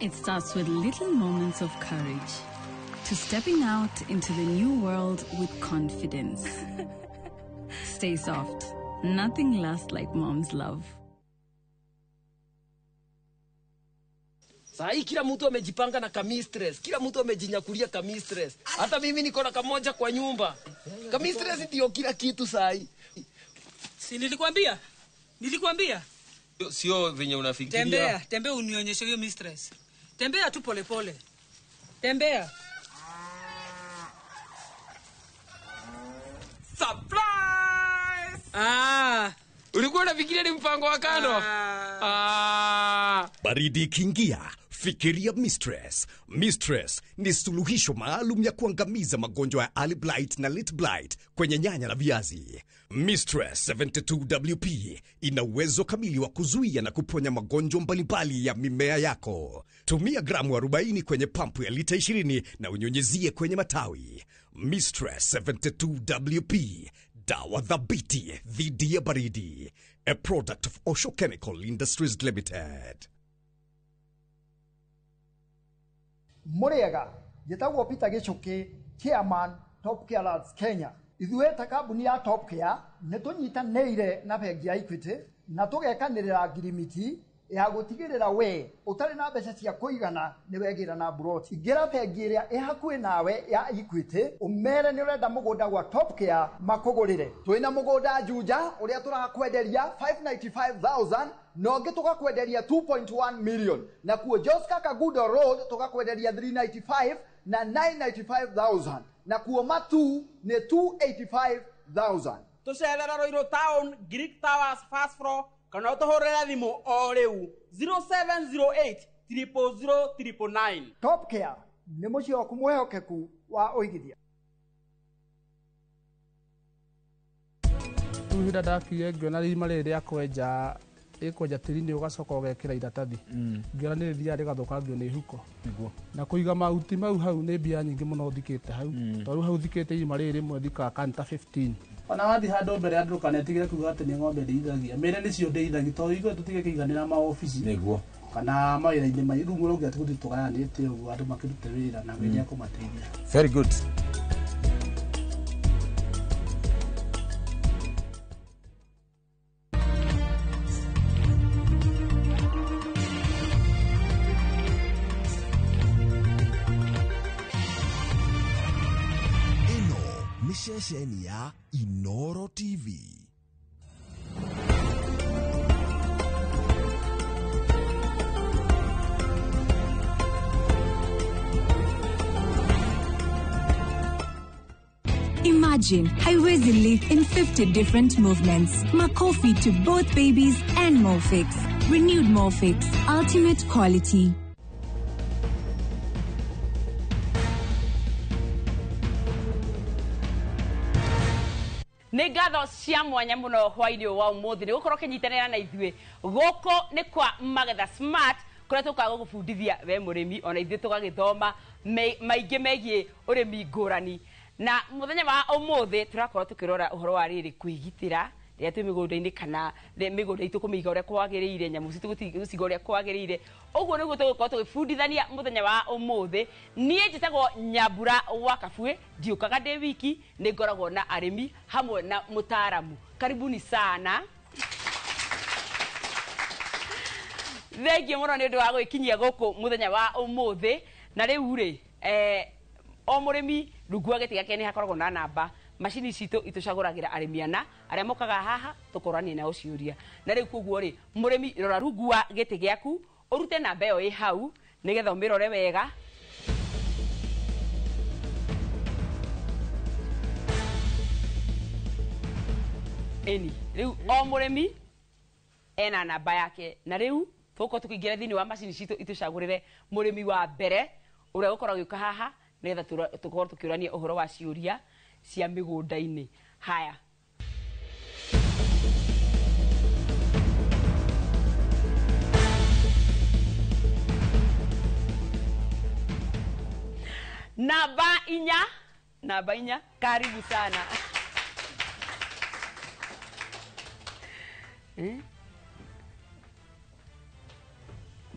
It starts with little moments of courage to stepping out into the new world with confidence. Stay soft. Nothing lasts like mom's love. Sahi kila mtu amejipanga na kamistress. Kila mtu amejinyakulia kamistress. Hata mimi niko na kamoja kwa nyumba. Kamistress ndio kila kitu sahi. Si nilikwambia? Nilikwambia? Sio venye unafikiria. Tembea unionyeshe hiyo mistress. Tembea tu pole pole. Tembea. Surprise! Ulikuwa unafikiria ni mpango wa kando? Baridi kingia, fikiria Mistress. Mistress ni suluhisho maalum ya kuangamiza magonjwa ya early blight na late blight kwenye nyanya na viazi. Mistress 72WP ina uwezo kamili wa kuzuia na kuponya magonjwa mbalimbali ya mimea yako. Tumia gramu 40 kwenye pampu ya lita 20 na unyunyizie kwenye matawi. Mistress 72WP, dawa dhabiti dhidi ya baridi. A product of Osho Chemical Industries Limited. Muriega, gitagwo Peter Gichuki, Chairman Top Care Labs Kenya. Ithuĩ ta kambuni ya Top Care nĩtũnyitanĩire na bengi ya Equity na tũgekanĩrĩra ngirimiti ya gũtigĩrĩra we ũtarĩ na mbeca cia kũigana nĩ wegĩra na broti. Ingĩra bengi ĩrĩa ĩ hakuhĩ nawe ya Equity ũmere nĩ ũrenda mũgũnda gwa Top Care makũgũrĩre. Twĩna mũgũnda Juja ũrĩa tũrakwenderia 595,000 na ũngĩ tũgakwenderia 2.1 million, na kuo Joska Kagudo Road tũgakwenderia 395 na 995,000, na kuo Matu nĩ 285,000. Tucerera Roiro Town, Greek Towers, first floor, kana ũtũhũrĩre thimũ o rĩu 0708 000 Top Care nĩ mũciĩ waku mwĩhokeku wa ũigithia. Rĩu hĩndĩ ndakire ngĩona rima rĩrĩ rĩa kwenja tĩri-inĩ ũgacoka ũgekĩra iratathi, ngĩona nĩ rĩthiaga rĩgathũkangio nĩ huko, na kũiga mahuti mau hau nĩ mbia nyingĩ mũno thikĩte hau, tondũ hau thikĩte irima rĩrĩ rĩmwe thikaga kanta 15. Ona wathiĩ handũ mbere ya andũ ndũkanetigĩre kuuga atĩ nĩ ng'ombe ndĩithagia, mĩĩrĩ nĩcio ndĩithagia, tondũ ithuĩ tũtige kĩiganĩra maobici kana mawĩra-inĩ maitũ, rĩu mũrauga atĩ gũthiĩ tũgayanĩte ũguo andũ makĩrute wĩra na Ngai nĩekũmateithia. Very good. Ceceni ya Inoro TV. Imagine haiwezi live in 50 different movements. Makofi to both babies and Morphix. Renewed Morphix, ultimate quality. Nĩ ngatho cia mwanya mũno hwainĩ wa ũmũthĩ nĩ gũkorwo kĩnyitanĩra na ithuĩ gũkũ nĩ kwa Magetha Smart kũrĩa tũkaga gũgũbundithia we mũrĩmi ona ithuĩ tũgagĩthoma maingĩ megiĩ ũrĩmi ngũrani. Na mũthenya wa ũmũthĩ tũrakorwo tũkĩrora ũhoro wa rĩrĩ kwĩgitĩra rĩrĩa twĩ mĩgũnda-inĩ kana mĩgũnda itũ kũmĩiga ũrĩa kwagĩrĩire, nyamũ citũ gũciga ũrĩa kwagĩrĩire. Ũguo nĩguo tũgũkorwo tũgĩbundithania mũthenya wa ũmũthĩ. Niĩ njĩtagwo Nyambura wa Kabuĩ, ndiũkaga ndĩ wiki, nĩ ngoragwo na arĩmi hamwe na mũtaaramu. Karibuni sana. Thengiũ mũno nĩ ũndũ wa gwĩkinyia gũkũ mũthenya wa ũmũthĩ. Na rĩu rĩ o mũrĩmi rungu wa gĩtĩ gĩake nĩ hakoragwo na namba. Macini citũ itũcagũragĩra arĩmi ana arĩa mokaga haha tũkoranie nao ciũria. Na rĩu koguo rĩ mũrĩmi rora rungu wa gĩtĩ gĩaku ũrute namba ĩyo ĩ hau nĩgetha ũmĩrore wega. Eni rĩu o mũrĩmi ena namba yake, na rĩu tũgũkorwo tũkĩingĩra thĩinĩ wa macini citũ itũcagũrĩre mũrĩmi wa mbere ũrĩa gũkorwo agĩũka haha nĩgetha tũkorwo tũkĩũrania ũhoro wa ciũria cia mĩgũnda-inĩ. Haya, namba inya, karibu sana.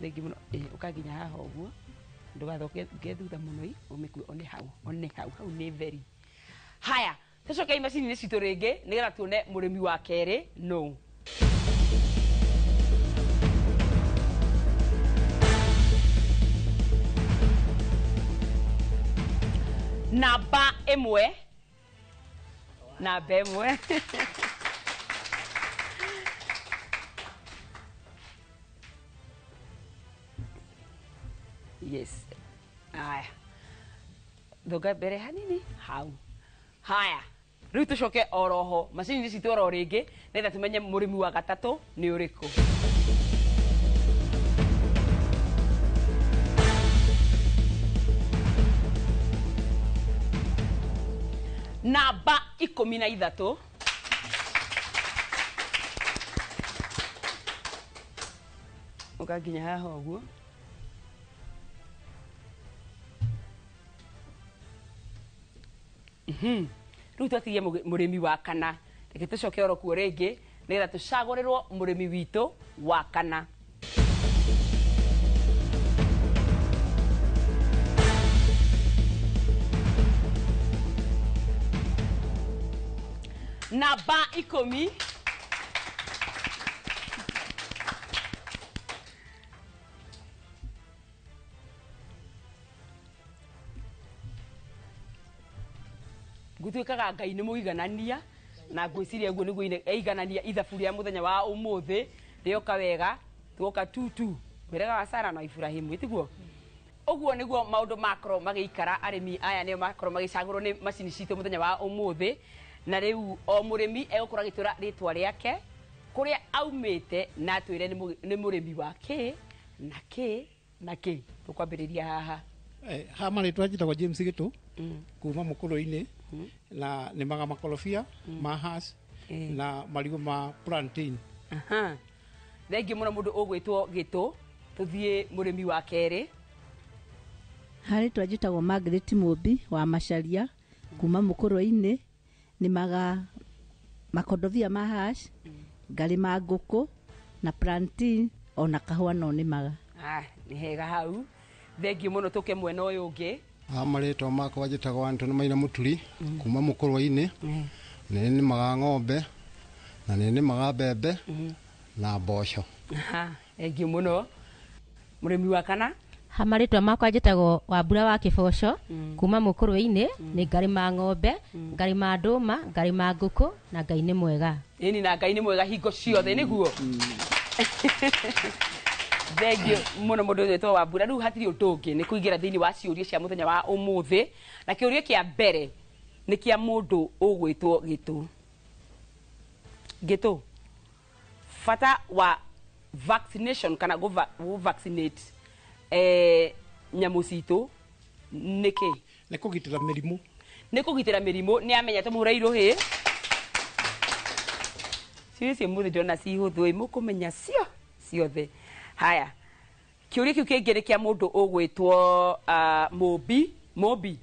Thengi mũno ũkaginya haha ũguo ndũgathoke thutha mũno ũmĩkue one hau nĩ very. Haya, tũcoke macini-inĩ citũ rĩngĩ nĩgetha tuone mũrĩmi wa kerĩ no. Namba ĩmwe. Yes. Haya. Thonga mbere hanini hau. Haya. Rĩu tũcoke oroho macini citũ oro rĩngĩ nĩgetha tũmenye mũrĩmi wa gatatũ nĩ ũrĩkũ. Namba 13. Ũkaginya haha ũguo. Rĩu twatigie mũrĩmi wa kana. Reke tũcoke oro kuo rĩngĩ nĩgetha tũcagũrĩrwo mũrĩmi witũ wa kana. Namba 10. Gũtuĩkaga Ngai nĩ mũiganania na ngwĩciria ũguo nĩguo eiganania ithabu rĩa mũthenya wa ũmũthĩ rĩoka wega tuoka tutu mberaga wa Sara na Ibrahimu itiguo. Ũguo nĩguo maũndũ makorwo magĩikara, arĩmi aya nĩo makorwo magĩcagũrwo nĩ macini citũ mũthenya wa ũmũthĩ. Na rĩu o mũrĩmi egũkorwo agĩtũra rĩtwa rĩake kuria aumite na twire ni murimi wa ki na ki na ki tukwambiriria haha ha maritwa njitagwo James Gitu kuma Mukuru-ini na nĩ maga makorobia ma hash na marigo ma plantain. Thengi muno mundu ugwitwo Gitu tuthie murimi wa keri. Harĩ twajitagwo Margaret Mumbi wa Macharia kuma Mukuru-ini nĩ maga makorobia ma hash ngarĩma ngũkũ na plantain ona kahũa no nĩ maga. Nĩ hega hau. Thengi muno tuke mwena ũyũ ũngĩ. Maritwa makwa njĩtagwo Antony Maina Muturi kuma Mukuru-ini nĩ maga ng'ombe na nĩ maga mbembe na mboco. Thengi muno. Murimi wa kana Hamaritwa makwa njĩtagwo Wambura wa Kĩboco kuma Mukuru-ini nĩ ngarĩma ng'ombe ngarĩma ndũma ngarĩma ngũkũ na Ngai nĩ mwega. Ĩni na Ngai nĩ mwega hingo ciothe nĩguo. Thengi muno mundu wetwo Wambura riu hatiri undu ungi ni kuingira thiini wa ciuria cia muthenya wa umuthi na kiuria kia mbere ni kia mundu ugwitwo Gitu. Gitu fata wa vaccination kana go vaccinate nyamu citu niki ni kugitira mirimu ni amenyete muhurairwo hi ciuria muthi ndona ci huthu imukumenya cio ciothe. Haya kiuria kiu kingi kia mundu ugwitwo Mobi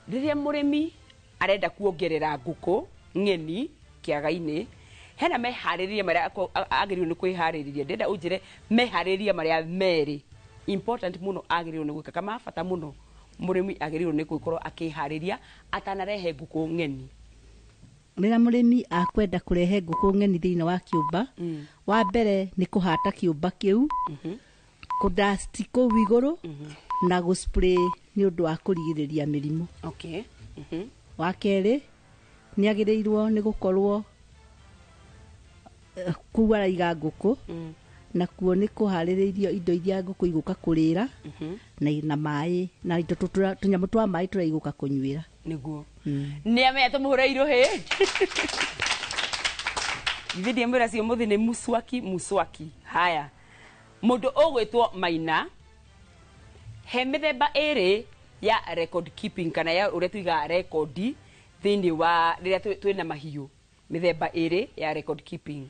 riria murimi arenda kuongerera nguku ng'eni kiaga-ini hena mehariria maria agiririo ni kwihariria ndenda unjire mehariria maria meri important muno agiririo ni gwika kama bata muno murimi agiririo ni gukorwo akihariria atanarehe nguku ng'eni. Rĩrĩa mũrĩmi akwenda kurehe ngũkũ ng'eni thĩinĩ wa kĩũmba wa mbere nĩ kũhata kĩũmba kĩu kũdasti kũu igũrũ na gũspray nĩ ũndũ wa kũrigĩrĩria mĩrimũ. Wa kerĩ nĩ agĩrĩirwo nĩ gũkorwo kũu araiga ngũkũ na kuo nĩ kũharĩrĩirio indo iria ngũkũ igũka kũrĩra na maĩ na indo tũnyamũ twa maĩ tũrĩa igũka kũnyuĩra niguo. Ni amenyete muhurairwo hi video mbira cio muthi ni muswaki. Haya mundu ugwitwo Maina he mithemba iri ya record keeping kana ya uria tuiga record thiini wa riria twina mahiu mithemba iri ya record keeping.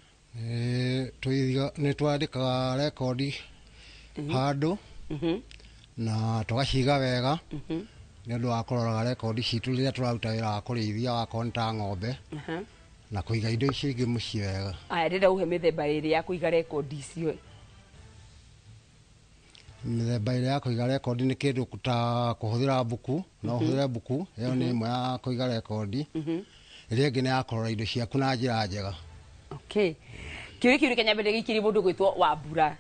Tuiga ni twandikaga record handu na tugaciga wega nĩ ũndũ wa kũroraga rekondi citũ rĩrĩa tũraruta wĩra wa kũrĩithia wa konta ng'ombe na kũiga indo icio ingĩ mũciĩ wega. Aya ndĩrenda uhe mĩthemba ĩrĩ ya kũiga rekondi icio. Mĩthemba ĩrĩ ya kũiga rekondi nĩ kĩndũ ta kũhũthĩra buku no ũhũthĩre buku ĩyo nĩ ĩmwe ya kũiga rekondi ĩrĩa ĩngĩ nĩ ya kũrora indo ciaku na njĩra njega. Kiuria kĩu Kenya mbere gĩkĩrĩ mũndũ gwĩtwo Wambura.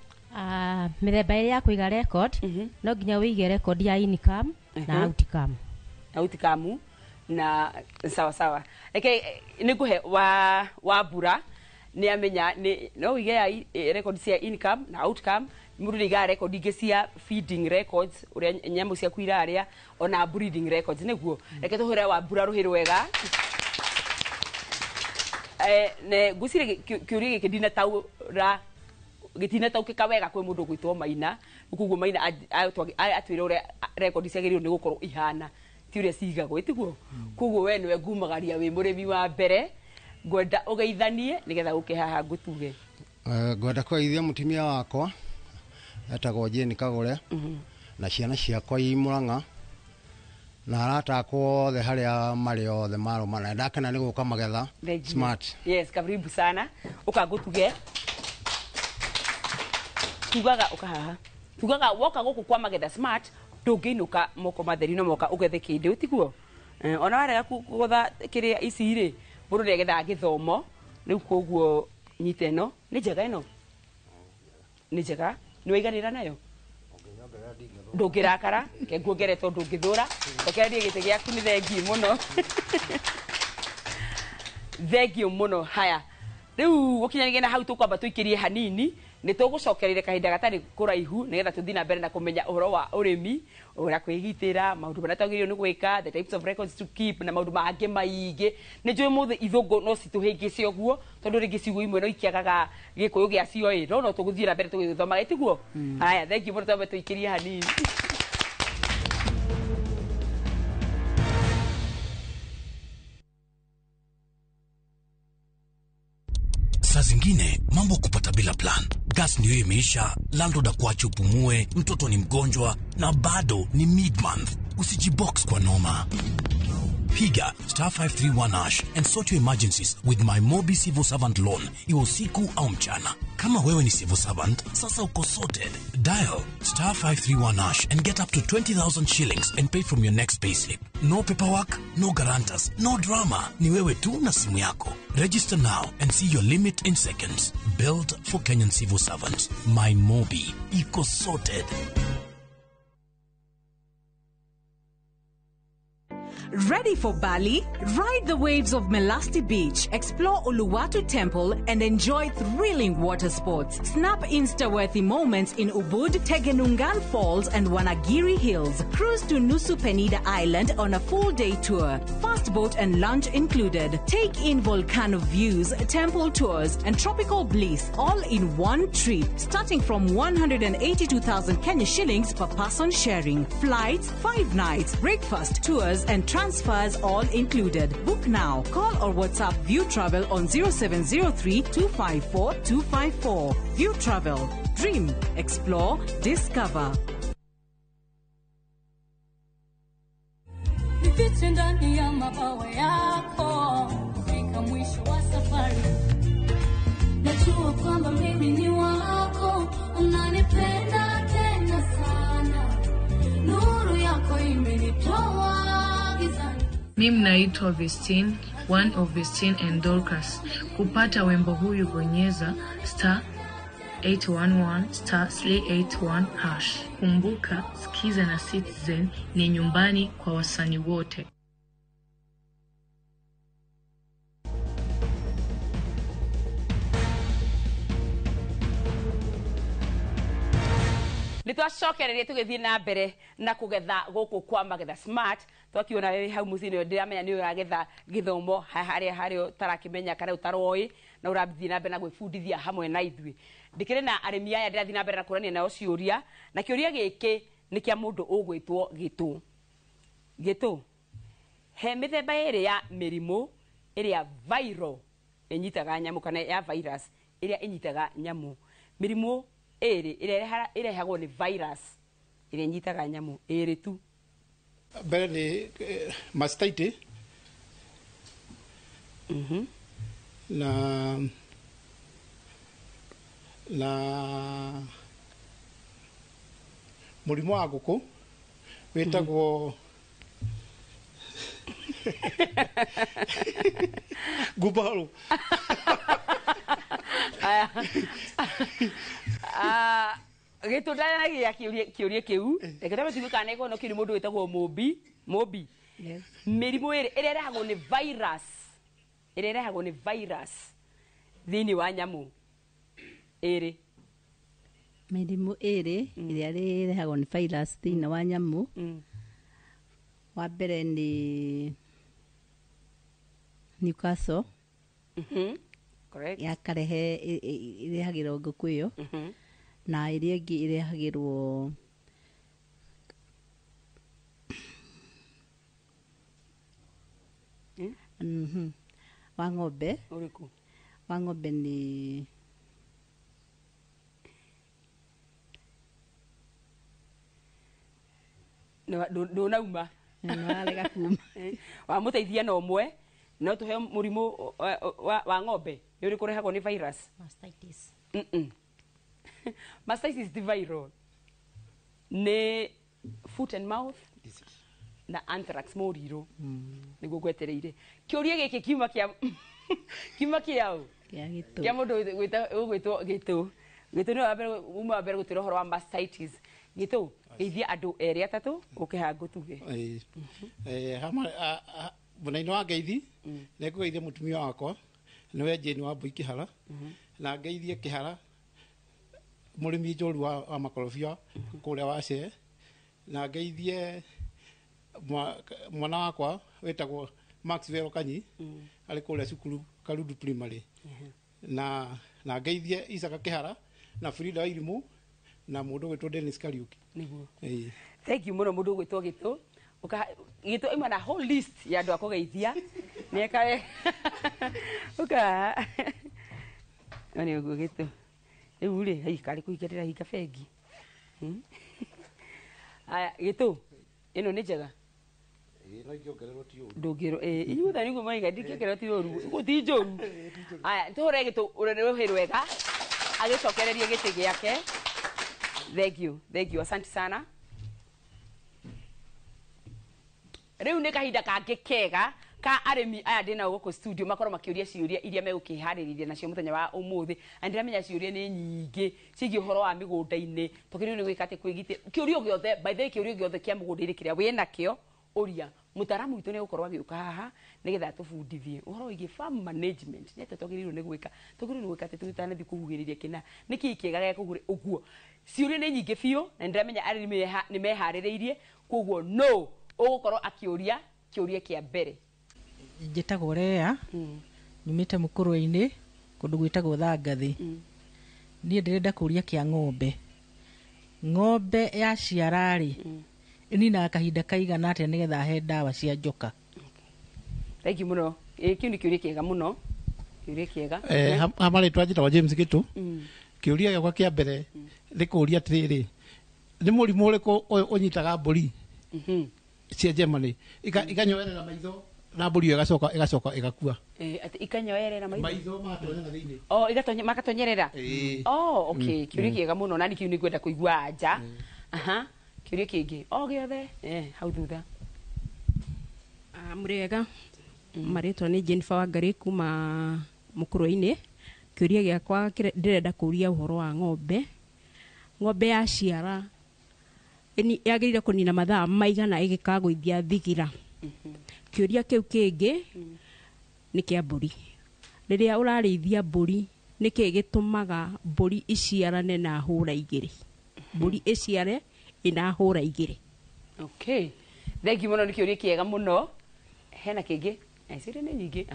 Mĩthemba ĩrĩ ya kũiga record no nginya wĩige record ya income na outcome na sawa. Nikuhe Wambura ni amenya no wige ya record cia income na outcome mundu niga record ingĩ cia feeding records uria nyamu cia kuiraria ona breeding records niguo. Reke tuhure Wambura ruhi rwega. Ne gusire kiuria gĩkĩ ndinataura gĩtinataũkĩka wega kwĩ mũndũ gwĩtwo Maina kuguo Maina atwĩra ũrĩa record ciagĩrĩirwo nĩ gũkorwo ihana ti ũrĩa cigagwo ĩtiguo. Kuguo we nĩwe ngumagaria wĩ mũrĩmi wa mbere ngwenda ũgeithanie nĩgetha ũke haha ngũtuge. Ngwenda kũgeithia mũtumia wakwa etagwo Jane Kagũre na ciana ciakwa i Mũrang'a na arata akwa othe harĩa marĩ othe marũmana ndakena nĩ gũka magetha smart. Yes, karibu sana ũka ngũtuge. Tugaga ukahaha tugaga woka guku kwa magetha smart ndũngĩinũka moko matheri no moka ũgethe kĩndĩ ũtiguo. Ona warega gũtha kĩrĩa ici rĩ mũndũ nĩagetha gĩthomo rĩu koguo nyita ĩno nĩ njega ĩno nĩ njega nĩ waiganĩra nayo ndũngĩrakara ke nguongere tondũ ndũngĩthũra okererie gĩtĩ gĩaku nĩ thengi mũno thengi mũno. Haya riu gũkinyanigia na hau tũkwamba tũikĩrie hanini nä tå gå cokereire kahinda gatarä kå raihu nä getha tå thiä na mbere na kå menya å horo wa å rä mi å ra kwä gitä ra maå ndå marä a twagä nä gwä ka the types of records to keep na maå ndå mangä maingä nä njå ä må thä ithå ngå no citå hä ngä cia å guo tondå rä ngä ciugo imwe no ikiagaga gä kå yå gä acio no no tå gå thiä na mbere tå gä thoma ä tiguo haya thengiå må no twambe tå ikä rie hanini Saa zingine mambo kupata bila plan. Gas ndiyo imeisha, landlord akuache upumue, mtoto ni mgonjwa na bado ni mid-month. Usijibox kwa noma. Piga *531# and sort your emergencies with my Mobi Civil Servant Loan, iwe usiku au mchana. Kama wewe ni civil servant, sasa uko sorted. Dial *531# and get up to 20,000 shillings and pay from your next payslip. No paperwork, no guarantors, no drama. Ni wewe tu na simu yako. Register now and see your limit in seconds. Built for Kenyan civil servants. My Mobi. Iko sorted. Ready for Bali? Ride the waves of Melasti Beach, explore Uluwatu Temple, and enjoy thrilling water sports. Snap Insta-worthy moments in Ubud, Tegenungan Falls, and Wanagiri Hills. Cruise to Nusu Penida Island on a full-day tour. Fast boat and lunch included. Take in volcano views, temple tours, and tropical bliss, all in one trip, starting from 182,000 Kenya shillings per person sharing. Flights, 5 nights, breakfast, tours, and transfers all included. Book now. Call or WhatsApp View Travel on 0703 254 254. View Travel. Dream, explore, discover. Nipite ndani ya mabawa yako, fika mwisho wa safari. Najua kwamba mimi ni wako, unanipenda tena sana. Nuru yako imenitoa. Mimi naitwa Vestine, one of Vestine and Dorcas. Kupata wimbo huyu bonyeza *811 *381#. Kumbuka, Skiza na Citizen ni nyumbani kwa wasanii wote. nä twacokererie tå gä thiä na mbere na kå getha gå kå kwa magetha smart twakiona wewe hau må ciä nä ndä ramenya nä å ragetha gä thomo harä o tarakä menya kana å taroä na å rathiä na mbere na gwä bundithia hamwe na ithuä ndä kä rä na arä mi aya ndä rathiä na mbere na kå rania nao ciå ria na kä å ria gä kä nä kä a må ndå å gwä two gä tå he mä themba ä rä ya mä rimå ä rä a viral ä nyitaga nyamå kana ya virus ä rä a ä nyitaga nyamå mä rimå ĩrĩ ĩrehagwo nĩ virus ĩrĩa ĩnyitaga nyamũ ĩrĩ tu mbere nĩ mastitis na mũrimũ wa ngũkũ wĩtagwo gubaru gä tå ndanagia kä å ria kä u reke tame tuä kana no kä rä må ndå wä tagwo måmbi mä rimå ä rä ä rä a ärehagwo nä virus ä rä a ärehagwo nä virus thä inä wa nyamå ä rä mä rimå ä rä ä rä a rä rehagwo nä virus thä inä wa nyamå wa mbere nä Newcastle yakarehe ä rehagä rwo ngå kå ä yo na ä rä a ä ngä ä rehagä rwo wa ng'ombe nä ndå nauma warega kuma wa må teithia na å mwe no tå heo må rimå wa ng'ombe nä å rä kå rehagwo nä virus mastitis ti viral nä foot and mouth na anthrax må rirå nä guo ngwetereire kä å ria gä kä kiuma kä a å kä a må ndå å gwä two gä tå uma wa mbere gå tä ra å horo wa mastitis gä tå geithia andå erä atatå å kä hangå tuge må-nainä wa ngeithi nä ngå geithia må tumia wakwa nä we Jane wa mbå ikä hara na ngeithie kä hara mũrĩmi njũru wa makorobia kũrĩa wace na ngeithie mwana wakwa wĩtagwo Maxwell Kanyi arĩ kũrĩa cukuru Karundu Primary na ngeithie Isaka Kĩhara na Frida Wairimu na mũndũ gwĩtwo Dennis Kariuki. Niguo. Thank you mũno mũndũ gwĩtwo Gĩtũ. Gĩtũ ima na whole list ya andũ a kũgeithia. Nĩeka Nĩ ũguo Gĩtũ. Rĩu rĩ, hei karĩ kũingĩrĩra hinga bengi. Aya Gĩtũ, ĩno nĩ njega. No ingĩongererwo ti ũru. Ndũngĩrwo inyuothe nĩguo moiga ndingĩongererwo ti ũru. Gũti njũru. Aya tũhũre Gĩtũ ũrĩ wega. Agĩcokererie gĩtĩ gĩake. Thank you, asante sana. Rĩu nĩ kahinda kangĩ kega ka arĩmi aya ndĩna gũkũ studio makorwo makĩũria ciũria iria megũkĩharĩrĩria nacio mũthenya wa ũmũthĩ. Na ndĩramenya ciũria nĩ nyingĩ ciĩgiĩ ũhoro wa mĩgũnda-inĩ. Tũkĩrĩu nĩ gwĩka atĩ kwĩgitĩra. Kĩũria gĩothe, by the way kĩũria gĩothe kĩa mũgũnda-inĩ kĩrĩa wĩ nakĩo ũria. Mũtaaramu witũ nĩ gũkorwo agĩũka haha nĩgetha tũbundithie ũhoro wĩgiĩ farm management. Nĩ atĩ twagĩrĩirwo nĩ gwĩka. Twagĩrĩirwo nĩ gwĩka atĩ tũtanathiĩ kũhugĩrĩria kĩna. Nĩkĩ kĩega gĩa kũgũra ũguo. Ciũria nĩ nyingĩ biũ na ndĩramenya arĩmi nĩ meharĩrĩirie. Koguo no ũgũkorwo akĩũria kĩũria kĩa mbere. Njĩtagwo Rea nyumĩte Mũkũrwe-inĩ kũndũ gwĩtagwo Thangathĩ. Niĩ ndĩrenda kũũria kĩa ng'ombe yaciara rĩ ĩninaga kahinda kaigana atĩa nĩgetha he ndawa cia njoka? Thank you mũno. Kĩu nĩ kĩũria kĩega mũno. Kĩũria kĩega. Marĩtwa njĩtagwo James Gĩtũ. Kĩũria gĩakwa kĩa mbere nĩ kũũria atĩrĩrĩ, nĩ mũrimũ ũrĩkũ ũnyitaga mbũri cia Germany ikanyoerera maitho na mbũri ĩgacoka ĩgakua? Atĩ ikanyoerera maitho magatonyera thĩinĩ. Oh, magatonyerera. Oh, okay. Kĩũria kĩega mũno na nĩkĩu nĩngwenda kũigua anja. Kĩũria kĩngĩ o gĩothe hau thutha. Mũrĩega. Marĩtwa nĩ Jennifer Wangari kuma Mũkũrwe-inĩ. Kĩũria gĩakwa ndĩrenda kũũria ũhoro wa ng'ombe. Ng'ombe yaciara yagĩrĩire kũnina mathaa maigana ĩgĩkagũithia thigira. Kĩũria kĩu kĩngĩ nĩ kĩa mbũri. Rĩrĩa ũrarĩithia mbũri nĩkĩ gĩtũmaga mbũri iciarane na hũra igĩrĩ? Mbũri iciare ina hũra igĩrĩ. Okay. Thank you mũno, nĩ kĩũria kĩega mũno. Hena kĩngĩ? Ciũria nĩ nyingĩ.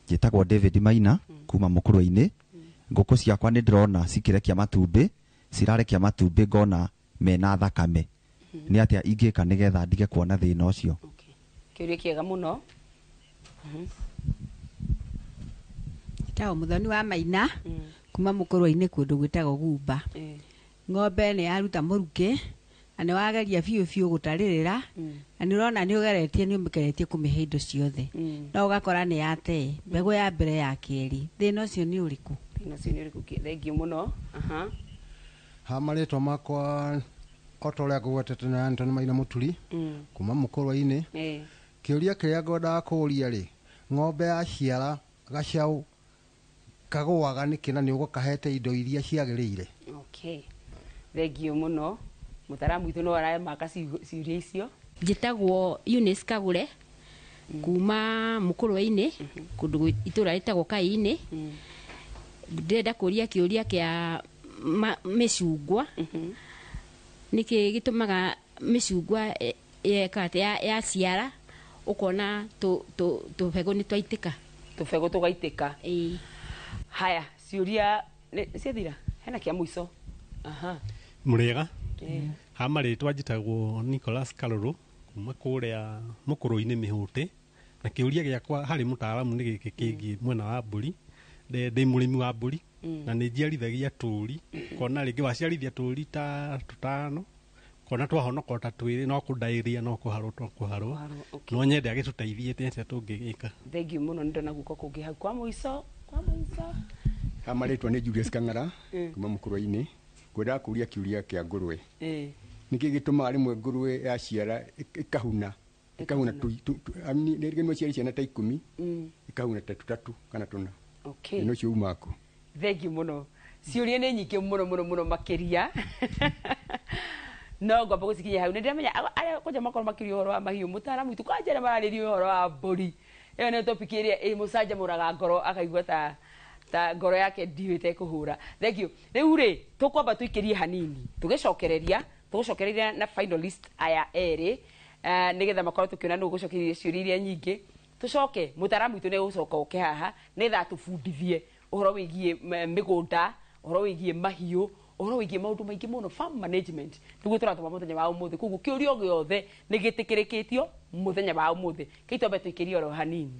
Njĩtagwo David Maina kuma Mũkũrwe-inĩ. Ngũkũ ciakwa nĩ ndĩrona cikĩrekia matumbĩ, cirarekia matumbĩ ngona mena thakame. Nĩ atĩa ingĩka nĩgetha ndige kuona thĩna ũcio? Kĩũria kĩega mũno. Tawo Mũthoni wa Maina kuma Mũkũrwe-inĩ kũndũ gwĩtagwo Gumba. Ng'ombe nĩ yaruta mũrukĩ na nĩ wageria biũ gũtarĩrĩra na nĩ ũrona nĩ ũgeretie nĩ ũmĩkeretie kũmĩhe indo ciothe no ũgakora nĩ yate mbegũ ya mbere ya kerĩ. Thĩna ũcio nĩ ũrĩkũ? Thĩna ũcio nĩ ũrĩkũ? Thank you mũno. Marĩtwa makwa otorĩa ngũgwetete na Anthony Maina Mũturi kuma Mũkũrwe-inĩ. Kĩũria kĩrĩa ngwendaga kũũria rĩ, ng'ombe yaciara gacaũ kagũaga nĩkĩ na nĩ ũgũkahete indo iria ciagĩrĩire? Okay. Thank you mũno. Mũtaaramu witũ no aramaka ciũria icio. Njĩtagwo Eunice Kagũre kuma Mũkũrwe-inĩ kũndũ itũra rĩtagwo Kai-inĩ. Ndĩrenda kũũria kĩũria kĩa mĩcungwa. Nĩkĩ gĩtũmaga mĩcungwa yaciara ũkona tũbegũ nĩ twaitĩka? Tũbegũ tũgaitĩka. Haya, ciũria ciathira. Hena kĩa mũico. Mũrĩega. Marĩtwa njĩtagwo Nicholas Karũrũ kuma kũrĩa Mũkũrwe-inĩ Mĩhũtĩ. Na kĩũria gĩakwa harĩ mũtaaramu nĩ gĩkĩ kĩgiĩ mwena wa mbũri. Ndĩ mũrĩmi wa mbũri na nĩ njiarithagia tũũri. Kona rĩngĩ waciarithia tũũri ta tũtano, kona twahonoko ta twĩrĩ, no kũndairia no kũharwo. No nyende agĩtũteithie atĩa tũngĩgĩka. Thengi mũno, nĩ ndona guko kũngĩ hau kwa mũico. Marĩtwa nĩ Julius Kang'ara kuma Mũkũrwe-inĩ. Ngwendaga kũũria kĩũria kĩa ngũrwe. Nĩkĩ gĩtũmaga rĩmwe ngũrwe yaciara ĩkahuna rĩngĩ nĩciari ciana ta 10 ĩkahuna ta 3 kana 4? Okay. Nĩ ũcio umako. Thengi mũno. Ciũria nĩ nyingĩ mũno makĩria. No ngwamba gũcikinya hau. Nĩ ndĩramenya arĩa kwanja makorwo makĩria ũhoro wa mahiũ, mũtaaramu witũ kwanja mararĩria ũhoro wa mbũri. Ĩyo nĩ topic ĩrĩa mũcanjamũraga ngoro akaigua ta ta ngoro yake ndiwite kuhura thank you riu ri tukwamba tuikirie hanini tugicokereria na finalist aya eri nigetha makorwo tukiona no gucokereria ciuria iria nyingi tucoke mutaramu itu ne gucoka uke haha nitha tubundithie uhoro wigie migunda uhoro wigie mahiu uhoro wigie maundu maingi muno farm management niguo turatuma muthenya wa umuthi kugu kiurio giothe nigitikirikitio muthenya wa umuthi kiitombe tuikirie oro hanini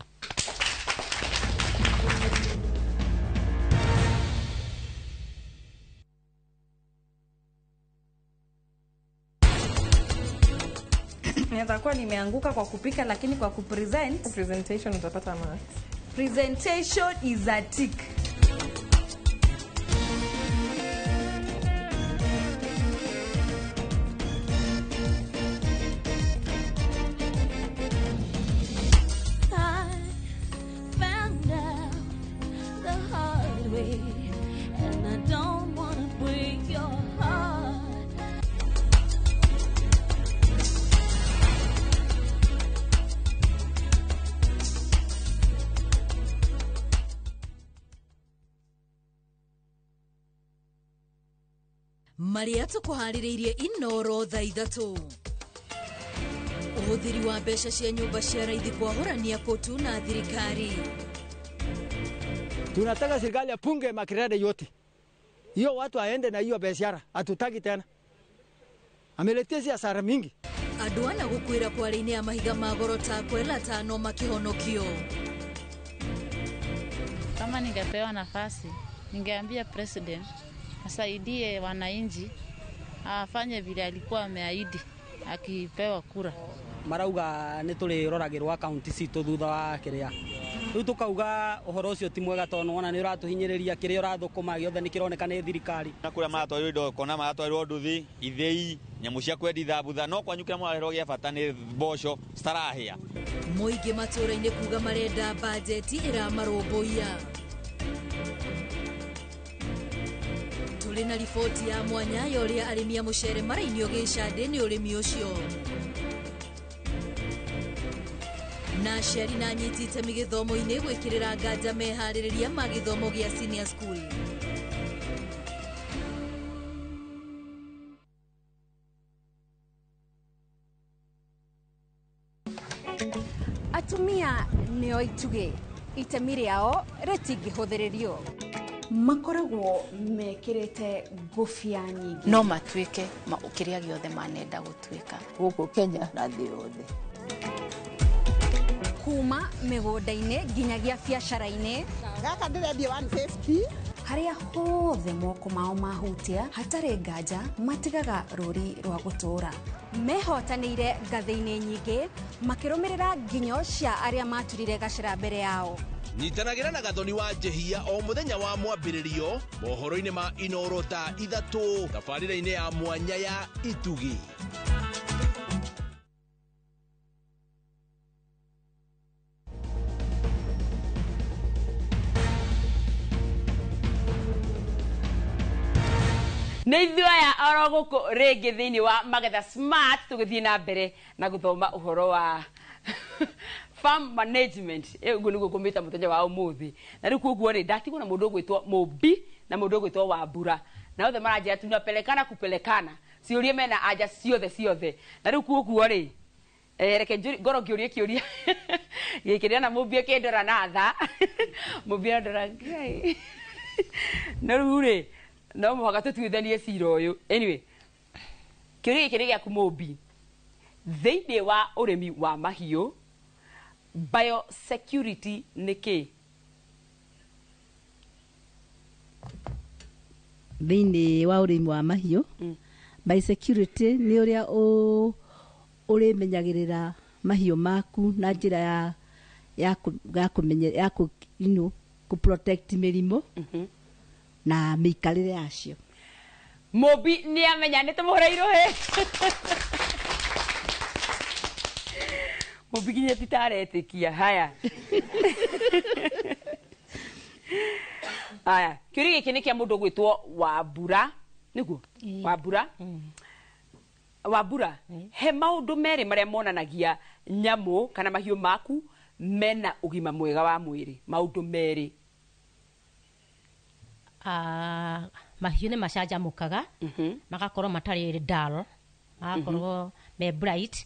Naweza kuwa nimeanguka kwa kupika, lakini kwa presentation utapata marks. Presentation is a tick. I found out the hard way, and I don't want to break your heart. Maria tukuhaririirie Inoro thaa ithatu. Uhuthiri wa mbeca cia nyumba cia raithi kwahurania kotu na thirikari. Tunataka serikali apunge makrede yote. Hiyo watu aende na hiyo biashara. Hatutaki tena. Ameletea hasara mingi. Adwana gukwira kwari-ini ya mahiga magorota kwela tano makihonokio. Kama ningepewa nafasi, ningeambia president asaidie wananchi, afanye vile alikuwa ameahidi akipewa kura. Marauga ni tuli roragirwa county citu thutha wa kiria. Riu tukauga uhoro ucio ti mwega tono ona ni uratuhinyiriria kiria urathukuma giothe ni kironeka ni thirikari. Na kuria matwarirwo indo kona matwarirwo nduthi ithei nyamu cia kwenditha butha no kwanyukira mwarero gia bata ni mboco starahia. Muingi matura-ini kuga marenda bajeti iramarumbuia. Tuli na riboti ya mwanya ya uria arimi a mucere marainio gicande ni urimi ucio. Na aciari na anyiti itemi githomo-ini gwikirira nganja mehaririria ma githomo gia senior school. Atumia nio ituge itemi riao ritingihũthĩrĩrio. Makoragwo mekĩrĩte ngũbia nyingĩ no matuĩke kĩrĩa gĩothe manenda gũtuĩka gũkũ Kenya na thĩ yothe. Kuma mĩgũnda-inĩ nginyagia biacara-inĩ. Gaka ndĩrendia 150. Harĩa hothe moko mao mahutia hatarĩ nganja matigaga rũri rwa gũtũra. Mehotanĩire ngathĩ-inĩ nyingĩ makĩrũmĩrĩra nginyo cia arĩa maturire gacĩra mbere yao. Nyitanagĩra na Gathoni wa Njehia o muthenya wa mwambĩrĩrio mohoro-inĩ ma Inoro ta ithatũ tabarĩra-inĩ ya mwanya ya Itugi. nä ithuä aya oro gå kå rä ngä thä inä wa magetha smart tå gä thiä na mbere na gå thoma å horo wa farm management guo nä guo ngå mä ta må thenya wa å må thä na rä u koguo rä ndatigwo na må ndå å gwä two Mũmbi na må ndå å gwä two Wambura na othe maranjä tunapelekana kupelekana ciå mena anja ciothe na rä u koguo rä reke ngoro ngä å rie kä å ria gä kä rä na Mũmbi akä ndora na tha Mũmbi andora ngai na rä u rä no muhaka tutuithanie cira uyu anyway kiuri giki gya Mũmbi thiini wa urimi wa mahiu biosecurity niki thiini wa urimi wa mahiu biosecurity ni uria urimenyagirira mahiu maku na njira ya kumenya ku protect mirimo na mikarire yacio. Mũmbi ni amenya ni tumuhurairwo he Mũmbi kinya titaretikia haya aya kiuri giki ni kia mundu gwitwo Wambura niguo Wambura Wambura he maundu meri maria monanagia nyamu kana mahiu maku mena ugima mwega wa mwiri maundu meri mahiũ nĩ macanjamũkaga magakorwo matarĩ dull, magakorwo me bright.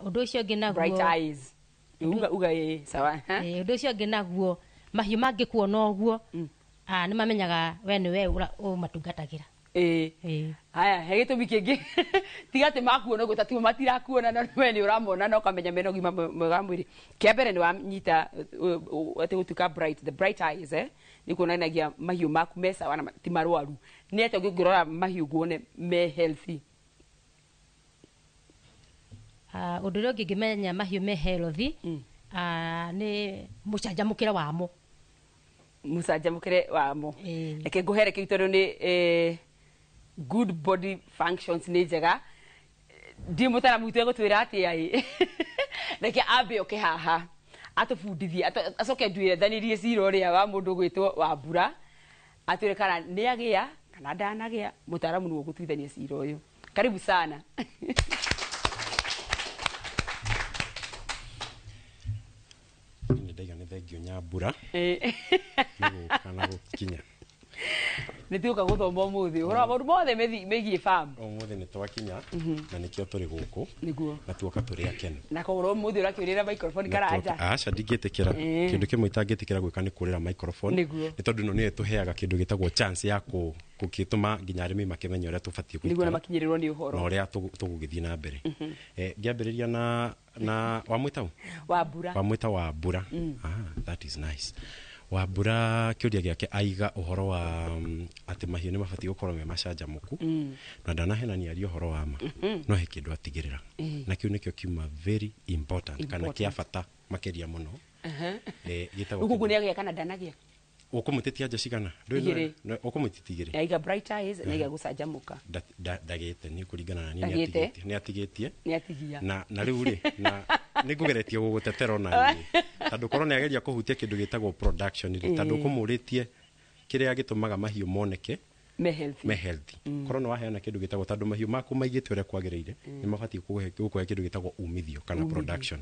Ũndũ ũcio ũngĩ naguo bright eyes. Uga sawa. Ũndũ ũcio ũngĩ naguo mahiũ mangĩkuona ũguo nĩ mamenyaga we nĩ we ũmatungatagĩra. Haya, he gĩtũmi kĩngĩ tiga atĩ makuona ũguo tatigo matirakuona no we nĩ ũramona na ũkamenya mena ũgima mwega wa mwĩrĩ. Kĩa mbere nĩ wanyita atĩ gũtuĩka bright, the bright eyes nĩ kuonanagia mahiũ maku me sawa na ti marwaru. Nĩ atĩ ũngĩrora mahiũ nguone me healthy. Ũndũ ũrĩa ũngĩ ngĩmenya mahiũ me healthy nĩ mũcanjamũkĩre wamo. Mũcanjamũkĩre wamo. Reke ngũhere kĩu tondũ nĩ good body functions nĩ njega. Ndi mũtaramu witũ egũtwĩra atĩa reke ambe oke haha atũbundithie acoke nduethanirie cira ũrĩa wa mũndũ gwĩtwo Wambura atwĩre kana nĩ agĩa kana ndanagĩa. Mũtaramu nĩwe ũgũtuithania cira ũyũ. Karibu sana. Ndaiga nĩ thengio Nyambura kana gũkinya nĩ tuoka gũthoma ũmũthĩ ũhoro wa maũndũ mothe megiĩ farm. Ũmũthĩ nĩ twakinya na nĩkĩo tũrĩ gũkũ na tuoka tũrĩ akenu. Na kũhoro ũmũthĩ ũrakĩũrĩra microphone karanja. Aca ndingĩtĩkĩra kĩndũ kĩmwe itangĩtĩkĩra gwĩka nĩ kũrĩra microphone nĩ tondũ ĩno nĩyo ĩtũheaga kĩndũ gĩtagwo chance ya gũgĩtũma nginya arĩmi makĩmenya ũrĩa tũbatiĩ gũikara nĩguo makinyĩrĩrwo nĩ ũhoro na ũrĩa tũgũgĩthiĩ na mbere. Ngĩambĩrĩria na wamwĩta Wambura. Wamwĩta Wambura. That is nice. Wambura kĩũria gĩake aiga ũhoro wa atĩ mahiũ nĩ mabatiĩ gũkorwo me macanjamũku na ndanahenania aria ũhoro wa ma no he kĩndũ atigĩrĩra na kĩu nĩkĩo kiuma very important kana kĩa bata makĩria mũno. Ũguo nĩ agĩa kana ndanagĩa ũkũmũtĩtia anja cigana ũkũmũtĩtia igĩrĩ aiga bright eyes na aiga gũcanjamũka ndagĩte nĩ kũringana na nĩ atigĩtie na rĩu rĩ na nĩ ngũgeretie gũgũtetera ona niĩ tondũ korwo nĩ ageria kũhutia kĩndũ gĩtagwo production rĩ tondũ ũkũmũrĩtie kĩrĩa gĩtũmaga mahiũ moneke me healthy. Korwo nĩ waheana kĩndũ gĩtagwo tondũ mahiũ maku maigĩte ũrĩa kwagĩrĩire nĩ mabatiĩ gũkũhe kĩndũ gĩtagwo umithio kana production.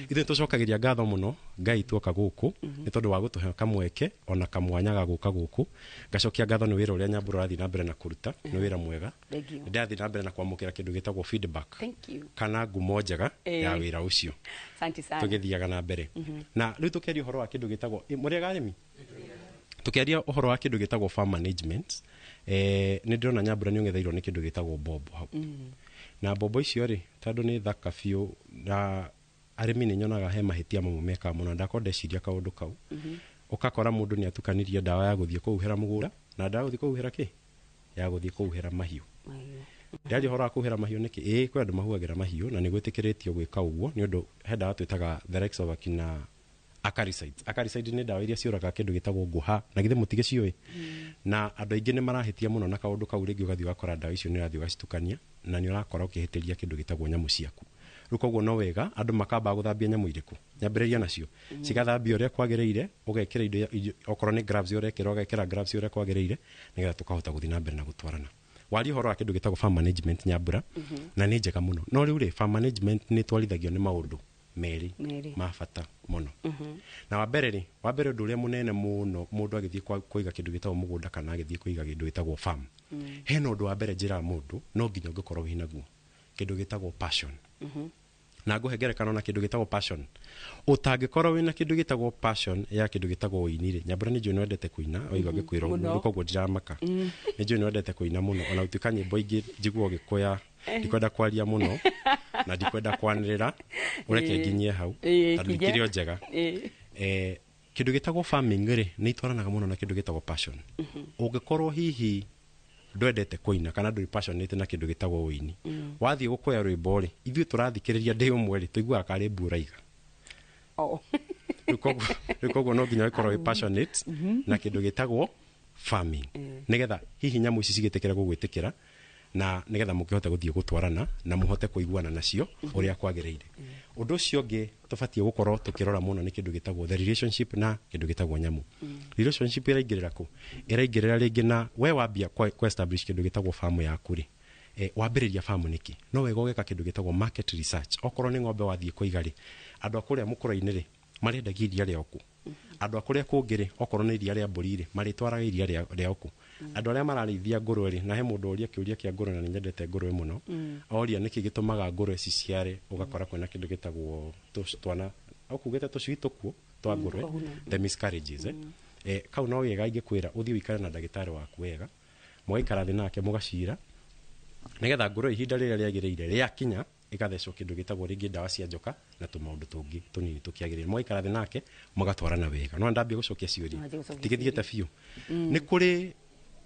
Ithuĩ tũcokagĩria ngatho mũno Ngai tuoka gũkũ nĩ tondũ wa gũtũhe kamweke ona kamwanya ga gũka gũkũ. Ngacokia ngatho nĩ wĩra ũrĩa Nyambura ũrathiĩ na mbere na kũruta nĩ wĩra mwega. Ndathiĩ na mbere na kwamũkĩra kĩndũ gĩtagwo feedback kana ngumo njega ya wĩra ũcio tũgĩthiaga na mbere. Na rĩu tũkĩaria ũhoro wa kĩndũ gĩtagwo mũrĩega arĩmi tũkĩaria ũhoro wa kĩndũ gĩtagwo farm management. Nĩ ndĩrona Nyambura nĩ ũng'etheirwo nĩ kĩndũ gĩtagwo mbombo hau na mbombo icio rĩ tondũ nĩ thaka biũ na arĩmi nĩ nyonaga he mahĩtia mamwe mekaga mũno ndakorwo ndeciria kaũndũ kau ũkakora mũndũ nĩ atukanirie ndawa ya gũthiĩ kũhuhĩra mũgũnda na ndawa gũthiĩ kũhuhĩra kĩ ya gũthiĩ kũhuhĩra mahiũ. Ndĩraria ũhoro wa kũhuhĩra mahiũ nĩkĩ kwĩ andũ mahuhagĩra mahiũ na nĩ gwĩtĩkĩrĩtio gwĩka ũguo nĩ ũndũ he ndawa twĩtaga Thexovac na acaricides. Acaricides nĩ ndawa iria ciũraga kĩndũ gĩtagwo ngũha na githĩ mũtige ciũĩ na andũ aingĩ nĩ marahĩtia mũno na kaũndũ kau rĩngĩ ũgathiĩ ũgakora ndawa icio nĩ ũrathiĩ ũgacitukania na nĩ ũrakora ũkĩhĩtĩria kĩndũ gĩtagwo nyamũ ciaku. Rĩu koguo no wega andũ makamba gũthambia nyamũ irĩkũ nyambĩrĩria nacio cigathambio ũrĩa kwagĩrĩire ũgekĩra indo okorwo nĩ gloves ũrekĩra ũgekĩra gloves ũrĩa kwagĩrĩire nĩgetha tũkahota gũthiĩ na mbere na gũtwarana. Waria ũhoro wa kĩndũ gĩtagwo farm management Nyambura na nĩ njega mũno no rĩu rĩ farm management nĩ twarithagio nĩ maũndũ merĩ ma bata mũno. Na wambere ũndũ ũrĩa mũnene mũno mũndũ agĩthiĩ kũiga kĩndũ gĩtagwo mũgũnda kana agĩthiĩ kũiga kĩndũ gĩtagwo farm hena ũndũ wa mbere njĩra mũndũ no nginya ũngĩkorwo wĩnaguo kĩndũ gĩtagwo passion. Na ngũhe ngerekano na kĩndũ gĩtagwo passion ũtangĩkorwo wĩna kĩndũ gĩtagwo passion ya kĩndũ gĩtagwo ũini rĩ Nyambura nĩ njũĩ nĩ wendete kũina oiga ngĩkwĩra ũguo koguo ndiramaka nĩ njũĩ nĩ wendete kũina mũno ona gũtuĩka nyĩmbo ingĩ njiguo Gĩkũya ndikwenda kwaria mũno na ndikwenda kwanĩrĩra ũreke nginyie hau tondũ ikĩrĩ njega. Kĩndũ gĩtagwo farming rĩ nĩ itwaranaga mũno na kĩndũ gĩtagwo passion. Ũngĩkorwo hihi ndwendete kũina kana ndũrĩ passionate na kĩndũ gĩtagwo ũini wathiĩ gũkũya rwĩmbo rĩ ithuĩ tũrathikĩrĩria ndĩ ũmwe rĩ tũiguaga karĩ mbura iga. Rĩu koguo no nginya ũkorwo wĩ passionate na kĩndũ gĩtagwo farming nĩgetha hihi nyamũ ici cigĩtĩkĩra gũgwĩtĩkĩra na nĩgetha mũkĩhote gũthiĩ gũtwarana na mũhote kũiguana nacio ũrĩa kwagĩrĩire. Ũndũ ũcio ũngĩ tũbatiĩ gũkorwo tũkĩrora mũno nĩ kĩndũ gĩtagwo the relationship na kĩndũ gĩtagwo nyamũ. Relationship ĩraingĩrĩra kũ ĩraingĩrĩra rĩngĩ na we wambia establish kĩndũ gĩtagwo farm yaku rĩ wambĩrĩria farm nĩkĩ no wega ũgeka kĩndũ gĩtagwo market research. Okorwo nĩ ng'ombe wathiĩ kũiga rĩ andũ a kũrĩa mũkũrũ-inĩ rĩ marĩendagia iria rĩaku andu akuria kungiri okorwo ni iria ria mburi ri maritwaraga iria ria oku andu aria mararithia ngurwe ri na he mundu oria kiuria kia ngurwe na ni nyendete ngurwe muno oria niki gitumaga ngurwe ciciare ugakora kwina kindu gitagwo twana okugete tucui tukuo twa ngurwe the miscarriages kau no wega ingikwira uthii wikare na ndagitari waku wega mugaikara thi nake mugacira nigetha ngurwe ihinda riria riagiriire riakinya igathecwo kindu gitagwo ringi ndawa cia njoka na tumaundu tungi tunini tukiagirira mugaikara thi nake mugatwarana wega no ndambia gucokia ciuria tigithiete fiu ni kuri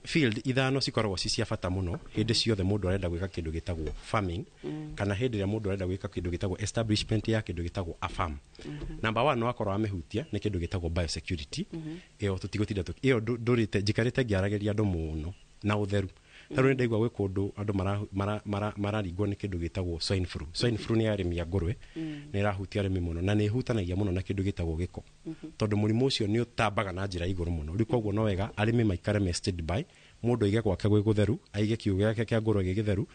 field ithano cikoragwo ci cia bata muno hindi ciothe mundu arenda gwika kindu gitagwo farming kana hindi ria mundu arenda gwika kindu gitagwo establishment ya kindu gitagwo a farm number 1 no akorwo amehutia ni kindu gitagwo biosecurity iyo tutigotida iyo ndurite jikarite ngiarageria andu muno na utheru taru ni ndaigwa gwe kundu andu mararingwo ni kindu gitagwo swine flu ni arimi ya ngurwe ni rahutia arimi muno na ni hutanagia muno na kindu gitagwo giko tondu murimu ucio ni utambaga na njira iguru muno ri koguo no wega arimi maikare mested by mundu aige gwake gwe gutheru aige kiugo giake kia ngurwe gigitheru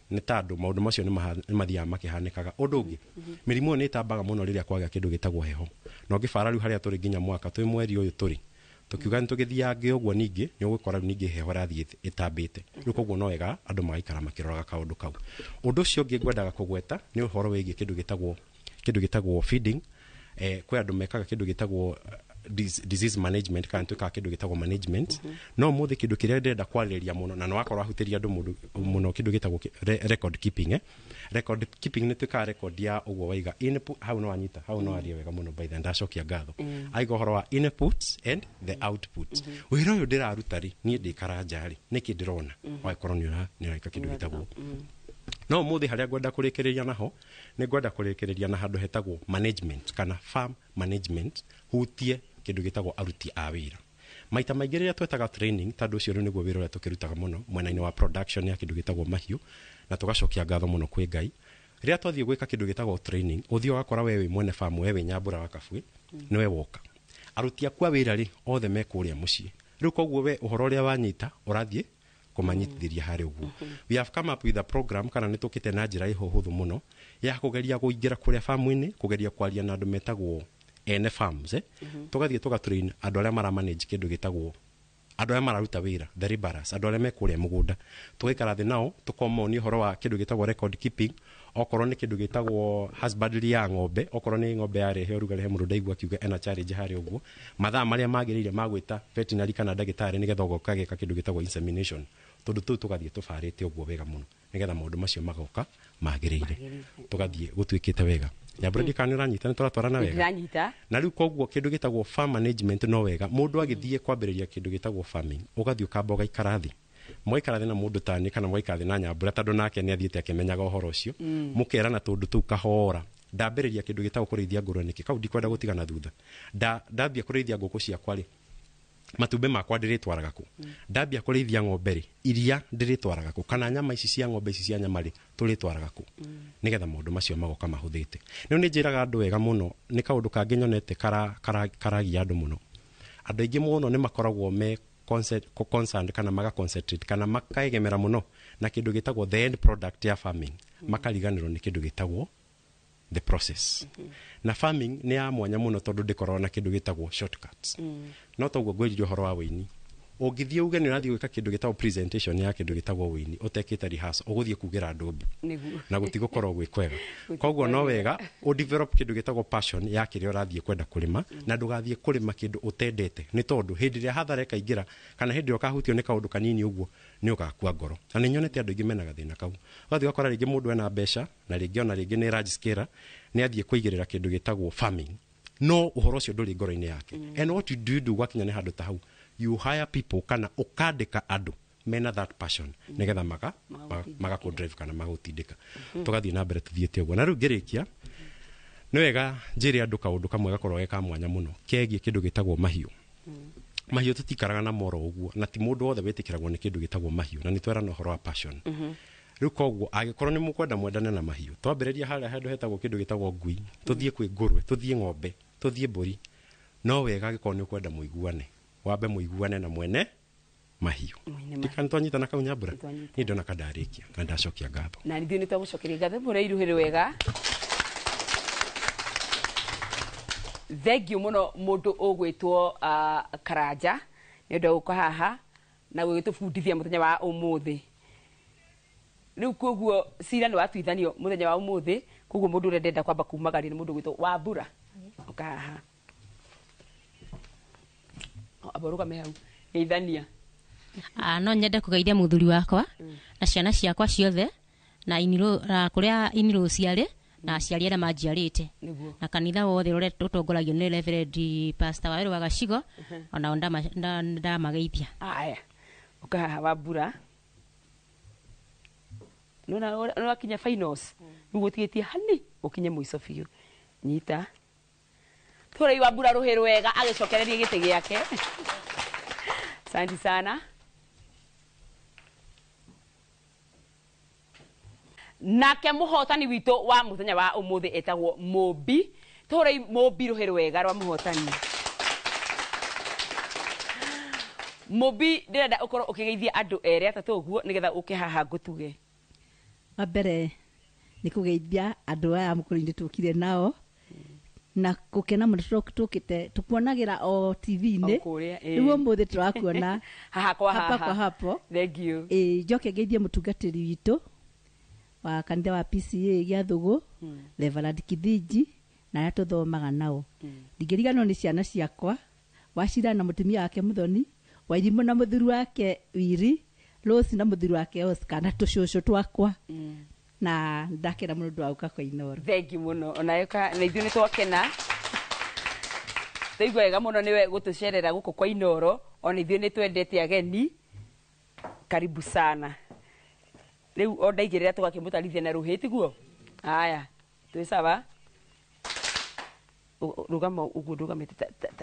ni tandu maundu macio ni mathia makihanikaga undu ungi mirimu ni itambaga muno riria kwaga kindu gitagwo heho no ngibara riu haria turi nginya mwaka twi mweri uyu turi tukiuga nitugithiange uguo ningi ni ugukora ningi heho rathie itambite riu koguo no wega andu magaikara makiroraga kaundu kau undu ucio ungi ngwendaga kugweta ni uhoro wigi kindu gitagwo feeding kwi andu mekaga kindu gitagwo disease management kana tuka kindu gitagwo management no muthi kindu kiria ndenda kwariria muno na no akorwo ahutiria andu muno kindu gitagwo record keeping record keeping ni tuka record ya uguo waiga input how no anyita how no aria wega muno by the ndacokia ngatho aigo horo wa inputs and the outputs wira uyu ndiraruta ri ni ndikara njari niki ndirona wa koroni ni raika kindu gitagwo no muthi haria ngwenda kurikiriria naho ni ngwenda kurikiriria na handu hetagwo management kana farm management hutie kindu gitagwo aruti a wira maita maingi riria twetaga training tandu ucio niguo wira uria tukirutaga muno mwena-ini wa production ya kindu gitagwo mahiu na tugacokia ngatho muno kwi Ngai riria twathie gwika kindu gitagwo training uthio gakora wewe mwene farm wewe nyambura wa Kabui niwe woka aruti akwa wira ri othe mekuria mucii riu koguo we uhoro uria wanyita urathie kumanyitithiria hari uguo we have come up with a program kana nitukite na njira ihuthu muno ya kugeria guingira kuria farm-ini kugeria kwaria na andu metagwo ene farms tugathie tugatrain andu aria mara manage kindu gitagwo andu aria mararuta wira the laborers andu aria mekuria mugunda tugaikara thi nao tukomoni horo wa kindu gitagwo record keeping okorwo ni kindu gitagwo husbandry ya ng'ombe okorwo ni ng'ombe yarehe urugare he mundu ndaigua kiuga ena challenge hari uguo mathaa maria magirire magwita veterinary kana ndagitari nigetha gokageka kindu gitagwo insemination tondu tu tugathie tufarite uguo wega muno nigetha maundu macio magoka magirire tugathie gutwikite wega nyabudi kana uranyita ni turatwarana wega na riu koguo kindu gitagwo farm management no wega mundu agithie kwambiriria kindu gitagwo farming ugathie ukamba ugaikara thi mwaikara thi na mundu tani kana mwaikara thi na nyambura tondu nake ni athiete akimenyaga uhoro ucio mukerana tondu tu kahora ndambiriria kindu gitagwo kurithia ngurwe niki kau ndikwenda gutigana thutha ndambia kurithia nguku ciakwa ri matumbe makwa ndiritwaraga ku ndambia kurithia ng'ombe ri iria ndiritwaraga ku kana nyama ici cia ng'ombe ici cia nyama ri turitwaraga ku nigetha maundu macio magoka mahuthite niu ni njiraga andu wega muno ni kaundu kangi nyonete karagia andu muno andu aingi muno ni makoragwo me concerned kana maga concentrate kana makaegemera muno na kindu gitagwo the end product ya farming makariganirwo ni kindu gitagwo the process na farming ni ya mwanya muno tondu ndikorwo na kindu gitagwo shortcuts no toguo ngwiririo horo wa wini ungithie uge ni urathie gwika kindu gitagwo presentation ya kindu gitagwo wini utekite rehearsal uguthie kugira andu na gutigokorwo gwi kwega koguo no wega u develop kindu gitagwo passion ya kiria urathie kwenda kurima na ndugathie kurima kindu utendete ni tondu hindi ria hathara kaingira kana hindi ukahutio ni kaundu kanini uguo ni ukakua ngoro na ni nyonete andu ingi menaga thina kau ugathie gukora ringi mundu ena besha na ringi ona ringi ni large scale ni athie kuigirira kindu gitagwo farming no uhoro ucio nduri ngoro-ini yake and what you do gwakinya ni handu ta hau you hire people kana ukandika andu mena that passion nigetha maga ku drive kana magutindika tugathie na mbere tuthiete uguo na riu ngirikia ni wega njiri andu kaundu kamwe gakorwo geka mwanya muno kegie kindu gitagwo mahiu mahiu tutikaraga na moro uguo na ti mundu wothe witikiragwo ni kindu gitagwo mahiu na ni twerana uhoro wa passion riu koguo agikorwo ni mukwenda mwendane na mahiu twambiriria haria handu hetagwo kindu gitagwo ngui tuthie kwi ngurwe tuthie ng'ombe tuthie mburi no wega agikorwo ni ukwenda muiguane wambe muiguane na mwene mahiu tikani twanyitana kau nyambura ni ndona kadarikia na ndacokia ngatho na nithio ni twagucokeria ngatho muri iruhire wega thengiũ mũno mũndũ ũgwĩtwo Karanja nĩ ũndũ gũka haha na gũgĩtũbundithia mũthenya wa ũmũthĩ. Rĩu koguo cira nĩ watuithanio mũthenya wa ũmũthĩ, koguo mũndũ ũrĩa ndenda kwamba kumagaria nĩ mũndũ ũgwĩtwo Wambura. Ũka haha aborũgame hau geithania. No nyende kũgeithia mũthuri wakwa na ciana ciakwa ciothe na kũrĩa iniro ciarĩ na aciari arĩa manjiarĩte na kanitha wothe ũrĩa ũtongoragio nĩ Reverend Pastor Waweru wa Gacigo ona ndamageithia. Aya ũka haha Wambura nona kinya finals rĩu gũtigĩtie hani ũkinye mũico biũ. Nyita tũrei Wambura rũhĩ rwega agĩcokereria gĩtĩ gĩake. Asante sana. Nake mũhotani witũ wa mũthenya wa ũmũthĩ etagwo Mũmbi. Tũrei Mũmbi rũhĩ rwega rwa mũhotani. Mũmbi ndĩrenda ũkorwo ũkĩgeithia andũ erĩ atatũ ũguo nĩgetha ũke haha ngũtuge. Wa mbere nĩ kũgeithia andũ aya mũkũrũ-inĩ tũkire nao na gũkena mũno tũkĩte tukuonagĩra o TV-inĩ rĩu ũmũthĩ tũrakuona hapa kwa hapo. Thank you. Njoke ngeithie mũtungatĩri witũ wa kanitha wa PCA gĩa Thũgũ Reverend Kithiji na arĩa tũthomaga nao. Ndingĩriganĩrwo nĩ ciana ciakwa Wacira na mũtumia wake Muthoni, Wairimũ na mũthuri wake Wiri, Rose na mũthuri wake Oscar na tũcũcũ twakwa. Na ndakena mũno ndwauka kwa Inoro. Thengi mũno ona yoka na ithuĩ nĩ twakena. Tũigua wega mũno nĩwe gũtũcerera gũkũ kwa Inoro, ona ithuĩ nĩ twendete ageni. Karibu sana. Rĩu o ndaigĩrĩra tũgakĩmũtarithia na rũhĩ tiguo. Haya, twĩ sawa. Rugama ũguo ndugamĩte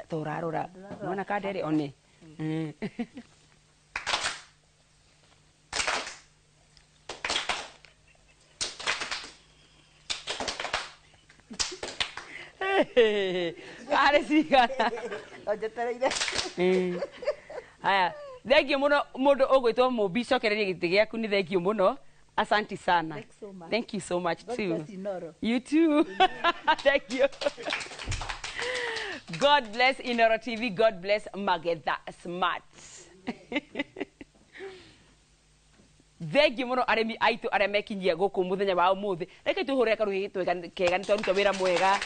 ta ũrarora. Mwana kadere one. Are sigana. Ojetereire. Haya, thank you muno mundu ogwitwo Mũmbi cokereria giti giaku ni thank you muno. Asante sana. Thank you so much too. You too. Thank you. God bless Inoro TV. God bless Magetha Smart. Thank you muno aremi aitu aria mekinyia guku muthenya wa umuthi. Reke tuhurire karuhi kega ni twaruta wira mwega.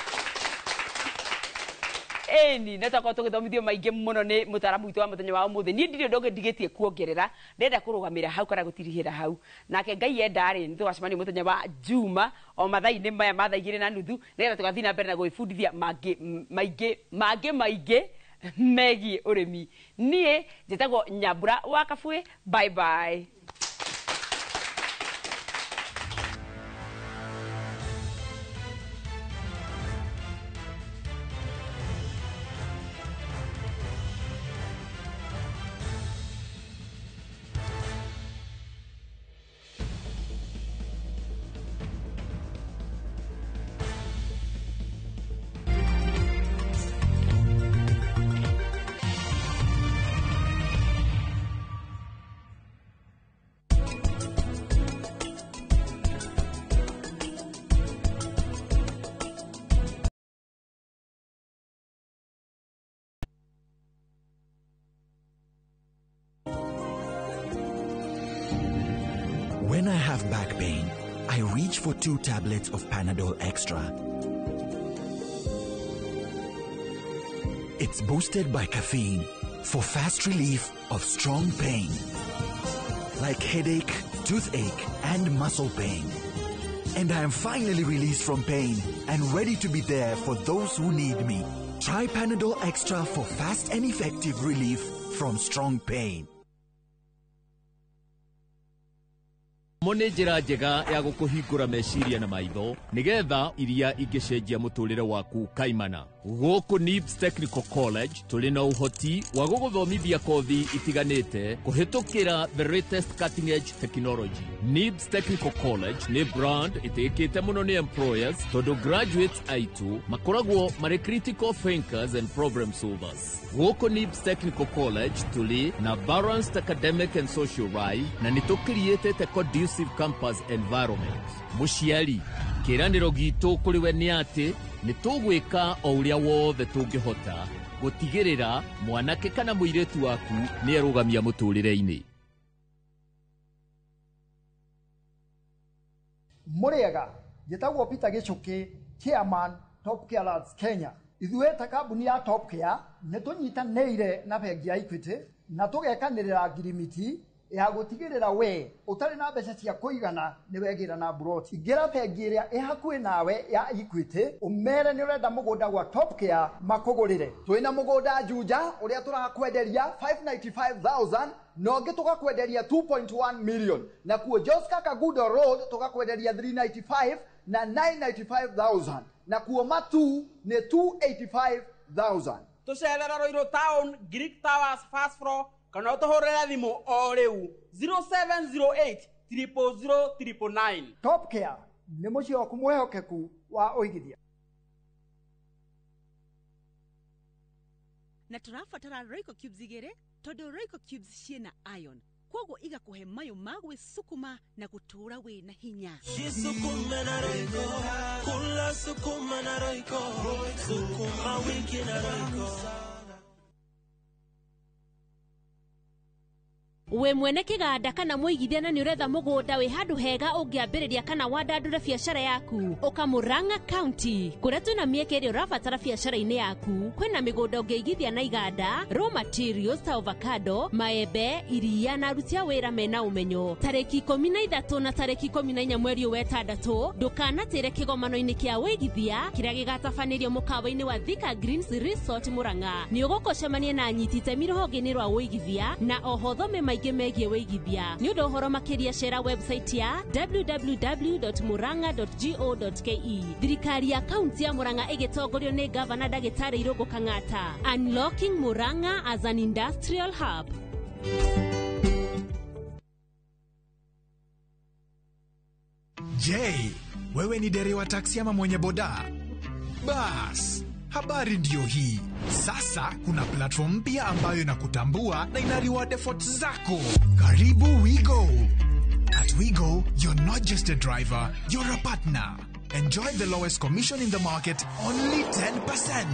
Eni nataka tugithomithio maingi muno ni mutaramu witu wa muthenya wa umuthi. Ni ndirio ndoge ndigetie kuongerera. Ndenda kurugamira hau kana gutirihira hau. Nake Ngai enda ri ni tugacemania muthenya wa Juma o mathai-ini maya mathaa 2:30 nĩgetha tugathii na mbere na gwĩbundithia maingĩ megiĩ ũrĩmi. Niĩ njĩtagwo Nyambura wa Kabũĩ. Bye bye. When I have back pain, I reach for 2 tablets of Panadol Extra. It's boosted by caffeine for fast relief of strong pain, like headache, toothache, and muscle pain. And I am finally released from pain and ready to be there for those who need me. Try Panadol Extra for fast and effective relief from strong pain. Mone njĩra njega ya gũkũhingũra meciria na maitho nĩgetha iria ingĩcenjia mũtũrĩre waku kaimana. Gũkũ NIBS Technical College tũrĩ na ũhoti wa gũgũthomithia kothi itiganĩte kũhĩtũkĩra the latest cutting edge technology. NIBS Technical College nĩ brand ĩtĩkĩte mũno nĩ employers tondũ graduates aitũ makoragwo marĩ critical thinkers and problem solvers. Gũkũ NIBS Technical College tũrĩ na balanced academic and social life na nĩtũkĩriĩtĩte conducive campus environment. Mũciari, kĩranĩro gitũ kũrĩ we nĩ atĩ nĩ tũgwĩka o ũrĩa wothe tũngĩhota gũtigĩrĩra mwanake kana mũirĩtu waku nĩ arũgamia mũtũrĩre-inĩ. Mũrĩega, njĩtagwo Peter Gĩchũkĩ, Chairman Top Care Lads Kenya. Ithuĩ ta kambuni ya Top Care nĩ tũnyitanĩire na bengi ya Equity na tũgekanĩrĩra ngirimiti ya gũtigĩrĩra we ũtarĩ na mbeca cia kũigana nĩ wegĩra na buroti. Ingĩra bengi ĩrĩa ĩ hakuhĩ nawe ya Equity ũmere nĩ ũrenda mũgũnda gwa Top Care makũgũrĩre. Twĩna mũgũnda Juja ũrĩa tũrakwenderia 595,000 na ũngĩ tũgakwenderia 2.1 million, na kuo Joska Kagudo Road tũgakwenderia 395 na 995,000, na kuo Matu nĩ 285,000. Tũcerera Roiro Town, Greek Towers first floor, kana ũtũhũrĩre thimũ o rĩu 0708 000 999. Top Care nĩ mũciĩ waku mwĩhokeku wa ũigithia. Na tũrabatara Royco Cubes igĩrĩ tondũ Royco Cubes ciĩna iron, koguo igakũhe mayo ma gwĩsukuma na gũtũra wĩna hinya. Sukuma na Royco, kula sukuma na Royco, sukuma wiki na Royco. We mwene kĩganda kana mũigithia na nĩ ũretha mũgũnda wĩ handũ hega ũngĩambĩrĩria kana wandandũre biacara yaku, ũka Murang'a County kũrĩa twĩna mĩeke ĩrĩa ũrabatara biacara-inĩ yaku. Kwĩna mĩgũnda ũngĩigithia na iganda, raw materials ta avocado, maembe, iria na aruti a wĩra mena ũmenyo. Tarĩki 13 na tarĩki 14 mweri wa wetandatũ, ndũkanatĩre kĩgomano-inĩ kĩa wĩigithia kĩrĩa gĩgatabanĩrio mũkawa-inĩ wa Thika Greens Resort Murang'a. Nĩ ũgũkocemania na anyiti itemi rũhonge-inĩ rwa wĩigithia na oho thome maingĩ megiĩ wĩigithia. Nĩ ũndũ ũhoro makĩria cera website ya www.murang'a.go.ke. Thirikari ya kaunti ya Murang'a ĩgĩtongorio nĩ Gavana Ndagĩtarĩ Irũngũ Kang'ata. Unlocking Murang'a as an industrial hub. Je, wewe ni dereva taksi ama mwenye boda? Bas, habari ndio hii. Sasa kuna platform mpya ambayo inakutambua na ina reward efforts zako. Karibu WeGo. At WeGo, you're not just a driver, you're a partner. Enjoy the lowest commission in the market, only 10%.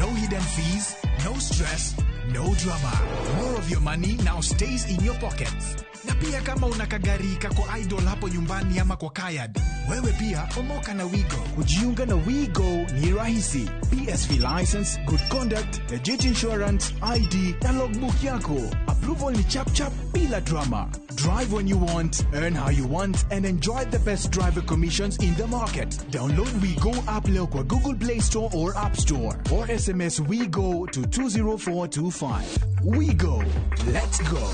No hidden fees, no stress, no drama. More of your money now stays in your pockets. Na pia kama una kagari kako idle hapo nyumbani ama kwa kayad, wewe pia omoka na WeGo. Kujiunga na WeGo ni rahisi. PSV license, good conduct, legit insurance, ID na logbook yako. Approval ni chap chap bila drama. Drive when you want, earn how you want, and enjoy the best driver commissions in the market. Download WeGo app leo kwa Google Play Store or App Store, or SMS WeGo to 20425. WeGo, let's go.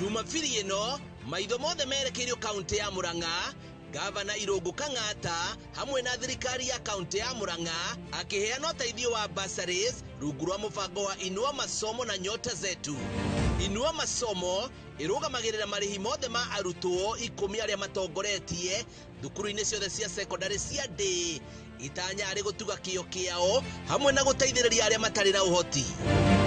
Jumapili ĩno maitho mothe merekeirio kaunti ya Murang'a. Gavana Irũngũ Kang'ata hamwe na thirikari ya kaunti ya Murang'a akĩheana ũteithio wa bursaries rungu rwa mũbango wa Inua Masomo na Nyota Zetu. Inua Masomo ĩrũgamagĩrĩra marĩhi mothe ma arutwo 10 arĩa matongoretie thukuru-inĩ ciothe cia secondary cia day. Itanya arĩ gũtuga kĩyo kĩao hamwe na gũteithĩrĩria arĩa matarĩ na ũhoti.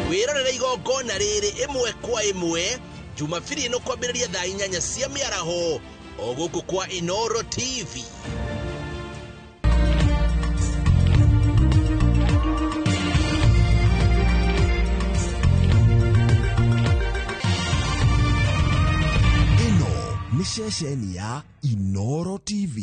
Wĩrorere igongona rĩrĩ ĩmwe kwa ĩmwe Jumapili ĩno kwambĩrĩria thaa 8 cia mĩaraho o gũkũ kwa Inoro TV. Ĩno nĩ ceceni ya Inoro TV.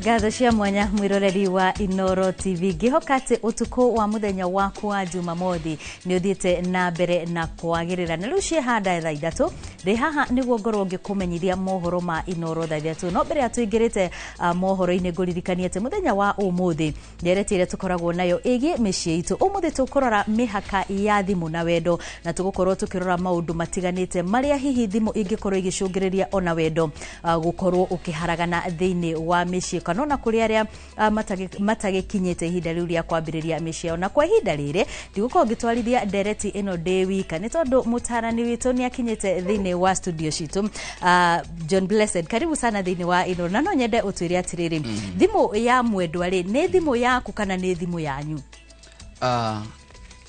Ngatho cia mwanya mwiroreri wa Inoro TV gihokate utuko wa muthenya waku wa Jumamothi ni uthiite na mbere na kwagirira na rucie handa thaa 3 ri haha niguo ngorwo ngikumenyithia mohoro ma Inoro thaa 3 no mbere atuingirite mohoro-ini nguririkanie ati muthenya wa umuthi nderetire tukoragwo nayo igi micii itu umuthi tukurora mihaka ya thimu na wendo na tugukorwo tukirora maundu matiganite maria hihi thimu ingikorwo igicungiriria ona wendo gukorwo ukiharagana thiini wa micii kanona kuri aria matagikinyite ihinda riu ria kwambiriria micii ona kwa ihinda riri ndigukorwo ngitwarithia ndereti ino day week ni tondu mutarani witu ni akinyite thiini wa studio citu John Blessed karibu sana thiini wa Inoro na no nyende utwire atiriri thimu ya mwendwa ri ni thimu yaku kana ni thimu yanyu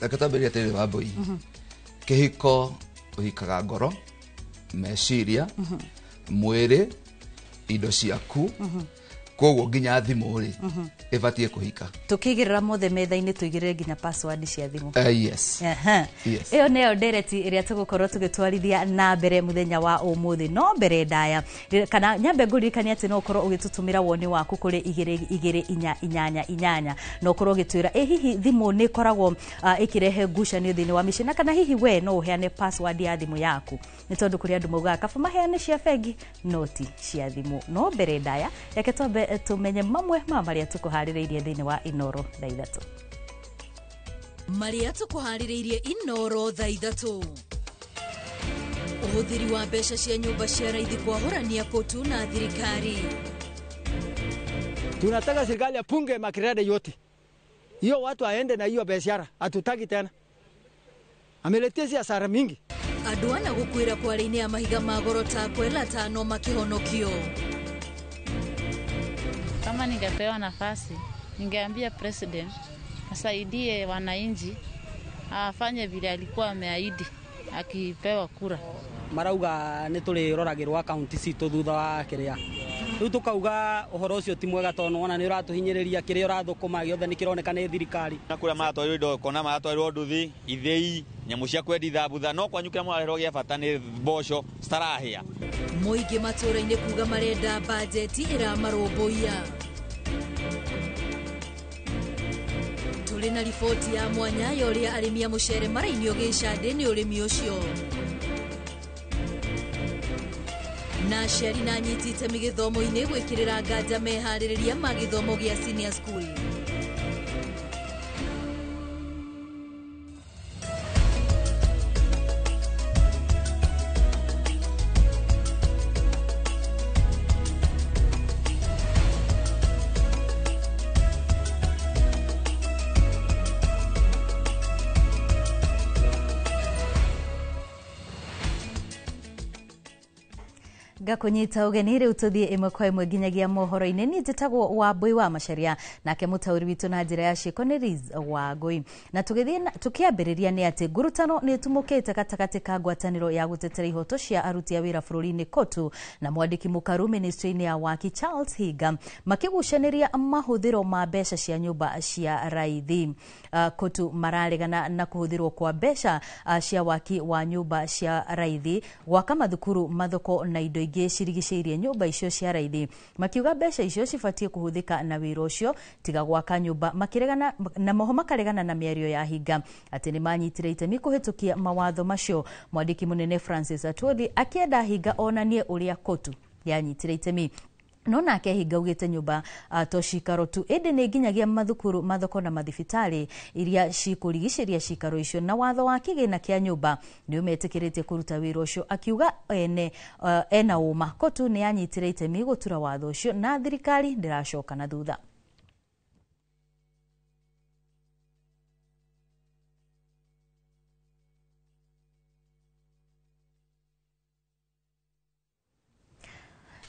Akatamberia tele waboi kihiko uhikaga ngoro meciria mwiri indo ciaku koguo nginya thimu ri ibatie kuhika tukigirira mothe metha-ini tuigirire nginya password cia thimu yes yes iyo neyo ndereti iria tugukorwo tugitwarithia na mbere muthenya wa umuthi no mbere ndaya kana nyambe nguririkania ati no ukorwo ugitutumira woni waku kuri 288 no ukorwo ugitwira hihi thimu ni koragwo ikirehe ngucanio thiini wa micii na kana hihi we no uheane password ya thimu yaku ni tondu kuri andu maugaga kaba maheane cia bengi noti cia thimu no mbere ndaya reke twambe tumenye mamwe ma maria tukuhaririirie thiini wa Inoro thaa 3 maria tukuhaririirie Inoro thaa 3 uhuthiri wa mbeca cia nyumba cia raithi kwahorania kotu na thirikari. Tunataka serikali apunge makirade yote, hiyo watu aende na hiyo biashara, hatutaki tena, ameletea hasara mingi. Andũ ana gukwira kwari-ini ya mahiga magoro ta kwela tano makihonokio. Kama ningepewa nafasi, ningeambia president asaidie wananchi, afanye vile alikuwa ameahidi akipewa kura. Marauga ni tuli roragirwa county citu thutha wa kiria. Riu tukauga uhoro ucio ti mwega tondu ona ni uratuhinyiriria kiria urathukuma giothe ni kironeka ni thirikari. Na kuria matwarirwo indo kona matwarirwo nduthi ithei nyamu cia kwendi thabutha no kwanyukira mwarehero gia bata ni mboco starahia. Muingi matura-ini kuga marenda budget iramarũmbũiya. Tuli na riboti ya mwanya ya uria arimi a mucere marainio gicande ni urimi ucio. Na aciari na anyiti itemi githomo-ini gwikirira nganja mehaririria ma githomo gia senior school. Gakunyita ugeni riu tuthie imwe kwa imwe nginyagia mohoro-ini ni njitagwo Wambui wa Macharia nake mutauri witu na njira ya ciiko ni Riz Wangui na tukiambiriria ni ati ngurutano ni tumukite gatagati ka ngwataniro ya gutetera ihoto cia aruti a wira bururi-ini kotu na mwandiki mukaru ministry-ini ya waki Charles Higa makigucaniria mahuthiro ma mbeca cia nyumba cia raithi. Kotu mararegana na kuhuthirwo kwa mbeca cia waki wa nyumba cia raithi gwaka mathukuru mathoko na indo ingĩ cirigicĩirie nyumba icio cia raithi makiuga mbeca icio cibatie kuhuthika na wĩra ucio tiga gwaka nyumba makiregana na moho makaregana na mĩario ya Higa ati ni manyitire itemi kuhitukia mawatho macio. Mwandiki munene Francis Atwoli akienda Higa onanie uria kotu yanyitire itemi no nake Higa ugite nyumba to cikaro tu ende ni nginyagia mathukuru mathoko na mathibitari iria cikurigiciria cikaro icio na watho wa kigina kia nyumba ni umetikirite kuruta wira ucio akiuga ena uma kotu ni yanyitire itemi gutura watho ucio na thirikari ndiracoka na thutha.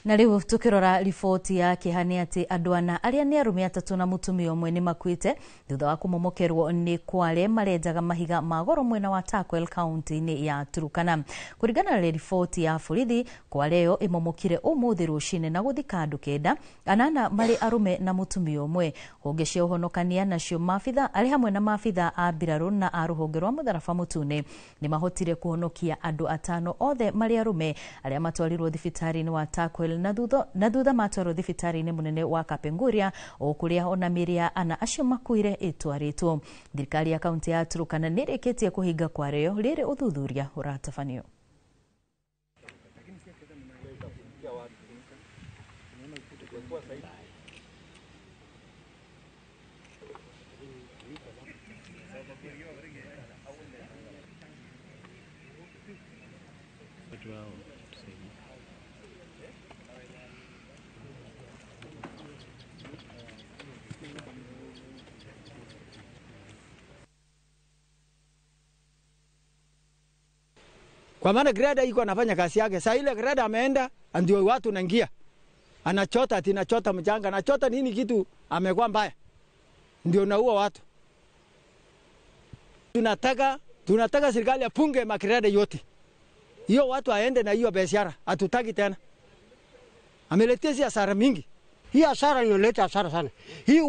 Na riu tukirora riboti ya kihani ati andu ana aria ni arume atatu na mutumia umwe ni makuite thutha wa kumomokerwo ni kware marenjaga mahiga magoro mwena wa Takwel county-ini ya Turukana. Kuringana na riboti ya borithi kware yo imomokire umuthi rucine na guthika andu kenda anana mari arume na mutumia umwe. Honge cia uhonokania nacio mafitha ari hamwe na mafitha a mbiraru na a ruhonge rwa mutharaba mutune ni mahotire kuhonokia andu atano othe mari arume aria matwarirwo thibitari-ini wa Takwel Emmanuel na thutha matwaro thibitari-inĩ munene wa Kapenguria o kuria ona miria ana acio makuire itwaritwo. Thirikari ya kaunti ya Turkana nĩrĩkĩtie kũhinga kwario rĩrĩ ũthuthuria ũratabanio. Kwa maana greda iko anafanya kazi yake. Sasa ile greda ameenda ndio watu naingia. Anachota anachota mchanga, anachota nini kitu amekuwa mbaya. Ndio naua watu. Tunataka serikali apunge magreda yote. Hiyo watu aende na hiyo biashara. Hatutaki tena. Ameletea hasara mingi. Hii hasara inaleta hasara sana. Hii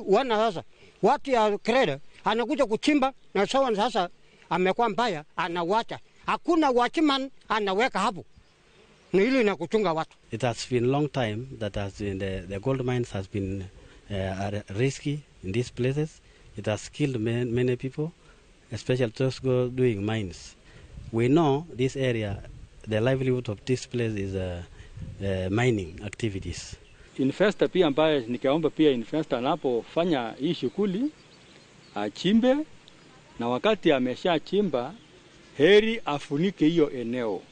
wana sasa. Watu ya greda anakuja kuchimba na sawa sasa amekuwa mbaya, anawacha. Hakuna watchman anaweka hapo. Ni hili na kuchunga watu. It has been long time that has been the gold mines has been risky in these places. It has killed many people, especially those doing mines. We know this area, the livelihood of this place is mining activities. Investor pia ambaye nikaomba pia investor anapofanya hii shughuli achimbe, na wakati ameshachimba heri afunike hiyo eneo.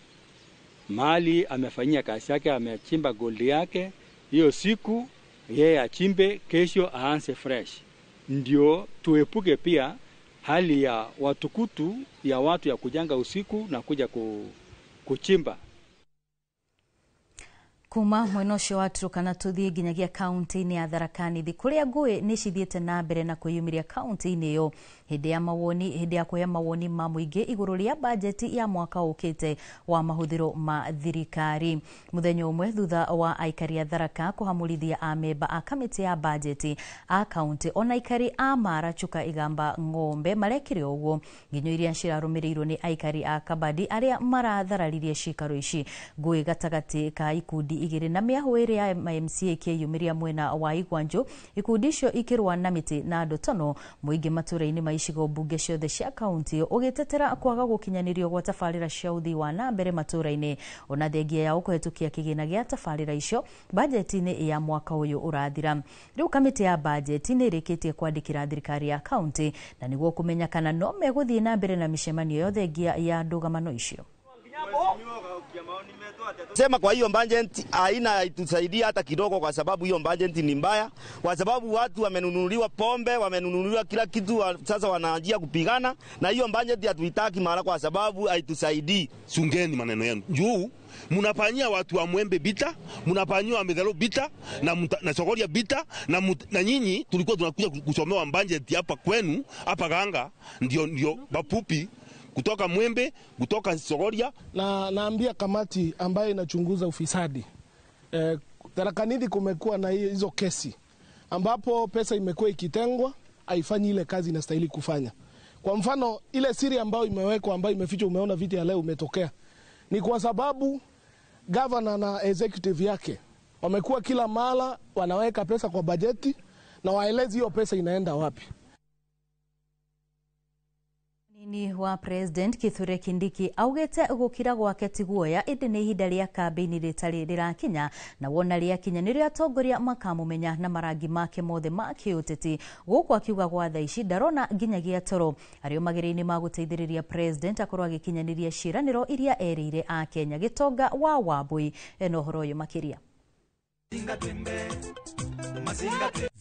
Mali amefanyia kazi yake, amechimba gold yake, hiyo siku yeye achimbe, kesho aanze fresh. Ndio tuepuke pia hali ya watukutu ya watu ya kujanga usiku na kuja kuchimba. Kuma mwena ũcio wa Turkana tuthie nginyagia kaunti-inĩ ya Tharaka Nithi kuria ngũĩ nĩ cithiĩte na mbere na kwĩyumĩria kaunti-inĩ ĩyo hĩndĩ ya kuoya mawoni ma mũingĩ igũrũ rĩa bajeti ya mwaka ũkĩte wa mahũthĩro ma thirikari. Mũthenya ũmwe thutha wa aikari a Tharaka kũhamũrithia amemba a kamĩtĩ ya bajeti a kaunti, ona aikari a Mara, Chuka, Igamba, Ng'ombe marekire ũguo. Nginyo iria cirarũmĩrĩirwo nĩ aikari a Kabadi arĩa marathararirie cikaro ici. Ngũĩ gatagatĩ ka ikundi igiri na mĩahũ ĩrĩ ya MCA ikĩyumĩria mwena wa Igwanjũ, ikundi icio ikĩrũa na mĩtĩ na ndotono. Mũingĩ matũra-inĩ ma icigo mbunge ciothe cia kaunti ũgĩtetera kwaga gũkinyanĩrio gwa tabarĩra cia ũthii wa na mbere matũra-inĩ, ona thengia ya kũhetũkia kĩgĩna gĩa tabarĩra icio bajeti-inĩ ya mwaka ũyũ ũrathira. Rĩu kamĩtĩ ya bajeti nĩ ĩrĩkĩtie kwandĩkĩra thirikari ya kaunti na nĩguo kũmenya kana no megũthiĩ na mbere na mĩcemanio yothe ngia ya ndũgamano icio. Sema kwa hiyo budget haina itusaidia hata kidogo, kwa sababu hiyo budget ni mbaya, kwa sababu watu wamenunuliwa pombe, wamenunuliwa kila kitu, sasa wanaanjia kupigana, na hiyo budget hatuitaki mara kwa sababu haitusaidii. Sungeni maneno yenu. Juu munafanyia watu wa Mwembe bita, munafanyia wa Medhalo bita na Sogoria bita na nyinyi tulikuwa tunakuja kusomewa budget hapa kwenu hapa Ganga, ndio bapupi kutoka Mwembe, kutoka Sogoria. Na naambia kamati ambayo inachunguza ufisadi, Tharaka Nithi kumekuwa na hizo kesi ambapo pesa imekuwa ikitengwa, haifanyi ile kazi inastahili kufanya. Kwa mfano ile siri ambayo imewekwa, ambayo imefichwa, umeona viti ya leo umetokea, ni kwa sababu governor na executive yake wamekuwa kila mara wanaweka pesa kwa bajeti na waelezi hiyo pesa inaenda wapi. Ni wa President Kithure Kindiki augete gukira gwake tiguoya indi nĩ ihinda rĩa kambĩini rĩtarĩ rĩrakinya, na wona rĩakinya nĩrĩo atongoria makamũmenya na marangi make mothe ma kĩũteti. Gũkũ akiuga gwa thaa ici ndarona nginyagia toro arĩa magĩrĩire ma gũteithĩrĩria President akorwo agĩkinyanĩria ciĩranĩro iria erĩire a Kenya. Gĩtonga wa Wambui ena ũhoro ũyũ makĩria.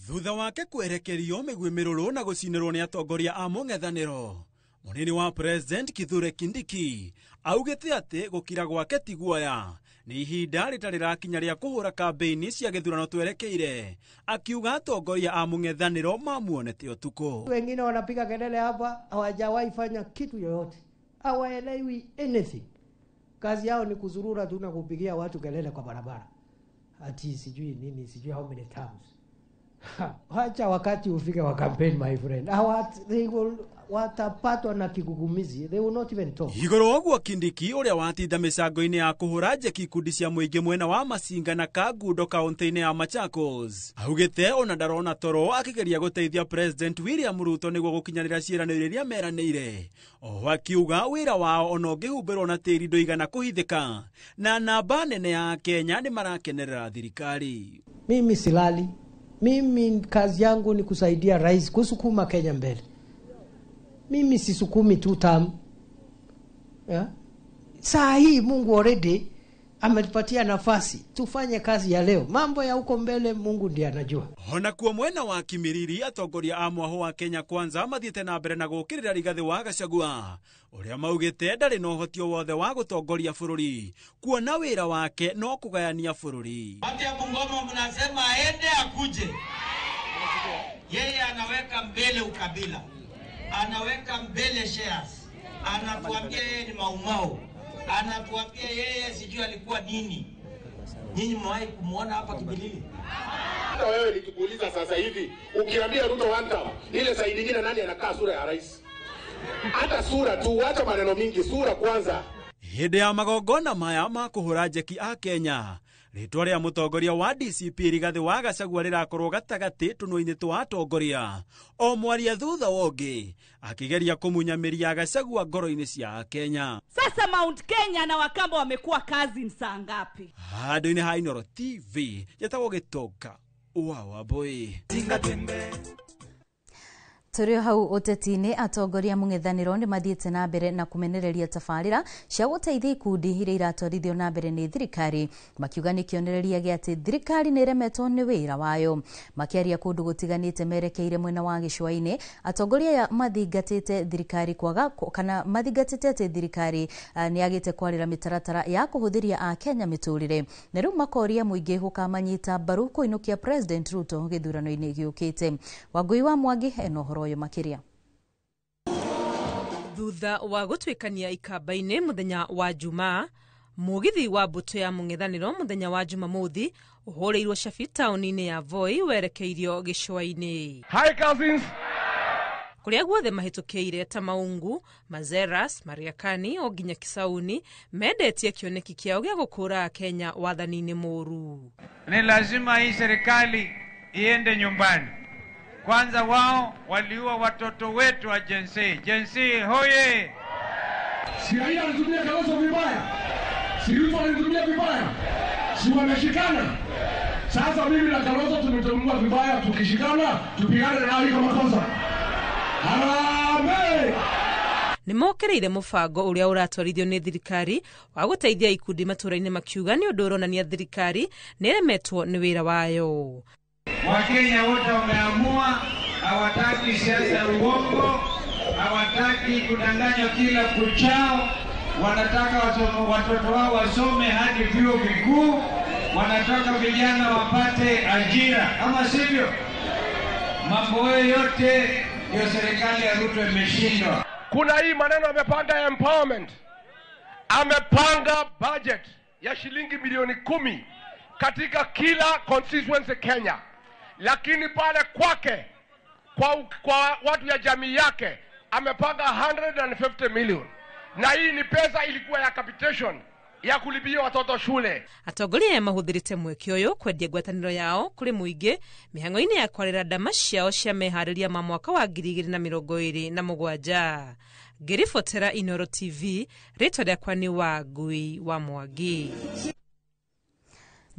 Thutha wake kwerekerio mĩgwĩ mĩrũrũ na gũcinĩrwo nĩ atongoria a mũng'ethanĩro, munini wa President Kithure Kindiki augete atĩ gũkira gwake tiguoya nĩ ihinda rĩtarĩ rakinya rĩa kũhũra kambĩini cia gĩthurano twerekeire, akiuga atongoria a mũng'ethanĩro mamuonete ũtukũ. Wengine wanapiga kelele hapa, hawajawahi fanya kitu yoyote, hawaelewi anything. Kazi yao ni kuzurura tu na kupigia watu kelele kwa barabara, ati sijui nini, sijui how many times. Wacha wakati ufike wa campaign, my friend. watapatwa na kigugumizi. They will not even talk. Igoro ogwo Kindiki uria watinda micango-ini ya kuhura njeki ikundi cia muingi mwena wa Masinga na Kagundo kaunti-ini ya Machakos augite ona ndarona toro akigeria guteithia President William Ruto niguo gukinyanira ciiraniro iria meranĩire. Oho akiuga wira wao ona ũngĩhumbĩrwo na tĩri ndũigana kuhithika na namba nene ya Kenya ni marakenerera thirikari. Mimi silali. Mimi kazi yangu ni kusaidia rais kusukuma Kenya mbele. Mimi sisukumi tu term. Yeah? Saa hii Mungu already ametupatia nafasi tufanye kazi ya leo. Mambo ya huko mbele Mungu ndiye anajua. Ona kuo mwena wa Kimiriri atongoria a mwaho wa Kenya Kwanza mathiete na mbere na gukirira Rigathi wa Gachagua uria maugite ndari no hotio wothe wa gutongoria bururi kuona wira wake no kugayania bururi. Watu ya Bungoma mnasema aende akuje. Yeye anaweka mbele ukabila, anaweka mbele shares, anatuambia yeye ni maumau, anatuambia yeye sijui alikuwa nini. Nyinyi mwahi kumuona hapa Kibilili? Hata wewe nikikuuliza sasa hivi, ukiambia Ruto wanta, ile saa nyingine nani anakaa sura ya rais? Hata sura tu, acha maneno mingi, sura kwanza. Hĩndĩ ya magongona maya ma kuhura njeki a Kenya, ritwa ria mutongoria wa DCP Rigathi wa Gachagua rirakorwo gatagati tunũ-inĩ twa atongoria, o mwaria thutha wongi akigeria kumunyamiria Gachagua ngoro-inĩ cia Kenya. Sasa Mount Kenya na Wakamba wamekuwa kazi saa ngapi? Handũ-inĩ ha Inooro TV yetagwo Gĩtonga wa Wambui. Turio hau uteti-ini atongoria mung'ethaniro ni mathiete na mbere na kumenereria tabarĩra cia guteithia ikundi iria iratwarithio na mbere ni thirikari, makiuga ni kionereria gia ati thirikari ni remetwo ni wira wayo. Makiaria kundu gutiganite merekeire mwena wa gicua-ini, atongoria ya mathingatite thirikari kwaga kana mathingatite ati thirikari ni agite kwarira mitaratara ya kuhuthiria a Kenya miturire, na riu makoria muingi gukamanyita mbaru kuinukia President Ruto githurano-ini giukite. Wangui wa Mwangi eno horo makiria. Thutha wa gutwikania ikamba-ini muthenya wa Jumaa, mugithi wa mbuto ya mung'ethaniro muthenya wa Jumamothi uhureirwo Shafi tauni-ini ya Voi werekeirio gicua-ini. Hi cousins. Kuria guothe mahitukiire ta Maungu, Mazeras, Mariakani o nginya Kisauni mendetie kioneki kiao gia gukura Kenya wathani-ini muru. Ni lazima hii serikali iende nyumbani. Kwanza wao waliua watoto wetu wa Gen Z. Gen Z hoye! Si raia anatumia Kalonzo vibaya. Si Ruto anatumia vibaya. Si wameshikana. Sasa mimi na Kalonzo tumetumia vibaya, tukishikana tupigane nao iko makosa. Harambee! Nimokereire mubango uria uratwarithio ni thirikari wa guteithia ikundi matura-ini makiuga ni undu uronania thirikari ni remetwo ni wira wayo. Wakenya wote wameamua, hawataki siasa ya uongo, hawataki kudanganywa kila kuchao, wanataka watoto wao wasome hadi vyuo vikuu, wanataka vijana wapate ajira, ama sivyo? Mambo yote ndio serikali ya Ruto imeshindwa. Kuna hii maneno amepanga empowerment. Amepanga budget ya shilingi milioni 10 katika kila constituency Kenya. Lakini pale kwake kwa watu ya jamii yake amepanga 150 million. Na hii ni pesa ilikuwa ya capitation ya kulipia watoto shule. Atongoria ya mahuthirite mweke uyu kwendia ngwataniro yao kuri muingi mihango-ini ya kwarira ndama ciao cia mehariria ma mwaka wa 2027. Ngiribotera Inooro TV, ritwa riakwa ni Wangui wa Mwangi.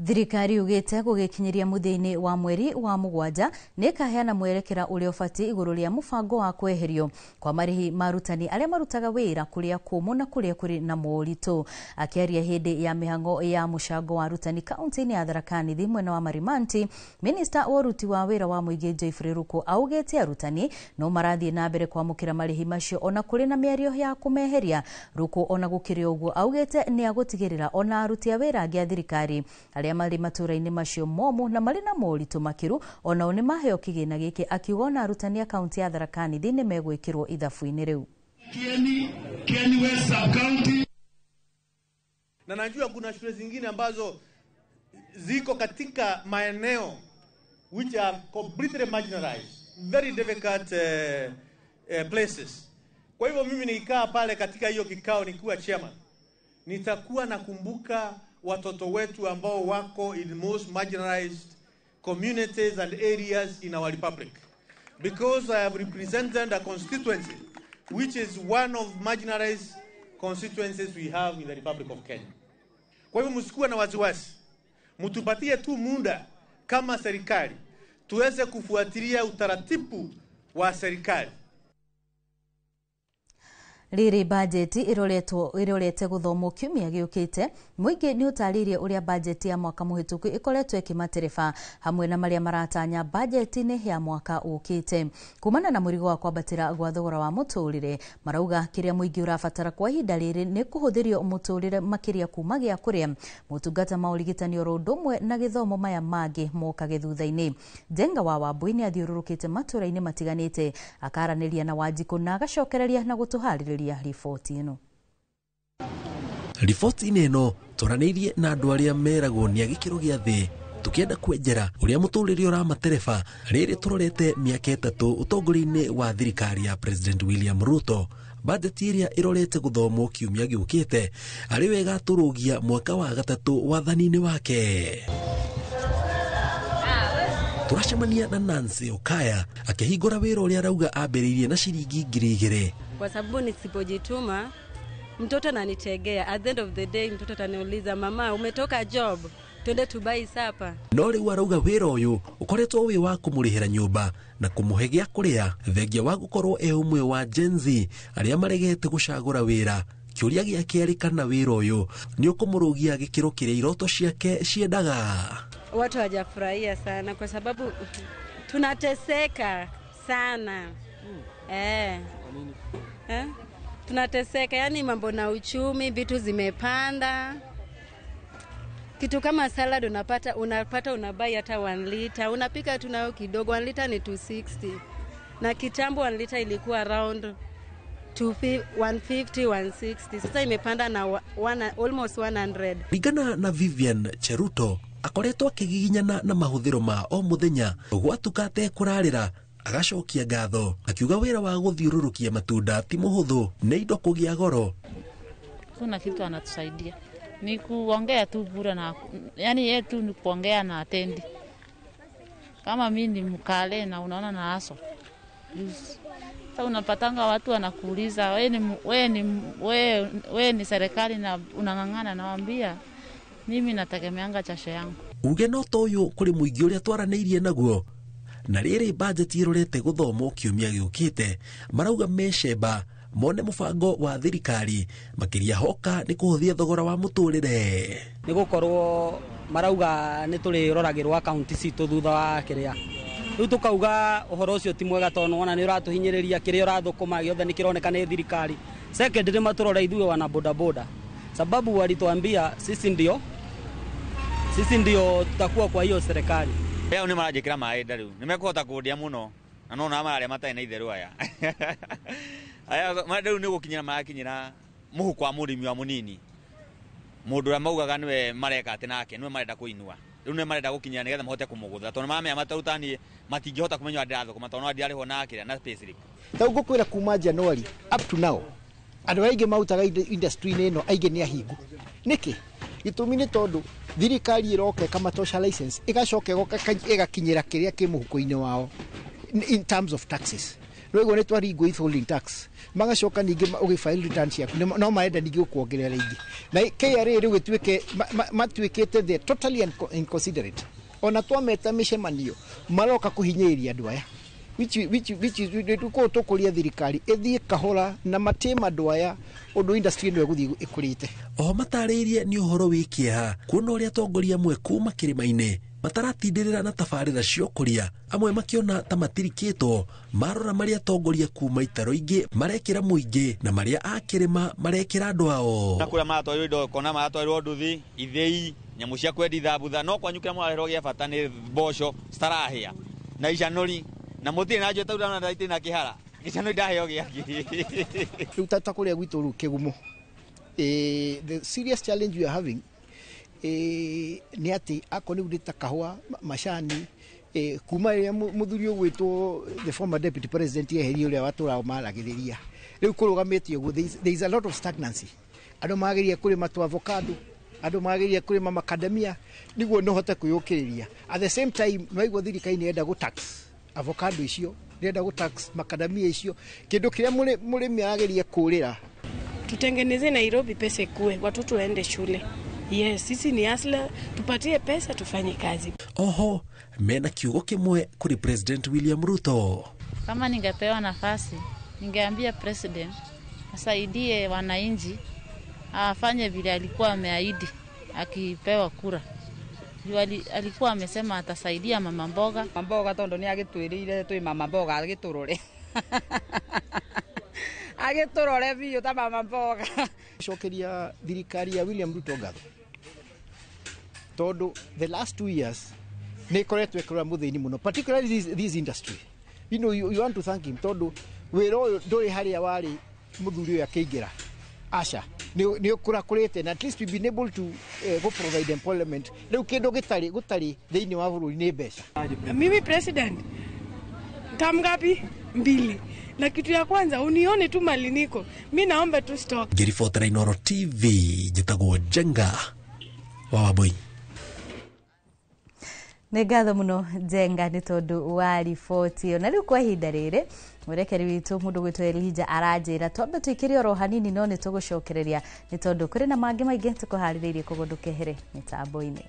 Thirikari ugite gugikinyiria muthia-ini wa mweri wa 7 nikaheana mwerekera uria ubati iguru ria mubango wa kweherio kwa marihi marutani aria marutaga wira kuria kumu na kuria kuri na moritu. Akiaria hindi ya mihango ya mushango wa rutani kaunti-ini ya Tharaka Nithi mwena wa Marimanti, Minister wa uruti wa wira wa muingi Joyfrey Ruku augite arutani no marathie na mbere kwamukira marihi macio ona kuri na miario ya kumeheria. Ruku ona gukiria uguo augite ni agutigirira ona aruti a wira angi a thirikari aria mari matura-ini macio momu na mari na moritu makiru ona one maheo kigina giki akiuga ona arutani a kaunti ya Tharaka Nithi ni megwikirwo ithabu-ini riu. Kieni West Sub County. Na najua kuna shule zingine ambazo ziko katika maeneo which are completely marginalized, very difficult places. Kwa hivyo mimi nikikaa pale katika hiyo kikao nikiwa chairman, nitakuwa nakumbuka watoto wetu ambao wako in most marginalized communities and areas in our republic, because I have represented a constituency which is one of marginalized constituencies we have in the Republic of Kenya. Kwa hivyo msikuwe na wasiwasi, mtupatie tu muda kama serikali tuweze kufuatilia utaratibu wa serikali. Riri bajeti irorete guthomo kiumia giukite muingi ni utaririe uria bajeti ya mwaka muhituku ikoretwo ikimatereba hamwe na maria maratanya bajeti ni ya mwaka ukite. Kumana na murigo wa kwambatira gwa thogora wa muturire, marauga kiria muingi urabatara kwa ihinda riri ni kuhuthirio muturire makiria kuma gia kuria mutungata maurigitani orondumwe na githomo maya mangi moka githuthaini. Jenga wa Wambui ni athiururukite maturaini matiganite akaraniria na Wanjiku na agacokereria na gutuhaririria riboti ino. Riboti ino turaneirie na andu aria meragwo ni agikiro gia thi tukienda kwenjera uria muturire uramatereba. Riri turorete miaka 3 utongoria-ini wa thirikari ya President William Ruto. Bajeti iria irorete guthomo kiumia giukite ari wega turugia mwaka wa 3 wathani-ini wake. Turacemania na Nancy Okaya akihingura wira uria arauga ambiririe na shilingi 2,000. Kwa sababu nisipojituma mtoto ananitegea. At the end of the day mtoto ataniuliza, mama umetoka job, twende tubai sapa. No riu arauga wira uyu ukoretwo wi wa kumurihira nyumba na kumuhe gia kuria thengia wa gukorwo umwe wa Gen Z aria maregete gucagura wira. Kiuria gia keri kana wira uyu ni ukumurugia gikiro kiria iroto ciake ciendaga. Watu hawajafurahia sana kwa sababu tunateseka sana. Tunateseka, yani mambo na uchumi, vitu zimepanda. Kitu kama salad unapata unabai hata 1 liter, unapika tunao kidogo. 1 liter ni 260. Na kitambo 1 liter ilikuwa around 150 160. Sasa imepanda na almost 100. Ligana na Vivian Cheruto akoretwo akigiginyana na mahuthiro ma o muthenya gwatukate kurarira agacokia ngatho akiuga wira wa guthiururukia matunda ti muhuthu ni indo kugia goro. Kuna kitu anatusaidia ni kuongea tu bure, na yani yetu ni kuongea na atendi. Kama mimi ni mkale na unaona na aso sasa unapatanga watu wanakuuliza wewe ni serikali na unangangana, nawaambia mimi nategemeanga chasho yangu. Uge no toyo kuri muingi uria twaraneirie naguo na riri bajeti irorete guthomo kiumia giukite marauga mesheba mone mubango wa thirikari makiria hoka ni kuhuthia thogora wa muturire. Ni gukorwo marauga ni turi roragirwo account citu thutha wa kiria riu tukauga uhoro ucio ti mwega tono ona ni uratuhinyiriria kiria urathukuma giothe ni kironeka ni thirikari. Secondary maturora ithuwe wana boda boda, sababu walituambia sisi ndio tutakuwa kwa hiyo serikali. Leo ni marajikira maenda riu nimekuhota kudia muno na no na mari matai na itheru aya aya madu ni gukinyira makinyira muhuko wa murimi wa munini mundu ra maugaga niwe mareka ati nake niwe marenda kuinua riu niwe marenda gukinyira nigetha mahote kumugutha tono mame matarutani matingihota kumenya ndathoko kuma tono ndiari ho nake na specific tau gukwira kuma January up to now andu aingi mautaga industry ino aingi ni ahingu niki gitumi ni tondu thirikari iroke kama tosha license igacoke igakinyira kiria ki muhuko-ini wao in terms of taxes. Rwego ni twaringo withholding tax magacoka ningi ugifile returns yaku no maenda ningi kuongerera ingi na KRA riu gitwike matwikite the totally inconsiderate ona twameta mishemanio maroka kuhinyiriria andu aya which tuko tukuria thirikari ithie kahora na matema ndoya undu industry no guthie ikurite. O mataririe ni uhoro wikiha kuona uria tongoria mwe kuma kirima-ini mataratindirira na tabarira cio kuria amwe makiona ta matirikitwo marora maria tongoria kuma itaro ingi marekira muingi na maria akirima marekira andu ao na kuria matwarirwo indo kona matwarirwo nduthi ithei nyamu cia kwendi thabutha no kwanyukira mwarehwo gia bata ni mboco starahia na icanuri na mutire na njota urana ndaiti na kihara gicano ndaheo giaki riu tatakuria gwitu ru kigumo. The serious challenge we are having ni ati akoni udita kahua mashani kuma ya muthuri ogwitwo the former deputy president eheri uria watura malagiriria riu kurugamite uguo there is a lot of stagnancy ando magiria kurima tu avocado ando magiria kurima macadamia niguo no hote kuyukiriria at the same time no thirikari ni enda go tax avocado icio nenda go tax macadamia icio kindu kiria murimi arageria kurira. Tutengeneze Nairobi pesa ikue, watoto waende shule. Yes, sisi ni asla, tupatie pesa tufanye kazi. Oho, mena kiugo kimwe kuri President William Ruto. Kama ningepewa nafasi, ningeambia president asaidie wananchi, afanye vile alikuwa ameahidi akipewa kura. Alikuwa amesema atasaidia mama mboga. Mboga tondo ni agitwirire twi mama mboga agiturore. Agiturore biyo ta mama mboga. Shokeria thirikari ya William Ruto ngatho. Todo the last 2 years ne koretwe kura muthini muno, particularly this industry. You want to thank him todo wero ndori haria wari muthuri uyu akeingira. Asha ni ukura kurete and at least we've been able to go provide employment. Riu kindu gutari thiini wa bururi ni mbeca. Mimi president tamgapi 2 na kitu ya kwanza unione tu mali niko. Mimi naomba tu stock. Girifotera Inoro TV jitagwo Jenga wa Waboi. Nĩ ngatho mũno Jenga nĩ tondũ wa riboti ĩyo. Na rĩu kwa ihinda rĩrĩ mũrekeri witũ mũndũ gwĩtwo Elijah aranjĩra twambe twĩkĩre oro hanini no nĩ tũgũcokereria nĩ tondũ kũrĩ na mangĩ maingĩ tũkũharĩrĩirie kũgũndũkehere mĩtambo-inĩ.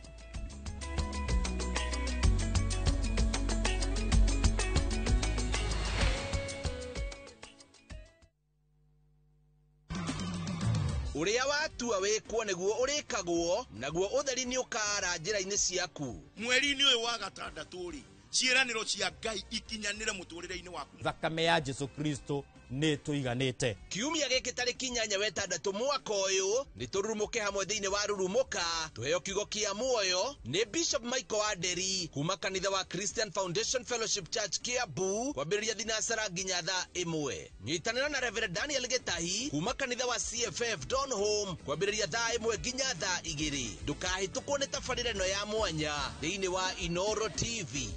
Uria watua wikwo niguo urikagwo naguo utheri ni ukara njira-ini ciaku mweri-ini uyu wa gatandatu ri ciiraniro cia Ngai ikinyanire muturire-ini waku thakame ya Jesu Kristo ni tuiganite. Kiumia giki tariki 8 wetandatũ mwaka uyu ni tururumuke hamwe thiini wa rurumuka tuheo kiugo kia muoyo ni Bishop Michael Aderi kuma kanitha wa Christian Foundation Fellowship Church Kiambu kwambĩrĩria thinacara nginya thaa 1. Nyitanĩra na Reverend Daniel Gitahi kuma kanitha wa CFF Don Home kwambĩrĩria thaa 1 nginya thaa 2. Ndũkahĩtũkwo nĩ tabarĩra ĩno ya mwanya thiini wa Inoro TV.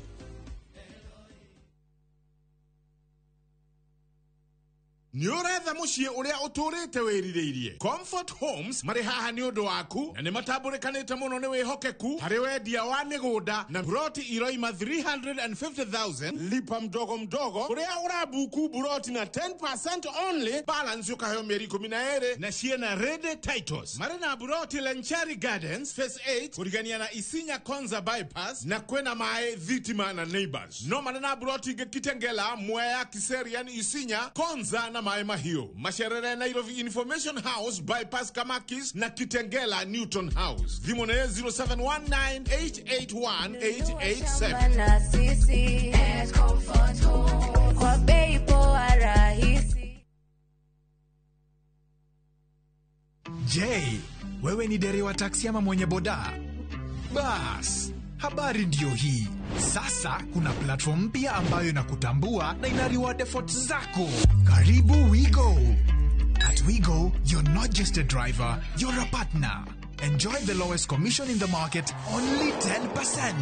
Ni uretha muciĩ uria uturite wĩrirĩirie. Comfort Homes marĩ haha nĩ ũndũ waku na nĩ matambũrĩkanĩte mũno nĩ wĩhokeku harĩ wendia wa mĩgũnda na buroti iroima 350,000 lipa mdogo mdogo uria urabuku buroti na 10% only balance ukaheo mĩeri 12 na ciena ready titles. Marĩ na buroti Lenchari Gardens phase 8 kurigania na Isinya Konza bypass na kwena mae Thitima na Neighbors. No marĩ na buroti Kitengela Mwea Kiserian Isinya Konza na Mae Mahio. Masherere Nairobi Information House bypass Kamakis na Kitengela Newton House. Vimone 0719881887. Je, wewe ni dereva wa taksi ama mwenye boda? Bas, habari ndio hii. Sasa kuna platform mpya ambayo inakutambua na ina reward efforts zako. Karibu WeGo. At WeGo, you're not just a driver, you're a partner. Enjoy the lowest commission in the market, only 10%.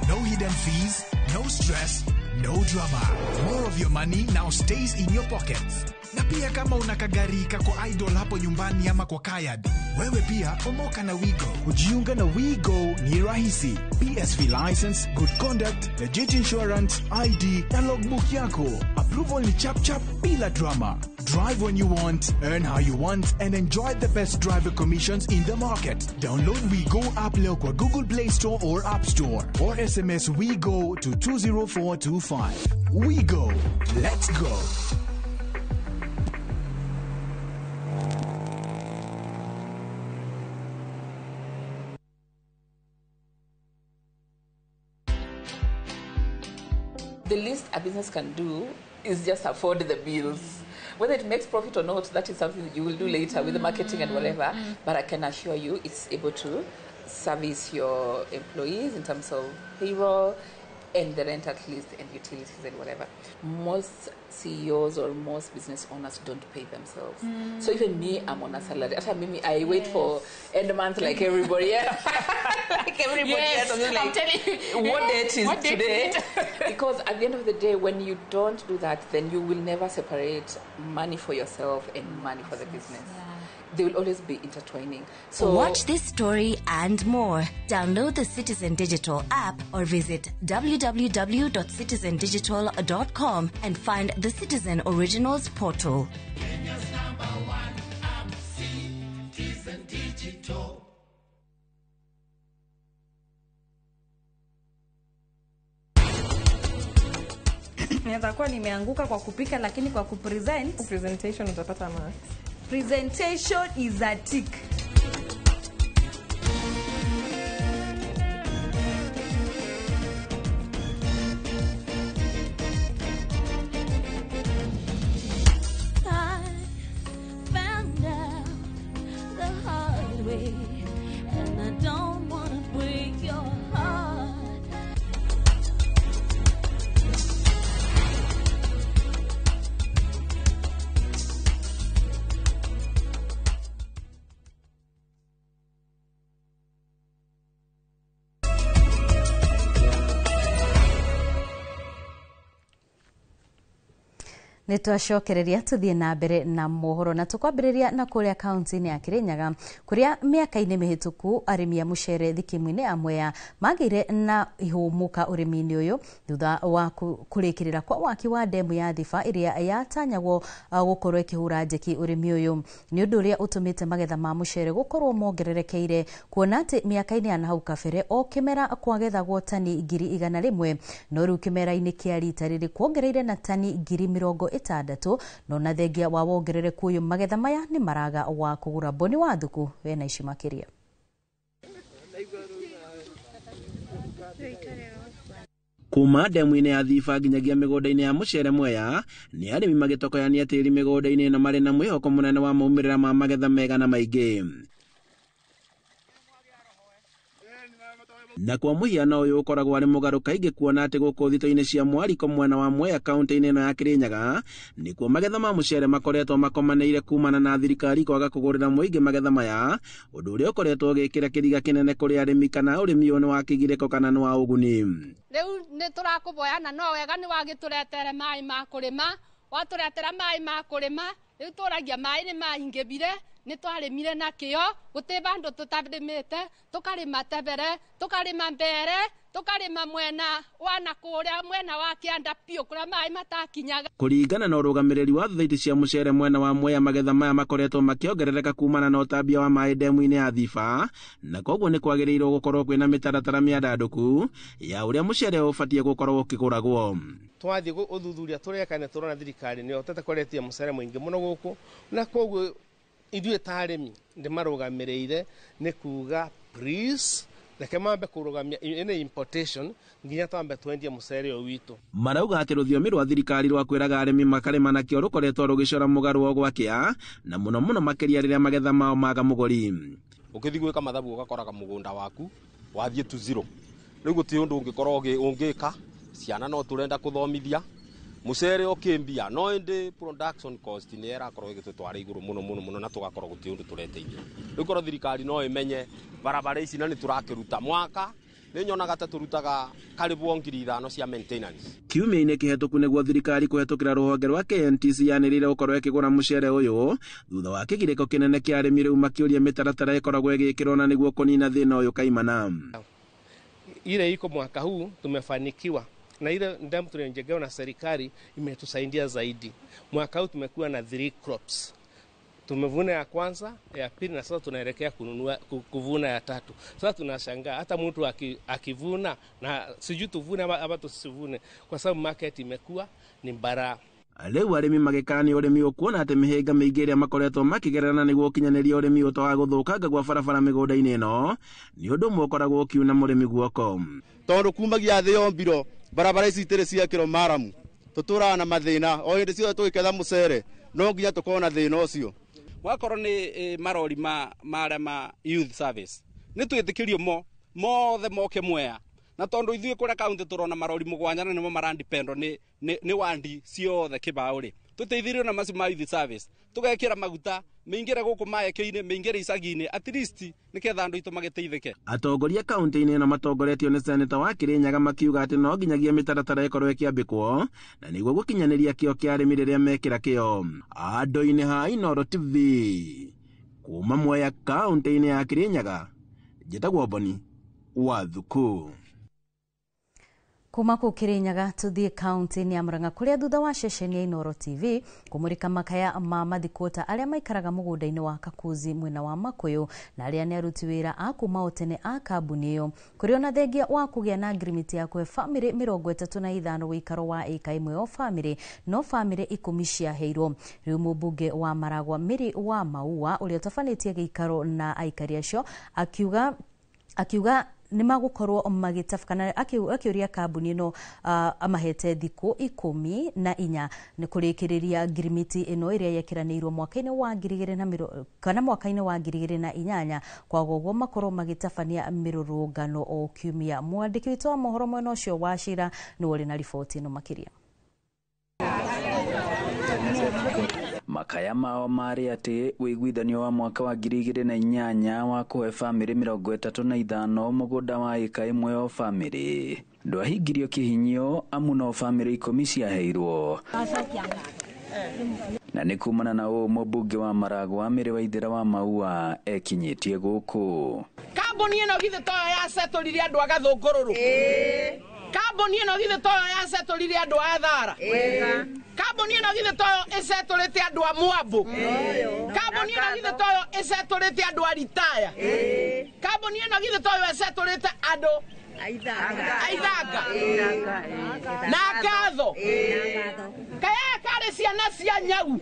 No hidden fees, no stress, no drama. More of your money now stays in your pockets. Na pia kama unakagari kako idol hapo nyumbani ama kwa kayad, wewe pia omoka na WeGo. Kujiunga na WeGo ni rahisi. PSV license, good conduct, legit insurance, ID na logbook yako. Approval ni chap chap bila drama. Drive when you want, earn how you want, and enjoy the best driver commissions in the market. Download WeGo app leo kwa Google Play Store or App Store, or SMS WeGo to 20425. WeGo, let's go. The least a business can do is just afford the bills. Whether it makes profit or not, that is something that you will do later with the marketing and whatever. But I can assure you it's able to service your employees in terms of payroll, and the rent at least, and utilities and whatever. Most CEOs or most business owners don't pay themselves. So even me, I'm on a salary. After me, I wait for end month like everybody else. Like everybody else. I'm telling you, what date is today? Because at the end of the day, when you don't do that, then you will never separate money for yourself and money for the business. They will always be intertwining. So watch this story and more. Download the Citizen Digital app or visit www.citizendigital.com and find the Citizen Originals portal. Kenya's #1 app, Citizen Digital. Naweza kuwa nimeanguka kwa kupika, lakini kwa presentation utapata marks. Presentation is a tick. I found out the hard way, and I don't want to break your heart. Nitwacokereria tuthie na mbere na mohoro na tukwambiriria na kuria kaunti-ini ya Kirinyaga kuria miaka-ini mihituku arimi a mucere thikimu-ini amwe ya magire na ihumuka urimi-ini uyu thutha wa kurikirira kwa waki wa demu ya Thiba iria yatanyagwo gukorwo ikihura njeki urimi uyu ni undu uria utumite magetha ma mucere gukorwo mongererekeire kuona ati miaka-ini ya nahau kabere o kimera kwagethagwo tani 100,000 no riu kimera-ini kia rita riri kuongereire na tani 60,000 no na thengia wa wongerereku uyu magetha maya ni maraga wa kugura. Boni wa Thuku wena ici makiria. Kuma demu-ini ya Thiba nginyagia migunda-ini ya mucere Mwea ni arimi magitokoyania tiri migunda-ini ino mari na mwihoko munene wa maumirira ma magetha mega na maingi. Na kwa muhiano uyu ukoragwo ari mugaru kaingi kuona ati guku thito-ini cia Mwariko mwena wa Mwea kaunti-ini ino ya Kirinyaga nikuo magetha ma mucere makoretwo makomaneire kumana na thirikari kwaga kugurira muingi magetha maya, undu uria ukoretwo ugikira kiriga kinene kuri arimi kana urimi uyu wa kigireko kana ni wa uguni. Riu ni turakuboya na no wega ni wagituretere mai ma kurima, waturetera mai ma kurima, riu turagia mai ni mahingibire ni twarimire na kio guti bandu tutarimite, tukarima tebere, tukarima mbere, tukarima mwena wana kuria mwena wa kianda pio kuria mai matakinyaga. Kuringana na urugamiriri wa thithaiti cia mucere mwena wa Mwea magetha maya makoretwo makiongerereka kumana na utambia wa mai demu-ini ya Thiba, na koguo ni kwagiriirwo gukorwo kwina mitaratara miandanduku ya uria mucere ubatie gukorwo ukiguragwo. Twathie uthuthuria turekane turona thirikari ni otete koretie mucere mwingi muno guku, na koguo ithuĩ ta arĩmi nĩ marugamĩrĩire nĩ kuga please reke mambe kurugamia ĩno importation nginya twambe twendie mucere ũyũ witũ. Marauga atĩ rũthiomi rwa thirikari rwa kwĩraga arĩmi makarĩma nakĩo rũkoretwo rũgĩcora mũgarũ o gwakĩa na mũno makĩria rĩrĩa magetha mao maga mũgũri. Ũkĩthiĩ gwĩka mathabu ũgakoraga mũgũnda waku wathiĩ tu zero. Rĩu gũtirĩ ũndũ ũngĩkorwo ũngĩka, ciana no tũrenda kũthomithia mucere okimbia no indi production cost ni erakorwo igitutwara iguru muno na tugakorwo guti undu tureteithia. Riu korwo thirikari no imenye barabara ici na ni turakiruta mwaka ni nyonaga ta turutaga karibu 5,000 cia maintenance. Kiumia-ini kihituku niguo thirikari kuhetukira ruhonge rwa KNTC yanirire gukorwo ikigura mucere uyu thutha wa kigiriko kinene kia arimi riu makiuria mitaratara ikoragwo igikirwo na niguo kunina thina uyu kaimana. Ile iko mwaka huu tumefanikiwa na ile ndam tunajengewa na serikali imetusaidia zaidi. Mwaka huu tumekuwa na 3 crops. Tumevuna ya kwanza, ya pili na sasa tunaelekea kuvuna ya tatu. Sasa tunashangaa hata mtu akivuna na sijui tuvune ama tusivune kwa sababu market imekuwa ni bara. Riu arimi magikani urimi ukuona ati mihinga miingi iria makoretwo makigerana niguo ukinyaniria urimi utawa guthukanga gwa barabara migunda-ini ino ni undu umwe ukoragwo ukiuna murimi guoko. Tondu kumagia thi yombiro barabara ici itire ciakiro maramu tuturaga na mathina o hindi cio tugiketha mucere no nginya tukona thina ucio. Wakorwo ni marori ma youth service ni twitikirio mothe moke Mwea na tondu ithuĩ kũrĩa kaunti tũrona marori mũgwanja na nĩmo marandipendo nĩ wandi ciothe kĩbaũ-rĩ, tũteithĩrĩrio na macio ma youth service tũgekĩra maguta mĩingĩre gũkũ maekio-inĩ mĩingĩre icagi-inĩ at least nĩgetha andũ aitũ magĩteithĩke. Atongoria kaunti-inĩ ĩno matongoretio nĩ seneta wa Kĩrĩnyaga makiuga atĩ no nginyagia mĩtaratara ĩkorwo ĩkĩambĩkwo na nĩguo gũkinyanĩria kĩo kĩa arĩmi rĩrĩa mekĩra kĩo. Andũ-inĩ ha Inooro TV kuma Mwea kaunti-inĩ ya Kĩrĩnyaga, njĩtagwo Boni wa Thuku. Kuma kũ Kĩrĩnyaga tuthie kaunti-inĩ ya Murang'a kũrĩa thutha wa ceceni ya Inooro TV kumurika makaya ma mathikota arĩa maikaraga mũgũnda-inĩ wa Kakuzi mwena wa Makuyu na arĩa nĩ aruti wĩra a kuma otene a kambuni ĩyo kũrĩ ona thengia wa kũgĩa na agreement ya kwe family 35 wĩikaro wa ĩka ĩmwe o family no family 10 ciaheirwo. Rĩu mũmbunge wa Maragwa Mary wa Maua ũrĩa ũtabanĩtie gĩikaro na aikari acio akiuga nĩ magũkorwo magĩtabakana akĩũria kambuni ĩno amahete thikũ 14 nĩ kũrĩkĩrĩria agreement ĩno ĩrĩa yekĩranĩirwo mwaka-inĩ wa 2008 kwaga ũguo makorwo magĩtabania mĩrũrũngano o kiumia. Mwandĩki witũ wa mohoro mwena ũcio wa Shira nĩ ũrĩ na riboti ĩno makĩria. Makaya mao marĩ atĩ wĩiguithanio wa mwaka wa 2008 wa kũhe family 35 mũgũnda wa ĩka ĩmwe o family ndwahingirio kĩhinyio amu no family 10 ciaheirwo. Na nĩ kumana na ũũ mũmbunge wa Maragwa Mary Waithĩra wa Maua ekinyĩtie gũkũ. Kambuni ĩno githĩ toyo yasetũrire andũ a Gathũngũrũrũ. Kambuni ĩno githĩ toyo yasetũrire andũ a Thara. Kambuni ĩno githĩ toyo ĩsetũrĩte andũ a Mwambu. Kambuni ĩno githĩ toyo ĩsetũrĩte andũ a Ritaya. Kambuni ĩno githĩ toyo ĩsetũrĩte andũ Aithanga na Ngatho kaya karĩ ciana cia Nyau.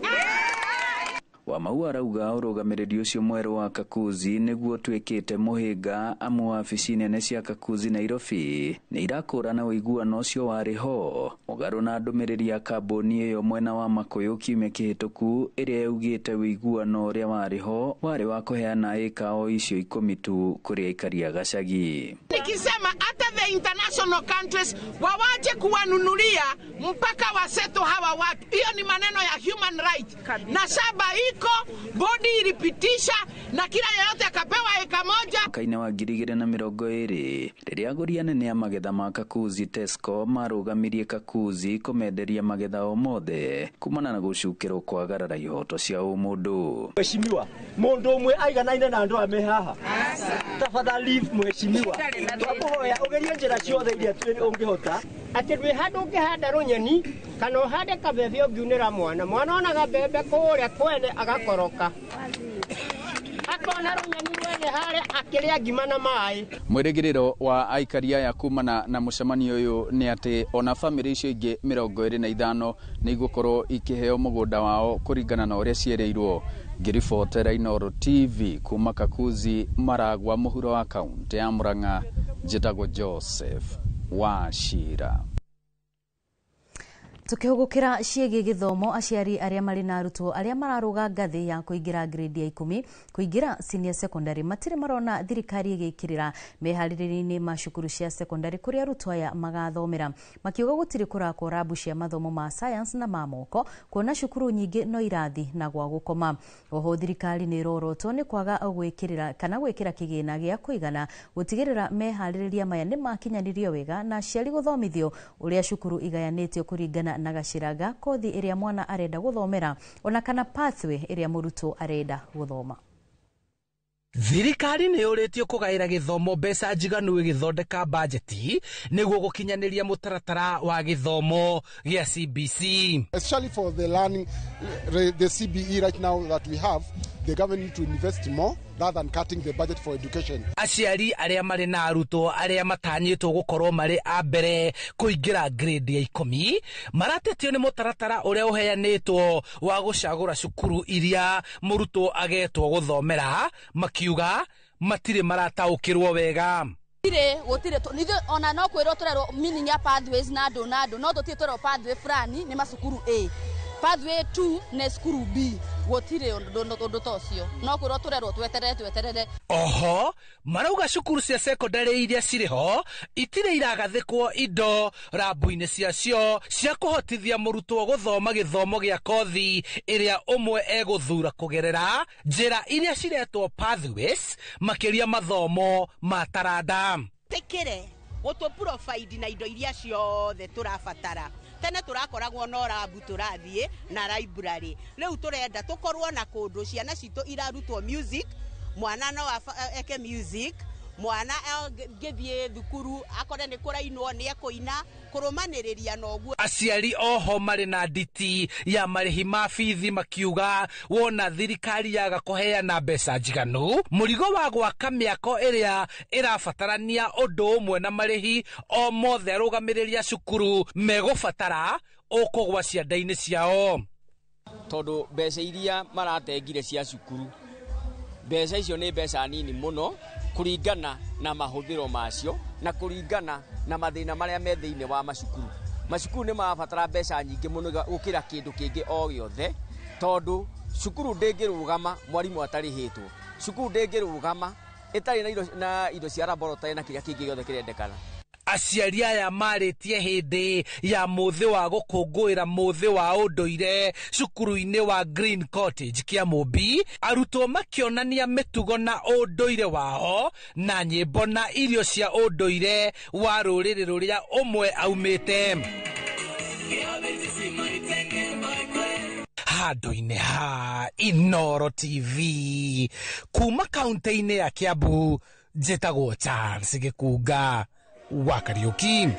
Wa Maua arauga ũrũgamĩrĩri ũcio mwerũ wa Kakuzi nĩguo twĩkĩte mũhĩnga amu wabici nene cia Kakuzi Nairobi nĩ irakũrana ũiguano ũcio warĩ ho mũgarũ na ndũmĩrĩri ya kambuni ĩyo mwena wa Makuyu kiumia kĩhĩtũku ĩrĩa yaugĩte ũiguano ũrĩa warĩ ho warĩ wa kũheana ĩka o icio 10 tu kũrĩ aikari a gacagi. Nikisema hata the international countries wawache kuwanunulia mpaka waseto hawa watu. Hiyo ni maneno ya human right. Na shamba bodi ilipitisha na kila yeyote akapewa eka moja. Kaine wa 2020 rĩrĩa agũri anene a magetha ma Kakuzi Tesco marũgamirie Kakuzi kũmenderia magetha o mothe kumana na gũcukĩrwo kwagarara ihoto cia ũmũndũ. Mheshimiwa, mũndũ ũmwe aiganaine na andũ a mehaha. Tafadhali mheshimiwa, twakuhoya ũgerie njĩra ciothe iria ũngĩhota atĩ ndwĩ handũ ũngĩhanda rũnyeni kana ũhande kabebe ũngiunĩra mwana onaga mbembe kũrĩa kwene agakoroka akona rũnyeni rwene harĩa akĩrĩa ngima na maĩ. Mwĩrĩgĩrĩro wa aikari aya kumana na mũcemanio ũyũ nĩ atĩ ona family icio ingĩ 25 nĩ igũkorwo ikĩheo mũgũnda wao kũringana na ũrĩa cierĩirwo. Ngĩribotera Inooro TV kuma Kakuzi Maragwa mũhuro wa kaunti ya Murang'a, njĩtagwo Joseph Wachira. Tukihugukira ciĩgiĩ gĩthomo, aciari arĩa marĩ na arutwo arĩa mararũga ngathĩ ya kũingĩra grade ya 10 kũingĩra senior secondary matirĩ marona thirikari ĩgĩkĩrĩra meharĩrĩria-inĩ ma cukuru cia secondary kũrĩa arutwo aya magathomera. Makiuga gũtirĩ kũrakwo rabu cia mathomo ma science na ma moko kuona cukuru nyingĩ no irathi na gwa gũkoma. Oho thirikari nĩ ĩrorotwo nĩ kwaga gwĩkĩrĩra kana gwĩkĩra kĩgĩna gĩa kũigana gũtigĩrĩra meharĩrĩria maya nĩ makinyanĩrio wega na aciari gũthomithio ũrĩa cukuru igayanĩtio kũringana na gaciraga kothi ĩrĩa mwana arenda gũthomera ona kana pathway ĩrĩa mũrutwo arenda gũthoma. Thirikari nĩ yũrĩtio kũgaĩra gĩthomo mbeca njiganu ĩgĩthondeka bajeti nĩguo gũkinyanĩria mũtaratara wa gĩthomo gĩa CBC. Especially for the learning, the CBE right now that we have, the government need to invest more rather than cutting the budget for education. Aciari arĩa marĩ na arutwo arĩa matanyĩtwo gũkorwo marĩ a mbere kũingĩra grade ya 10 maratetio nĩ mũtaratara ũrĩa ũheanĩtwo wa gũcagũra cukuru iria mũrutwo agetwo gũthomera, makiuga matirĩ marataũkĩrwo wega. Gũtirĩ ona no kwĩrwo tũrerwo meaning ya pathways na andũ no tũtirĩ tũrerwo pathway fulani nĩ macukuru A. pathway 2 ne skuru B gotire ondo tocio no kwiro turerwo tweterere. Oho marauga cukuru cia secondary iria ciriho itire iragathikwo indo rabu-ini ciacio cia kuhotithia murutwo guthoma githomo gia kothi iria umwe eguthura kugerera njira iria ciretwo pathways makiria mathomo ma taranda tekere gutu profile na indo iria ciothe turabatara. Tene turakoragwo no rabu turathie na library. Riu turenda tukorwo na kundu ciana citu irarutwo music, mwana no eke music, mwana ngithie thukuru akore ni kurainwo ni ekuina kurumaniriria noguo. Aciari oho mari na nditi ya marihi ma bithi makiuga wona thirikari yaga kuheana mbeca njiganu murigo wa gwaka miako iria irabatarania undu umwe na marihi o mothe arugamiria cukuru megubatara ukugwa cianda-ini ciao tondu mbeca iria maratengire cia cukuru mbeca icio ni mbeca nini muno kuringana na mahuthiro macio na kuringana na mathina maria me thiini wa macukuru ni mabatara mbeca nyingi muno gukira kindu kingi o giothe tondu cukuru ndingirugama mwarimu atarihitwo cukuru ndingirugama itari na indo cia laboratory na kiria kingi giothe kirendekana. Aciari aya maritie hindi ya muthi wa gukungwira muthi wa unduire cukuru-ini wa Green Cottage kia Mumbi arutwo makionania mitugo na unduire wao na nyimbo na irio cia unduire wa ruriri ruria umwe aumite handu-ini ha Inoro TV kuma kaunti-ini ya Kiambu njitagwo Charles Gikunga wa Kariuki.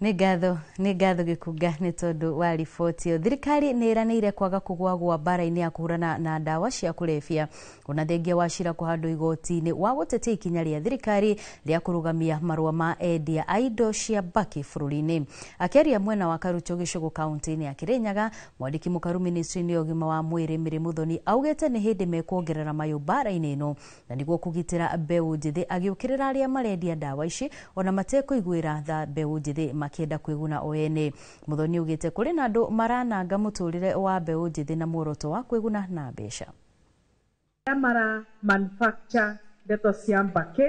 Nĩ ngatho Gikunga nĩ tondu wa riboti ĩyo. Thirikari nĩ ĩranĩire kwaga kũgwagwo mbara-inĩ ya kũhũrana na ndawa cia kũrebia ona thengia wa cira kũhandwo igoti-inĩ wa gũtetea ikinya rĩa thirikari rĩa kũrũgamia marũa ma endia a indo cia mbaki bũrũri-inĩ. Akĩaria mwena wa Karucho gĩcigo kaunti-inĩ ya Kirinyaga, mwandĩki mũkaru ministry-inĩ ya ũgima wa mwĩrĩ Mary Muthoni augĩte nĩ hĩndĩ mekuongerera mayũ mbara-inĩ ĩno na nĩguo kũgitĩra mbeũ njĩthĩ agĩũkĩrĩra arĩa marendia ndawa ici ona matekũiguĩra tha mbeũ njĩthĩ makienda kwiguna o ene. Muthoni ugite kuri na andu marananga muturire wa mbeũ njĩthĩ na muoroto wa kwiguna na mbeca. Mara manufacture ndeto cia mbaki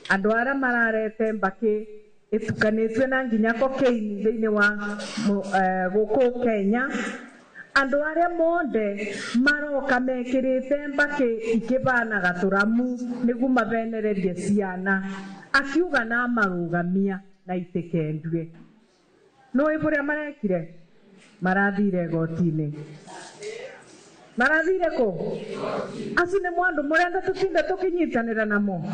andu ara mararete mbaki itukanitwe na nginya kokaini thiini wa guku Kenya andu aria monde maroka mekirite mbaki ikibana gaturamu nigu mavenererie ciana akiuga na marugamia na itekendwe no iburia marekire marathire gotini marathire ko asune mwandu murenda tutinde tukinyitanira namo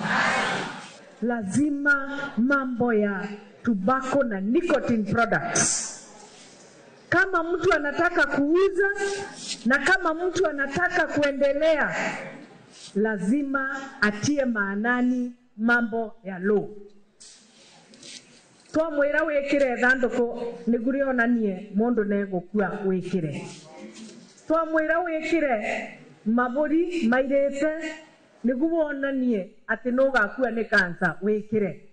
lazima mambo ya tobacco na nicotine products kama mtu anataka kuuza na kama mtu anataka kuendelea lazima atie maanani mambo ya law. Twamwira wikire thanduku niguri onanie mundu negukua wikire. Twamwira wikire maburi mairete niguo onanie ati no gakua ni kansa wikire.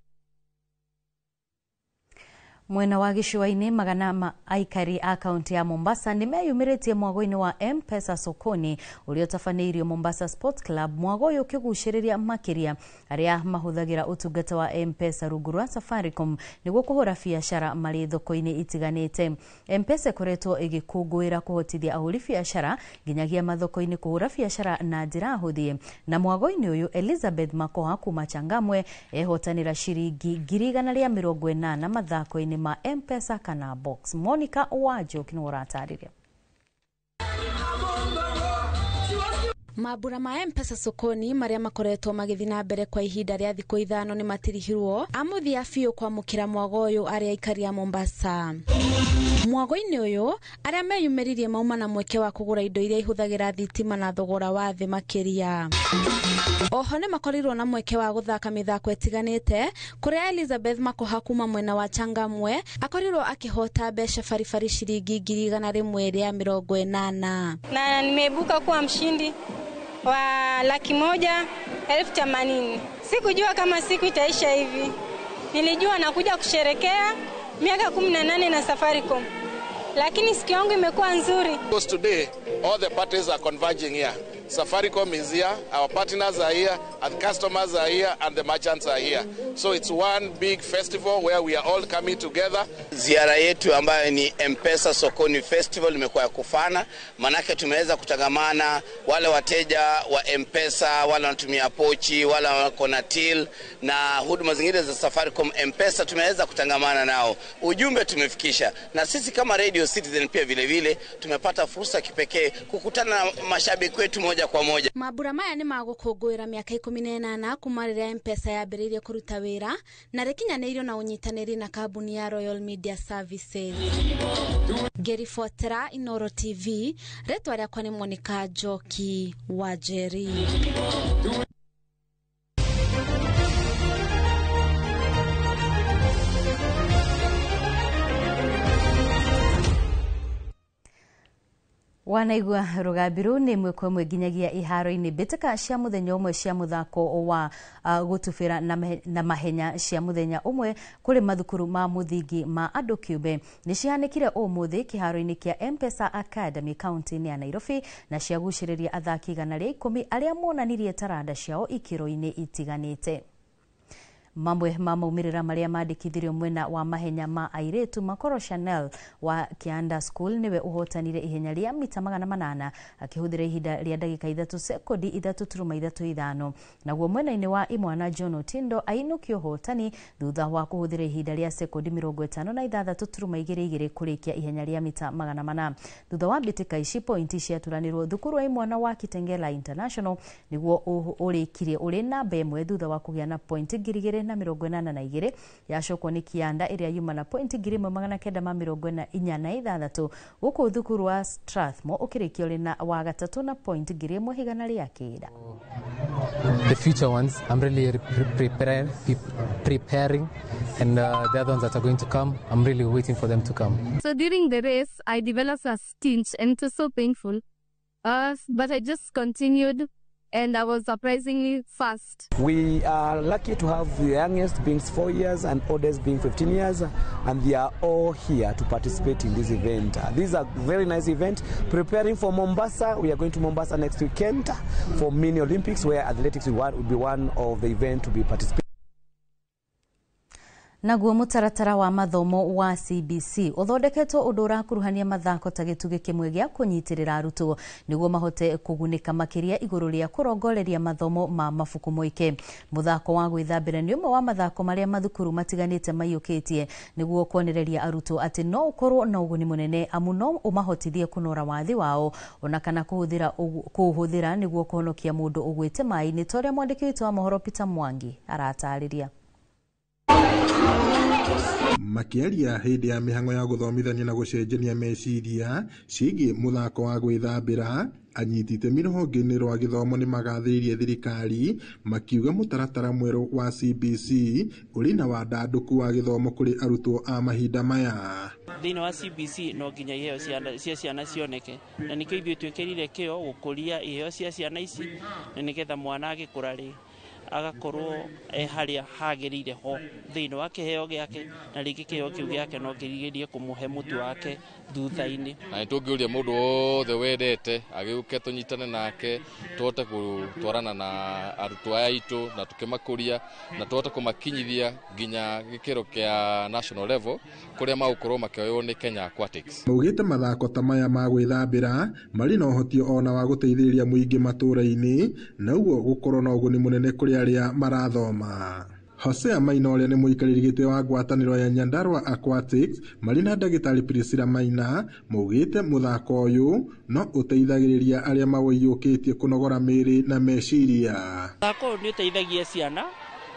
Mwena wa gĩcũa-inĩ magana ma aikari a kaunti ya Mombasa nimeyumĩrĩtie mwago-inĩ wa M-Pesa sokoni ũrĩa ũtabanĩirio Mombasa Sports Club. Mwago ũyũ ũkĩgucĩrĩria makĩria arĩa mahũthagĩra ũtungata wa M-Pesa rungu rwa Safaricom nĩguo kũhũra biacara marĩ thoko-inĩ itiganĩte. M-Pesa ĩkoretwo ĩgĩkũngũĩra kũhotithia ahũri biacara nginyagia mathoko-inĩ kũhũra biacara na njĩra hũthie. Na mwago-inĩ ũyũ Elizabeth Makoha kuma Changamwe ehotanĩra ciringi 180 mathako-inĩ ma M-Pesa kana box. Monica Wajo kinũratariria. Mabura ma M-Pesa sokoni maria makoretwo magĩthiĩ na mbere kwa ihinda rĩa thikũ 5 nĩ matirihirwo amuthia biũ kwamũkĩra mwago ũyũ arĩa aikari a Mombasa. Mwago-inĩ ũyũ arĩa meyumĩririe mauma na mweke wa kũgũra indo iria ihũthagĩra thitima na thogora wa thĩ makĩria. Oho nĩ makorirwo na mweke wa gũthaka mĩthako ĩtiganĩte kũrĩa Elizabeth Makoha kuma mwena wa Changamwe akorirwo akĩhota mbeca baribari ciringi 180. Na nimeibuka kuwa mshindi wa 180,000. Sikujua kama siku itaisha hivi. Nilijua nakuja kusherekea miaka 18 na Safaricom. lakini siku yangu imekuwa nzuri. Because today all the parties are converging here. Safaricom is here, our partners are here, and customers are here, and the merchants are here. So it's one big festival where we are all coming together. Ziara yetu ambayo ni M-Pesa Sokoni Festival imekuwa ya kufana, manake tumeweza kutangamana wale wateja wa M-Pesa, wale wanatumia pochi, wale wako na till na huduma zingine za Safaricom M-Pesa, tumeweza kutangamana nao. Ujumbe tumefikisha, na sisi kama Radio Citizen pia vile vile tumepata fursa kipekee kukutana na mashabiki wetu moja kwa moja. Mabura maya ni magukungwira miaka 18 kuma riria M-Pesa yambiririe kuruta wira na rikinyaneirio na unyitaniri na kambuni ya Royal Media Services. Gary Fotera, Inoro TV, retwa riakwa ni Monica Joki Wajeri. Wanaigua rugabiru ni mwekwe mwenginyagia iharo-ini mbĩtĩka cia muthenya umwe cia muthako wa gutubĩra na mahenya cia muthenya umwe kuri mathukuru ma muthingi ma andũ kĩũmbe nĩ cihanĩkire ũmũthĩ kĩharo-inĩ kĩa M-Pesa Academy kaunti-inĩ ya Nairobi na ciagucĩrĩria athaki 110 arĩa monanirie taranda ciao ikĩro-inĩ itiganĩte. Mamwe ma maumĩrĩra marĩa mandĩkithirio mwena wa mahenya ma airĩtu Makoro Chanel wa Kianda School niwe uhotanire ihenya rĩa mita 800 akĩhũthĩra ihinda rĩa ndagĩka 3 sekondi 3.35 naguo mwena-inĩ wa Imwana John Otindo ainũkio hotani thutha wa kũhũthĩra ihinda rĩa sekondi 56.22 kũrĩkia ihenya rĩa mita 400 thutha wa mbĩtĩka ici pointi ciaturanĩrwo thukuru wa Imwana wa Kitengela International niguo ũrĩkirie ũrĩ namba 1 thutha wa kũgĩa na pointi 282 yacokwo ni Kianda ĩrĩa yuma na pointi 1946 gũkũ thukuru wa Strathmore ũkĩrĩkio ũrĩ na wa gatatũ na pointi 1,109. The future ones I'm really preparing and the other ones that are going to come I'm really waiting for them to come. So during the race I developed a stench and it was so painful but I just continued and I was surprisingly fast. We are lucky to have the youngest being 4 years and oldest being 15 years and they are all here to participate in this event. This is a very nice event. Preparing for Mombasa, we are going to Mombasa next weekend for mini Olympics where athletics will be one of the event to be participating. Naguo mũtaratara wa mathomo wa CBC uthondeketwo ũndũ ũrakuruhania mathako ta gĩtugĩ kĩmwe gĩa kũnyitĩrĩra arutwo nĩguo mahote kũgunĩka makĩria igũrũ rĩa kũrongoreria mathomo ma mabuku moike. Mũthako wa gwĩthambĩra nĩ ũmwe wa mathako marĩa mathukuru matiganĩte maiyũkĩtie nĩguo kuonereria arutwo atĩ no ũkorwo na ũguni mũnene amu no ũmahotithie kũnora wathi wao ona kana kũhũthĩra nĩguo kũhonokia mũndũ ũgwĩte maĩ-inĩ ta ũrĩa mwandĩki witũ wa mohoro Peter Mwangi aratarĩria. Makiaria hĩndĩ ya mĩhang'o ya gũthomithania na gũcenjania meciria ciĩgiĩ mũthako wa gwĩthambĩra anyiti itemi rũhonge-inĩ rwa gĩthomo nĩ magathĩrĩirie thirikari makiuga mũtaratara mwerũ wa CBC ũrĩ na wandandũku wa gĩthomo kũrĩ arutwo a mahinda maya. Thĩinĩ wa CBC no nginya iheo cia ciana cioneke na nĩkĩo ithuĩ twĩkĩrire kĩo gũkũria iheo cia ciana ici na nĩgetha mwana agĩkũra rĩ agakorwo harĩa hagĩrĩire ho thĩinĩ wa kĩheo gĩake na rĩngĩ kĩheo kĩu gĩake no kĩrigĩrie kũmũhe mũtu wake thutha-inĩ. Na nĩtũngĩũria mũndũ wothe wendete agĩũke tũnyitane nake tũhote gũtwarana na arutwo aya aitũ na tũkĩmakũria na tũhote kũmakinyithia nginya gĩkĩro kĩa national level kũrĩa magũkorwo makĩoywo nĩ Kenya Aquatics. Maugĩte mathako ta maya ma gwĩthambĩra marĩ na ũhoti ona wa gũteithĩrĩria mũingĩ matũũra-inĩ na ũguo gũkorwo na ũguni mũnene kũrĩ arĩa marathoma. Hosea Maina ũrĩa nĩ mũikarĩri gĩtĩ wa ngwatanĩro ya Nyandarua Aquatics marĩ na ndagĩtarĩ Priscilla Maina maugĩte mũthako ũyũ no ũteithagĩrĩria arĩa maũiyũkĩtie kũnogora mĩĩrĩ na meciria. Mũthako ũyũ nĩ ũteithagia ciana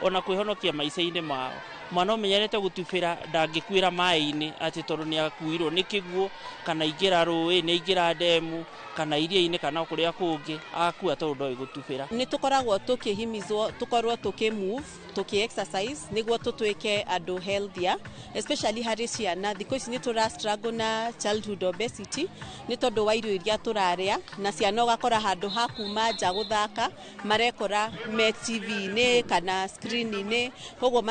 ona kwĩhonokia maica-inĩ mao. Mwana ũmenyerete gũtubĩra ndangĩkuĩra maĩ-inĩ atĩ tondũ nĩ akuirwo nĩ kĩguũ kana ingĩra rũĩ nĩ ingĩra ndemu kana iria-inĩ kana kũrĩa kũngĩ akua tondũ ndoĩ gũtubĩra. Nĩ tũkoragwo tũkĩhimizwo tũkorwo tũkĩmove tuki exercise niguo tutwike andu healthier, especially hari ciana. Thikũ ici ni tura struggle na childhood obesity ni tondu wa irio iria turaria, na ciana ugakora handu ha kuma nja guthaka marekora me TV-inĩ kana screen-inĩ, koguo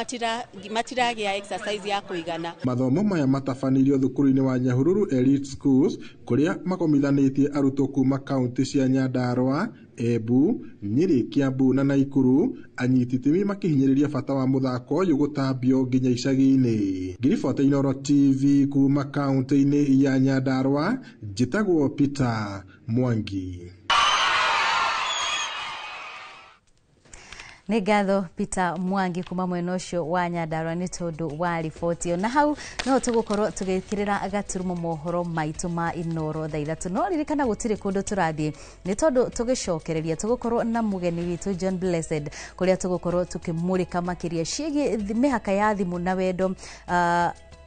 matiragia exercise ya kuigana. Mathomo maya matabanirio thukuru-inĩ wa Nyahururu Elite Schools kuria makomithanĩtie arutwo kuma kaunti cia Nyandarua, Embu, Nyeri, Kiambu na Naikuru, anyiti itemi makihinyĩrĩria bata wa muthako ũyũ gũtambio nginya icagi-inĩ. Ngiriboti Inooro TV kuma kaunti-inĩ ya Nyandarua, njĩtagwo Peter Mwangi. Nĩ ngatho Peter Mwangi kuma mwena ũcio wa Nyandarua nĩ tondu wa riboti na hau no tũgũkorwo tũgĩkĩrĩra gaturumo mohoro maitũ ma Inooro thaa 3 no ririkana gũtirĩ kũndũ tũrathiĩ nĩ tondu tũgĩcokereria tũgũkorwo na mugeni witũ John Blessed kũrĩa tũgũkorwo tũkĩmũrĩka makĩria ciĩgiĩ mĩhaka ya thimũ na wendo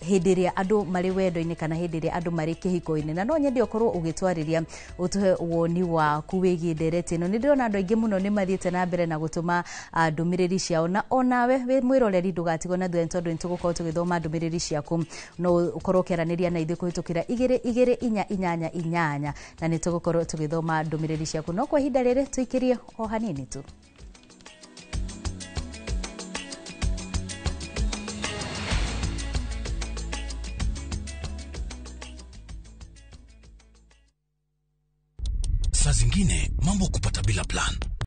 hĩndĩ ĩrĩa andũ marĩ wendo-inĩ kana hĩndĩ ĩrĩa andũ marĩ kĩhiko-inĩ, na no nyende ũkorwo ũgĩtwarĩria ũtuhe woni waku wĩgiĩ ndereti ĩno. Nĩ ndĩrona andũ aingĩ mũno nĩ mathiĩte na mbere na gũtũma ndũmĩrĩri ciao, na onawe wĩ mwĩroreri ndũgatigwo na thutha tondũ nĩ tũgũkorwo tũgĩthoma ndũmĩrĩri ciaku, no ũkorwo ũkĩaranĩria na ithuĩ kũhĩtũkĩra 2288 na nĩ tũgũkorwo tũgĩthoma ndũmĩrĩri ciaku. No kwa ihinda rĩrĩ tũikĩrie o hanini tu. Saa zingine mambo kupata bila plan.